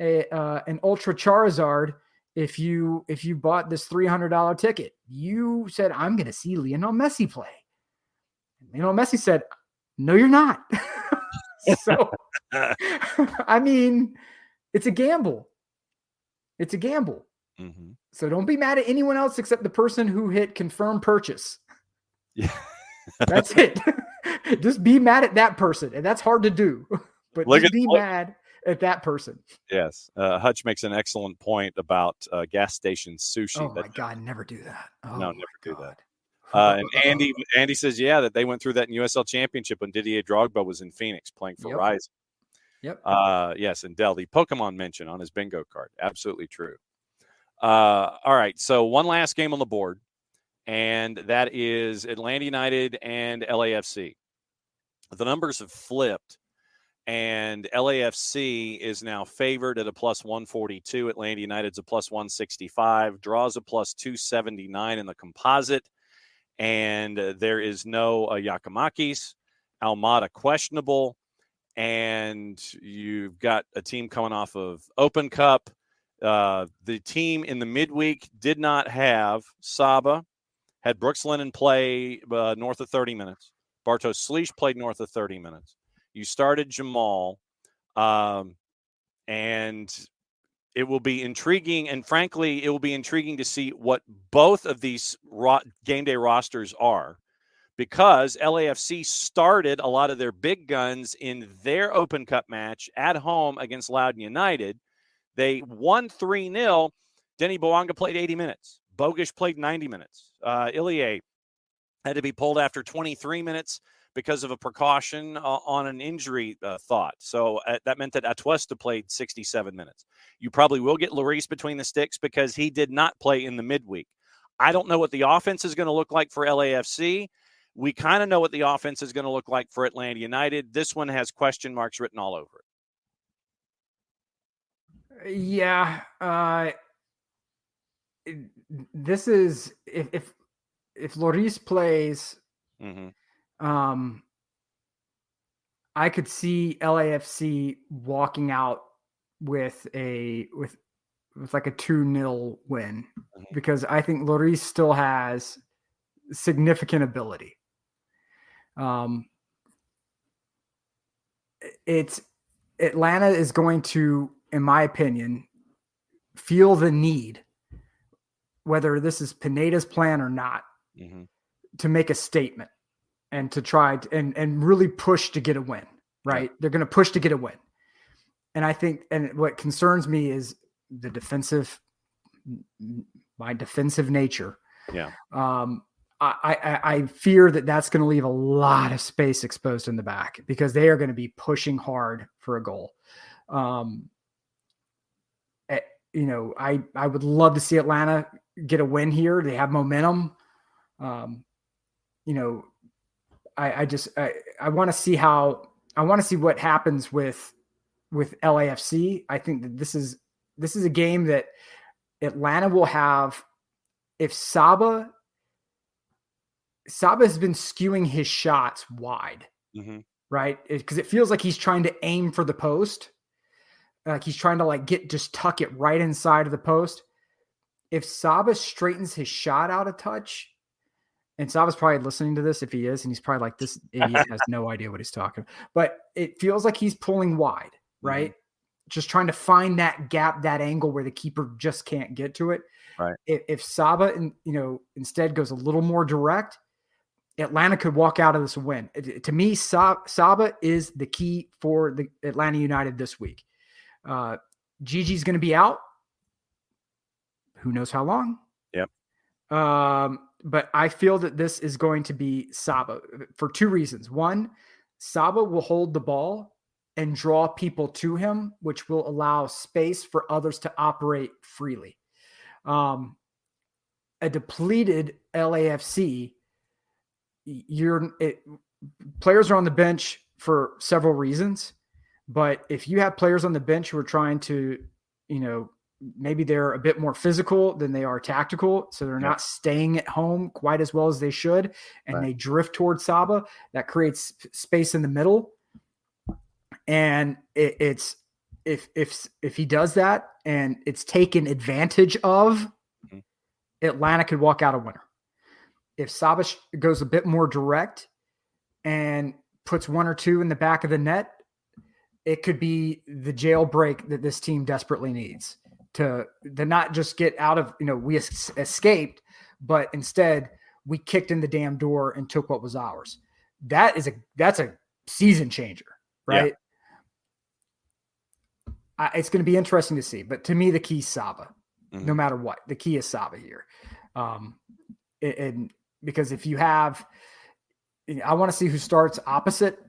an Ultra Charizard if you bought this $300 ticket. You said, I'm going to see Lionel Messi play. Lionel Messi said, no, you're not. So, I mean, it's a gamble. It's a gamble. Mm-hmm. So don't be mad at anyone else except the person who hit confirm purchase. Yeah. That's it. Just be mad at that person. And that's hard to do. But be mad at that person. Yes. Hutch makes an excellent point about gas station sushi. Oh, my God. Never do that. Oh, no, never do that. And Andy says, that they went through that in USL Championship when Didier Drogba was in Phoenix playing for Rising. Yep. Yes, and Dell, the Pokemon mention on his bingo card. Absolutely true. All right, so one last game on the board, and that is Atlanta United and LAFC. The numbers have flipped, and LAFC is now favored at a plus 142. Atlanta United's a plus 165. Draws a plus 279 in the composite. And there is no Yakimakis. Almada questionable. And you've got a team coming off of Open Cup. The team in the midweek did not have Saba. Had Brooks Lennon play north of 30 minutes. Bartosz Slisz played north of 30 minutes. You started Jamal. And it will be intriguing, and frankly, it will be intriguing to see what both of these game day rosters are, because LAFC started a lot of their big guns in their Open Cup match at home against Loudoun United. They won 3-0. Denny Bouanga played 80 minutes. Bogish played 90 minutes. Ilie had to be pulled after 23 minutes because of a precaution on an injury thought. So that meant that Atuesta played 67 minutes. You probably will get Lloris between the sticks because he did not play in the midweek. I don't know what the offense is going to look like for LAFC. We kind of know what the offense is going to look like for Atlanta United. This one has question marks written all over it. Yeah. This is if Lloris plays, I could see LAFC walking out with like a 2-0 win, because I think Lloris still has significant ability. It's Atlanta is going to, in my opinion, feel the need, whether this is Pineda's plan or not, to make a statement and to try and really push to get a win, right? Yeah. They're going to push to get a win. And I think, and what concerns me is my defensive nature. Yeah. I fear that that's going to leave a lot of space exposed in the back, because they are going to be pushing hard for a goal. I would love to see Atlanta get a win here. They have momentum. I want to see what happens with LAFC. I think that this is a game that Atlanta will have. If Saba has been skewing his shots wide, right? Because it feels like he's trying to aim for the post. Like he's trying to tuck it right inside of the post. If Saba straightens his shot out a touch and Saba's probably listening to this if he is, and he's probably like, this idiot has no idea what he's talking about. But it feels like he's pulling wide, right? Just trying to find that gap, that angle where the keeper just can't get to it. Right. If Saba, instead goes a little more direct, Atlanta could walk out of this win. To me, Saba is the key for the Atlanta United this week. Gigi's going to be out. Who knows how long? Yep. But I feel that this is going to be Saba for two reasons. One, Saba will hold the ball and draw people to him, which will allow space for others to operate freely. A depleted LAFC, players are on the bench for several reasons, but if you have players on the bench who are trying to, maybe they're a bit more physical than they are tactical, so they're not staying at home quite as well as they should, and they drift towards Saba, that creates space in the middle. And it's if he does that and it's taken advantage of, Atlanta could walk out a winner. If Saba goes a bit more direct and puts one or two in the back of the net, it could be the jailbreak that this team desperately needs to not just get out of, we escaped, but instead we kicked in the damn door and took what was ours. That's a season changer, right? Yeah. It's going to be interesting to see, but to me, the key is Saba. No matter what, the key is Saba here. And because if you have, I want to see who starts opposite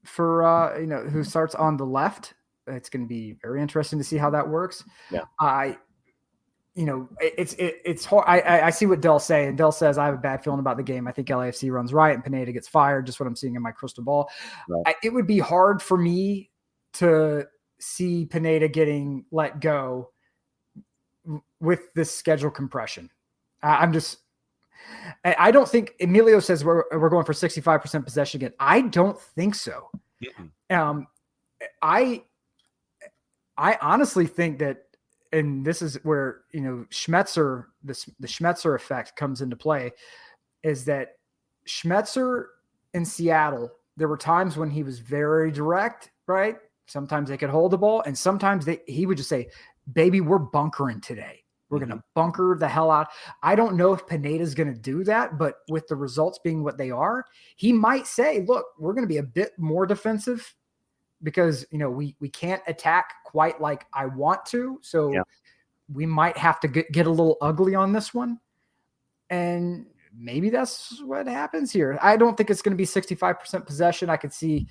for, who starts on the left. It's going to be very interesting to see how that works. Yeah. It's hard. I see what Dell's saying. Dell says, I have a bad feeling about the game. I think LAFC runs right and Pineda gets fired. Just what I'm seeing in my crystal ball. Right. It would be hard for me to see Pineda getting let go with this schedule compression. I don't think Emilio says we're going for 65% possession again. I don't think so. I honestly think that, and this is where, Schmetzer, the Schmetzer effect comes into play, is that Schmetzer in Seattle, there were times when he was very direct, right? Sometimes they could hold the ball, and sometimes he would just say, baby, we're bunkering today. We're going to bunker the hell out. I don't know if Pineda's going to do that, but with the results being what they are, he might say, look, we're going to be a bit more defensive because, we can't attack quite like I want to. So we might have to get a little ugly on this one. And maybe that's what happens here. I don't think it's going to be 65% possession. I could see,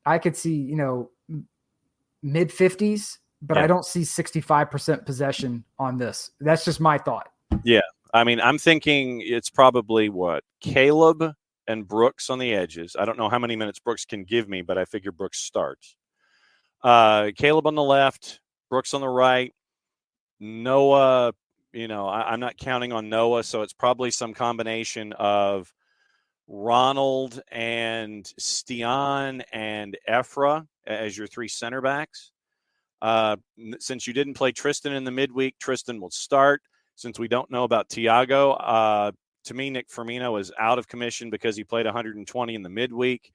mid 50s. But I don't see 65% possession on this. That's just my thought. Yeah. I mean, I'm thinking it's probably Caleb and Brooks on the edges. I don't know how many minutes Brooks can give me, but I figure Brooks starts. Caleb on the left, Brooks on the right. Noah, I'm not counting on Noah, so it's probably some combination of Ronald and Stian and Ephra as your three center backs. Since you didn't play Tristan in the midweek, Tristan will start. Since we don't know about Thiago, to me, Nick Firmino is out of commission because he played 120 in the midweek.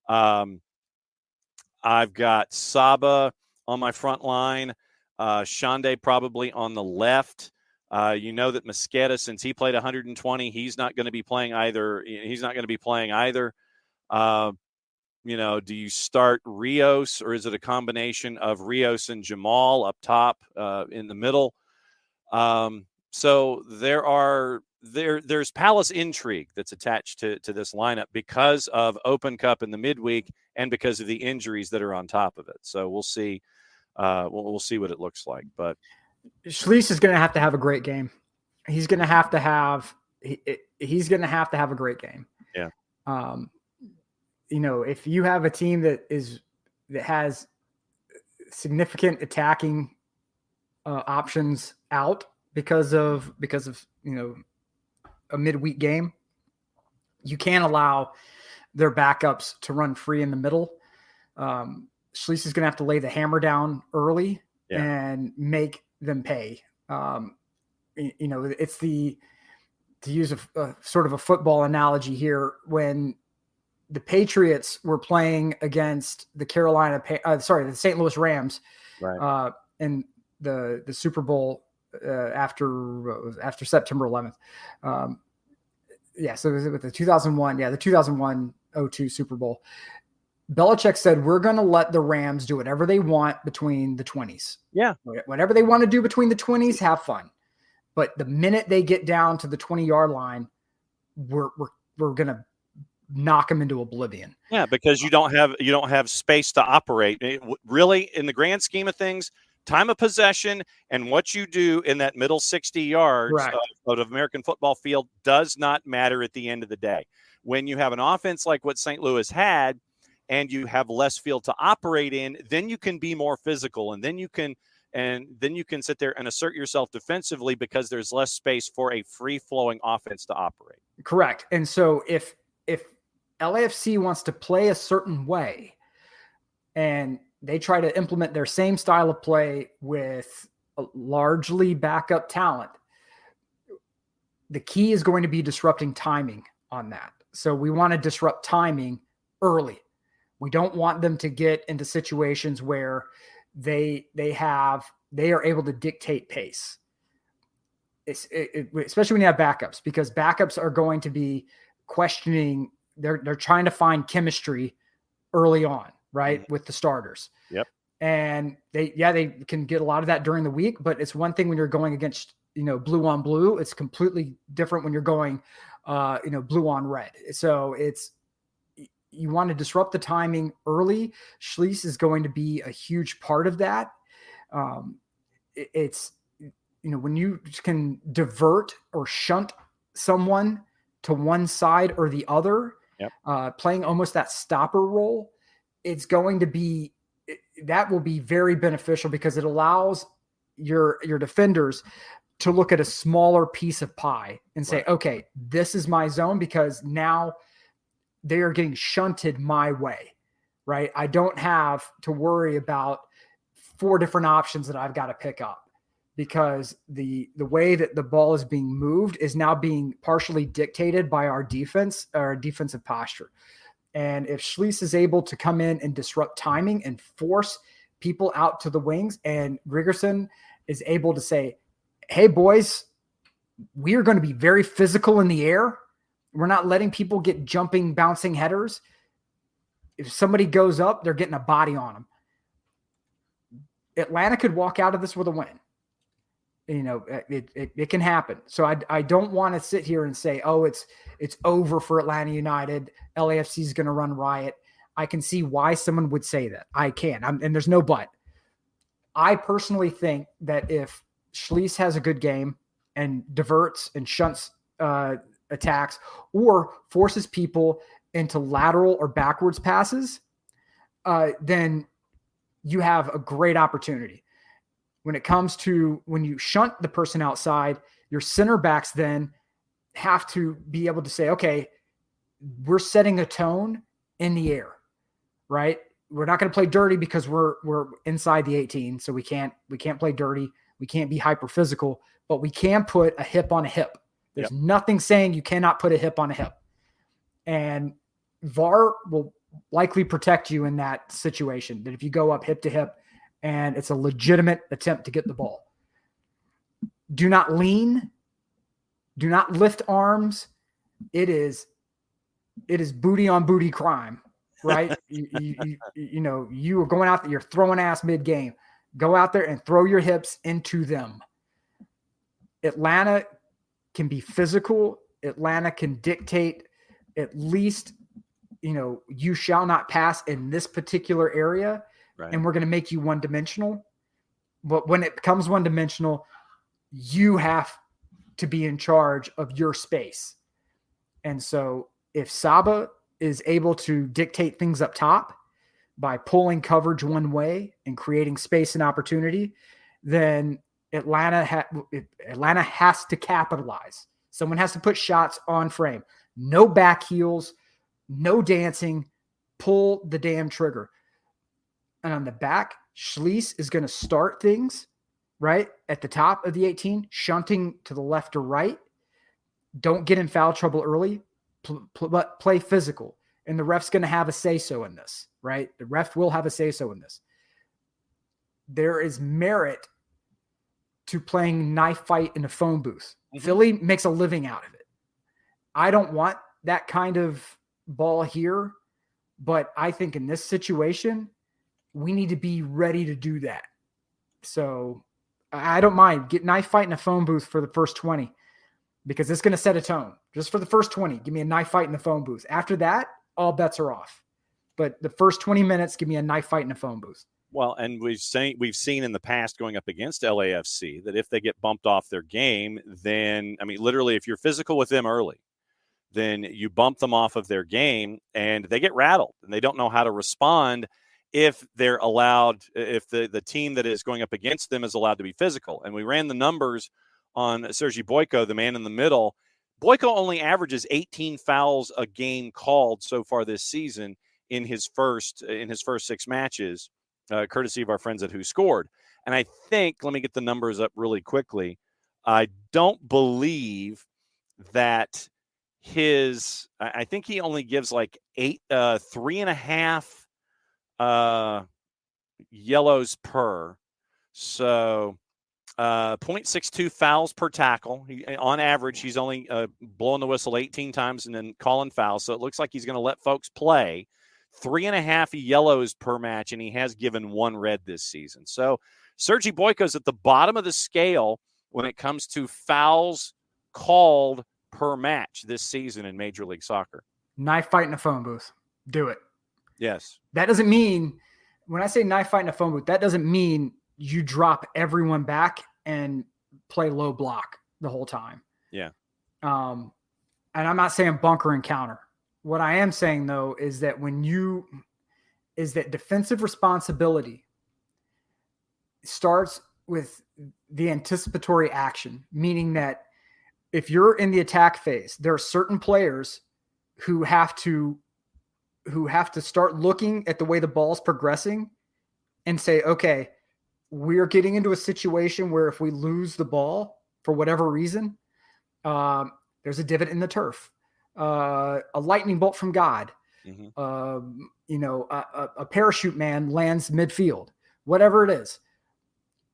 I've got Saba on my front line, Shande probably on the left. That Mosqueda, since he played 120, he's not going to be playing either. Do you start Rios, or is it a combination of Rios and Jamal up top in the middle? So there's Palace intrigue that's attached to this lineup because of Open Cup in the midweek and because of the injuries that are on top of it. So we'll see. We'll see what it looks like. But Schlieff is going to have a great game. He's going to have to have a great game. Yeah. If you have a team that has significant attacking options out because of a midweek game, you can't allow their backups to run free in the middle. Schlieff is going to have to lay the hammer down early and make them pay. It's the to use a sort of a football analogy here, when the Patriots were playing against the the St. Louis Rams, Right. In the Super Bowl after September 11th. So it was with the 2001, the 2001-02 Super Bowl. Belichick said, we're going to let the Rams do whatever they want between the 20s. Yeah. Whatever they want to do between the 20s, have fun. But the minute they get down to the 20-yard line, we're going to knock them into oblivion. Yeah, because you don't have space to operate. Really, in the grand scheme of things, time of possession and what you do in that middle 60 yards of American football field does not matter at the end of the day. When you have an offense like what St. Louis had, and you have less field to operate in, then you can be more physical, and then you can sit there and assert yourself defensively because there's less space for a free-flowing offense to operate. Correct. And so if LAFC wants to play a certain way and they try to implement their same style of play with a largely backup talent, the key is going to be disrupting timing on that. So we want to disrupt timing early. We don't want them to get into situations where they are able to dictate pace. Especially when you have backups, because backups are going to be questioning. They're trying to find chemistry early on, right, with the starters. Yep. And they can get a lot of that during the week, but it's one thing when you're going against, blue on blue. It's completely different when you're going, blue on red. So you want to disrupt the timing early. Schließ is going to be a huge part of that. When you can divert or shunt someone to one side or the other, playing almost that stopper role, that will be very beneficial because it allows your defenders to look at a smaller piece of pie and say, okay, this is my zone, because now they are getting shunted my way, right? I don't have to worry about 4 different options that I've got to pick up, because the way that the ball is being moved is now being partially dictated by our defense, our defensive posture. And if Schließ is able to come in and disrupt timing and force people out to the wings, and Gregerson is able to say, hey, boys, we are going to be very physical in the air. We're not letting people get jumping, bouncing headers. If somebody goes up, they're getting a body on them. Atlanta could walk out of this with a win. It can happen. So I don't want to sit here and say, oh, it's over for Atlanta United. LAFC is going to run riot. I can see why someone would say that. I can. And there's no but. I personally think that if Schließ has a good game and diverts and shunts attacks or forces people into lateral or backwards passes, then you have a great opportunity. When it comes to when you shunt the person outside, your center backs then have to be able to say, okay, we're setting a tone in the air, right? We're not going to play dirty because we're inside the 18. So we can't play dirty. We can't be hyper physical, but we can put a hip on a hip. There's nothing saying you cannot put a hip on a hip. And VAR will likely protect you in that situation, that if you go up hip to hip and it's a legitimate attempt to get the ball. Do not lean. Do not lift arms. It is booty on booty crime, right? You are going out there, you're throwing ass mid-game. Go out there and throw your hips into them. Atlanta can be physical. Atlanta can dictate at least, you shall not pass in this particular area, and we're going to make you one-dimensional. But when it becomes one-dimensional, you have to be in charge of your space. And so if Saba is able to dictate things up top by pulling coverage one way and creating space and opportunity, then Atlanta has to capitalize. Someone has to put shots on frame. No back heels, no dancing, pull the damn trigger. And on the back, Schließ is going to start things right at the top of the 18, shunting to the left or right. don't get in foul trouble early, but play physical. And the ref's going to have a say-so in this, right? The ref will have a say-so in this. There is merit to playing knife fight in a phone booth. Mm-hmm. Philly makes a living out of it. I don't want that kind of ball here, but I think in this situation, we need to be ready to do that. So I don't mind. Get knife fight in a phone booth for the first 20 because it's going to set a tone. Just for the first 20, give me a knife fight in the phone booth. After that, all bets are off. But the first 20 minutes, give me a knife fight in a phone booth. Well, and we've seen in the past going up against LAFC that if they get bumped off their game, then, I mean, literally, if you're physical with them early, then you bump them off of their game and they get rattled and they don't know how to respond if they're allowed, if the team that is going up against them is allowed to be physical. And we ran the numbers on Sergi Boyko, the man in the middle. Boyko only averages 18 fouls a game called so far this season in his first 6 matches, courtesy of our friends at Who Scored. And I think, let me get the numbers up really quickly. I don't believe that I think he only gives like 3.5 yellows per. So 0.62 fouls per tackle. On average, he's only blowing the whistle 18 times and then calling fouls. So it looks like he's going to let folks play. 3.5 yellows per match, and he has given 1 red this season. So Sergi Boyko's at the bottom of the scale when it comes to fouls called per match this season in Major League Soccer. Knife fight in a phone booth. Do it. Yes. That doesn't mean, when I say knife fight in a phone booth, that doesn't mean you drop everyone back and play low block the whole time. Yeah. And I'm not saying bunker and counter. What I am saying, though, is that defensive responsibility starts with the anticipatory action, meaning that if you're in the attack phase, there are certain players who have to start looking at the way the ball's progressing and say, okay, we're getting into a situation where if we lose the ball for whatever reason, there's a divot in the turf, a lightning bolt from God, mm-hmm. A parachute man lands midfield, whatever it is.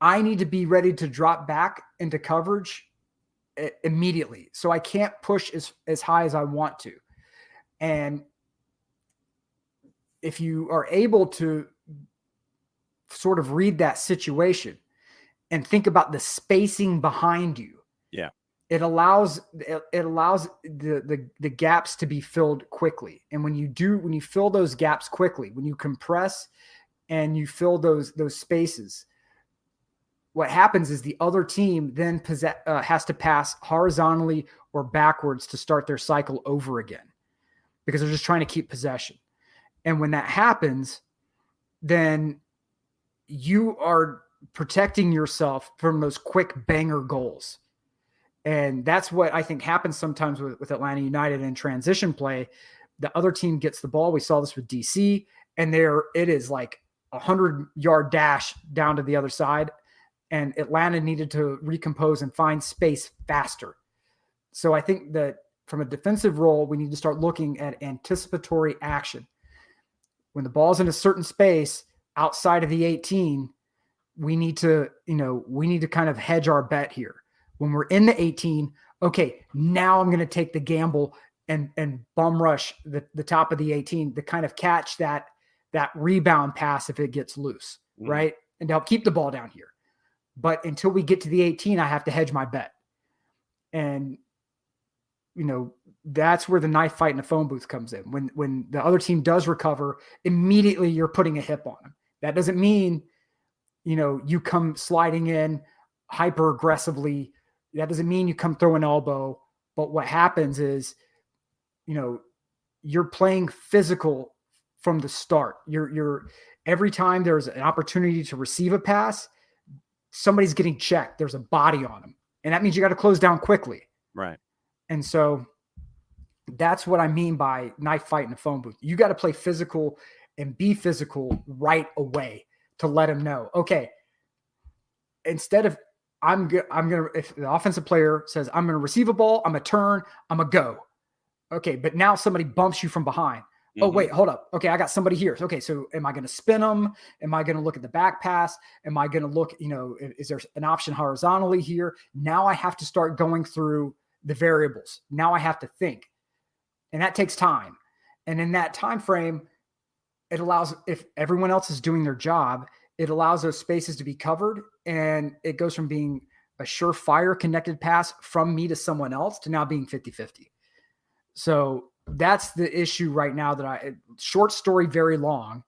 I need to be ready to drop back into coverage immediately. So I can't push as high as I want to. And if you are able to sort of read that situation and think about the spacing behind you, yeah, it allows the gaps to be filled quickly. And when you fill those gaps quickly, when you compress and you fill those spaces, what happens is the other team then has to pass horizontally or backwards to start their cycle over again because they're just trying to keep possession. And when that happens, then you are protecting yourself from those quick banger goals. And that's what I think happens sometimes with Atlanta United in transition play. The other team gets the ball. We saw this with DC, and it is like 100-yard dash down to the other side. And Atlanta needed to recompose and find space faster. So I think that from a defensive role, we need to start looking at anticipatory action. When the ball's in a certain space outside of the 18, we need to kind of hedge our bet here. When we're in the 18, okay, now I'm going to take the gamble and bum rush the top of the 18 to kind of catch that rebound pass if it gets loose, right? And to help keep the ball down here. But until we get to the 18, I have to hedge my bet. And, that's where the knife fight in the phone booth comes in. When the other team does recover, immediately you're putting a hip on them. That doesn't mean, you come sliding in hyper aggressively. That doesn't mean you come throw an elbow. But what happens is, you're playing physical from the start. You're every time there's an opportunity to receive a pass, somebody's getting checked. There's a body on them. And that means you got to close down quickly. Right. And so that's what I mean by knife fight in a phone booth. You got to play physical and be physical right away to let them know, okay, instead of I'm gonna if the offensive player says I'm gonna receive a ball, I'm gonna turn, I'm gonna go. Okay, but now somebody bumps you from behind. Oh, wait, hold up. Okay, I got somebody here. Okay, so am I going to spin them? Am I going to look at the back pass? Am I going to look, is there an option horizontally here? Now I have to start going through the variables. Now I have to think. And that takes time. And in that time frame, it allows, if everyone else is doing their job, it allows those spaces to be covered. And it goes from being a surefire connected pass from me to someone else to now being 50-50. So that's the issue right now short story, very long,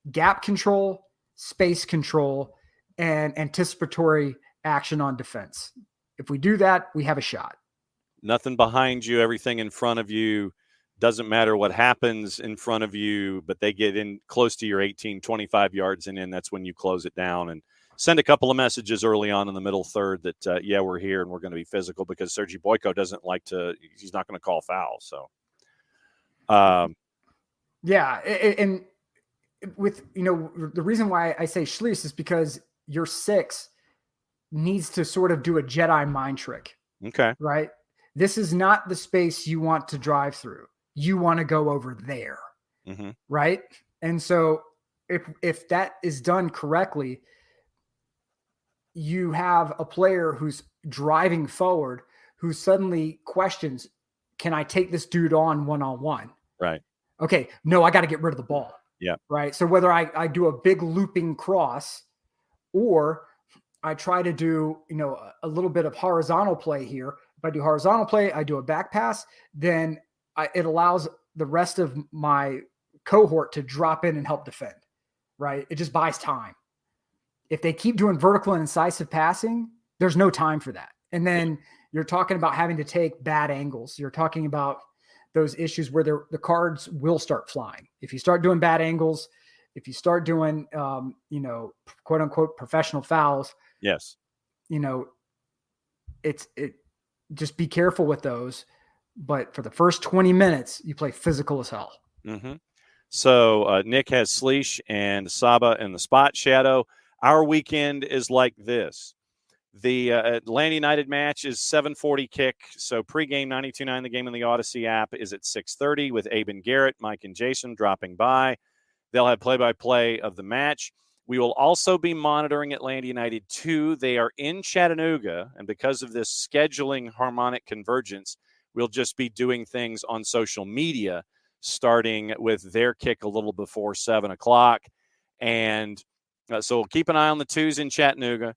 gap control, space control, and anticipatory action on defense. If we do that, we have a shot. Nothing behind you, everything in front of you. Doesn't matter what happens in front of you, but they get in close to your 18, 25 yards and in, that's when you close it down and send a couple of messages early on in the middle third that, we're here and we're going to be physical, because Sergi Boyko doesn't like to, he's not going to call foul. So, and with, the reason why I say Schließ is because your 6 needs to sort of do a Jedi mind trick. Okay. Right. This is not the space you want to drive through. You want to go over there. Right. And so if that is done correctly, you have a player who's driving forward who suddenly questions, can I take this dude on one-on-one? Right. Okay. No, I got to get rid of the ball. Yeah. Right. So whether I do a big looping cross or I try to do, a little bit of horizontal play here. If I do horizontal play, I do a back pass, then it allows the rest of my cohort to drop in and help defend. Right. It just buys time. If they keep doing vertical and incisive passing, there's no time for that. And then you're talking about having to take bad angles. You're talking about those issues where the cards will start flying. If you start doing bad angles, if you start doing, quote unquote professional fouls. Yes. Just be careful with those. But for the first 20 minutes, you play physical as hell. So Nick has Schließ and Saba in the spot shadow. Our weekend is like this. The Atlanta United match is 7:40 kick. So pregame 92.9, the game in the Odyssey app, is at 6:30 with Abe and Garrett, Mike and Jason dropping by. They'll have play-by-play of the match. We will also be monitoring Atlanta United 2. They are in Chattanooga, and because of this scheduling harmonic convergence, we'll just be doing things on social media, starting with their kick a little before 7 o'clock. And so we'll keep an eye on the 2s in Chattanooga.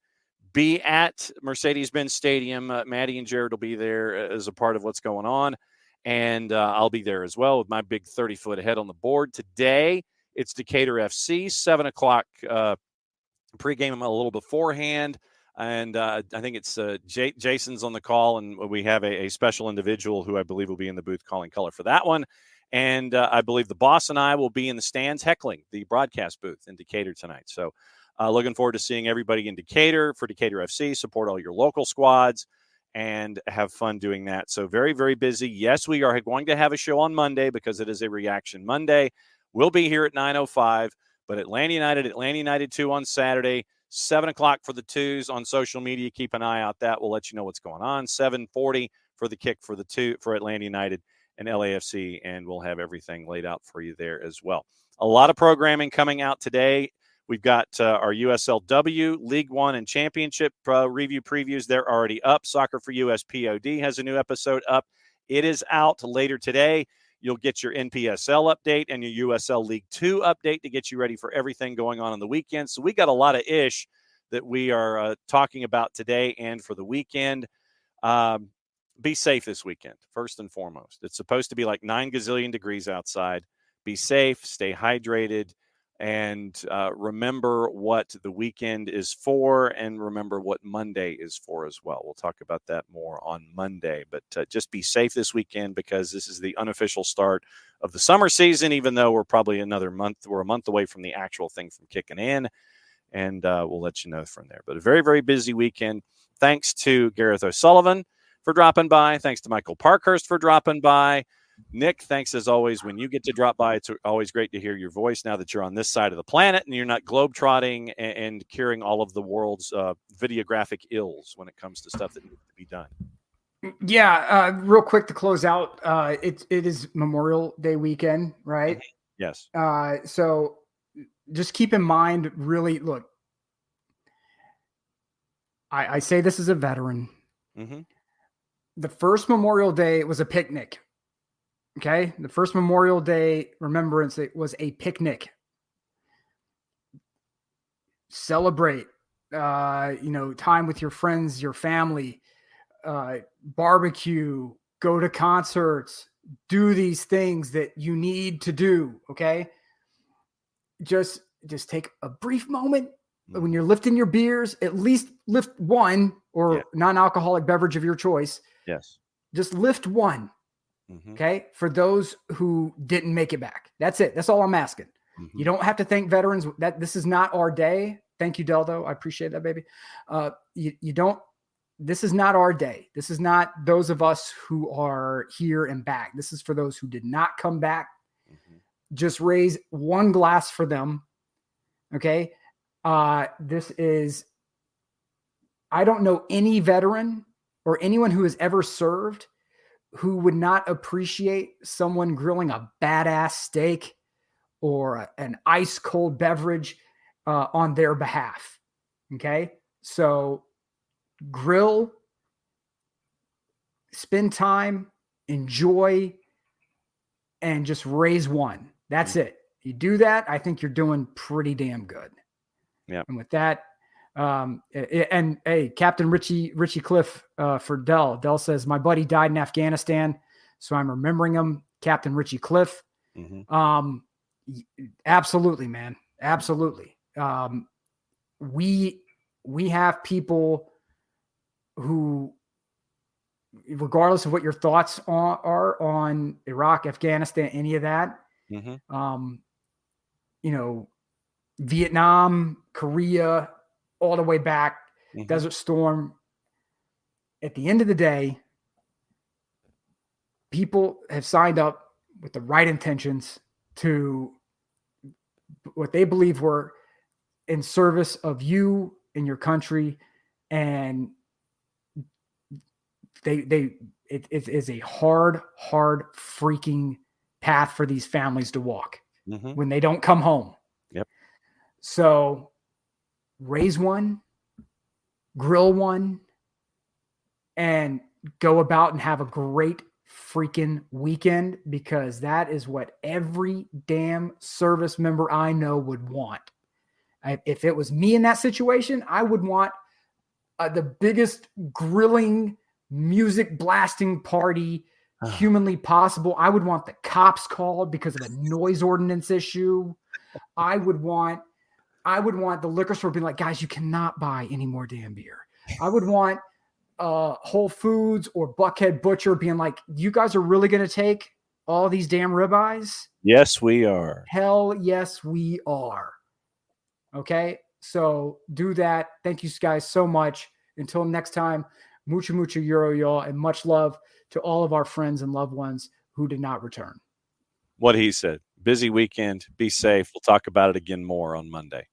Be at Mercedes-Benz Stadium. Maddie and Jared will be there as a part of what's going on. And I'll be there as well with my big 30-foot head on the board. Today, it's Decatur FC, 7 o'clock pregame a little beforehand. And I think it's Jason's on the call, and we have a special individual who I believe will be in the booth calling color for that one. And I believe the boss and I will be in the stands heckling the broadcast booth in Decatur tonight. So looking forward to seeing everybody in Decatur for Decatur FC. Support all your local squads and have fun doing that. So very, very busy. Yes, we are going to have a show on Monday because it is a Reaction Monday. We'll be here at 9:05, but Atlanta United 2 on Saturday, 7 o'clock for the 2s on social media. Keep an eye out. That will let you know what's going on. 7:40 for the kick for the 2 for Atlanta United and LAFC, and we'll have everything laid out for you there as well. A lot of programming coming out today. We've got our USLW, League One, and Championship review previews. They're already up. Soccer for US POD has a new episode up. It is out later today. You'll get your NPSL update and your USL League 2 update to get you ready for everything going on the weekend. So we got a lot of ish that we are talking about today and for the weekend. Be safe this weekend, first and foremost. It's supposed to be like 9 gazillion degrees outside. Be safe, stay hydrated, and remember what the weekend is for, and remember what Monday is for as well. We'll talk about that more on Monday, but just be safe this weekend because this is the unofficial start of the summer season, even though we're probably another month. We're a month away from the actual thing from kicking in, and we'll let you know from there. But a very, very busy weekend. Thanks to Gareth O'Sullivan for dropping by. Thanks to Michael Parkhurst for dropping by. Nick, thanks as always. When you get to drop by, it's always great to hear your voice now that you're on this side of the planet and you're not globetrotting and curing all of the world's videographic ills when it comes to stuff that needs to be done. Yeah, real quick to close out. It is Memorial Day weekend, right? Yes. So just keep in mind, really, look, I say this as a veteran. Mm-hmm. The first Memorial Day was a picnic. Okay. The first Memorial Day remembrance, it was a picnic. Celebrate, time with your friends, your family, barbecue, go to concerts, do these things that you need to do. Okay. Just take a brief moment when you're lifting your beers, at least lift one or non-alcoholic beverage of your choice. Yes. Just lift one. Mm-hmm. Okay. For those who didn't make it back. That's it. That's all I'm asking. Mm-hmm. You don't have to thank veterans. This is not our day. Thank you, Deldo. I appreciate that, baby. This is not our day. This is not those of us who are here and back. This is for those who did not come back. Mm-hmm. Just raise one glass for them. Okay. I don't know any veteran or anyone who has ever served who would not appreciate someone grilling a badass steak or an ice cold beverage on their behalf. Okay. So grill, spend time, enjoy, and just raise one. That's it. You do that, I think you're doing pretty damn good. Yeah. And with that, and hey, Captain Richie Cliff for Dell. Dell says, my buddy died in Afghanistan, so I'm remembering him. Captain Richie Cliff. Mm-hmm. Absolutely, man. Absolutely. We have people who, regardless of what your thoughts are on Iraq, Afghanistan, any of that, mm-hmm. Vietnam, Korea, all the way back, mm-hmm. Desert Storm. At the end of the day, people have signed up with the right intentions to what they believe were in service of you and your country. And it is a hard freaking path for these families to walk mm-hmm. when they don't come home. Yep. So raise one, grill one, and go about and have a great freaking weekend, because that is what every damn service member I know would want. If it was me in that situation, I would want the biggest grilling, music blasting party humanly possible. I would want the cops called because of a noise ordinance issue. I would want the liquor store being like, guys, you cannot buy any more damn beer. I would want Whole Foods or Buckhead Butcher being like, you guys are really going to take all these damn ribeyes? Yes, we are. Hell yes, we are. Okay, so do that. Thank you guys so much. Until next time, mucho euro, y'all, and much love to all of our friends and loved ones who did not return. What he said. Busy weekend. Be safe. We'll talk about it again more on Monday.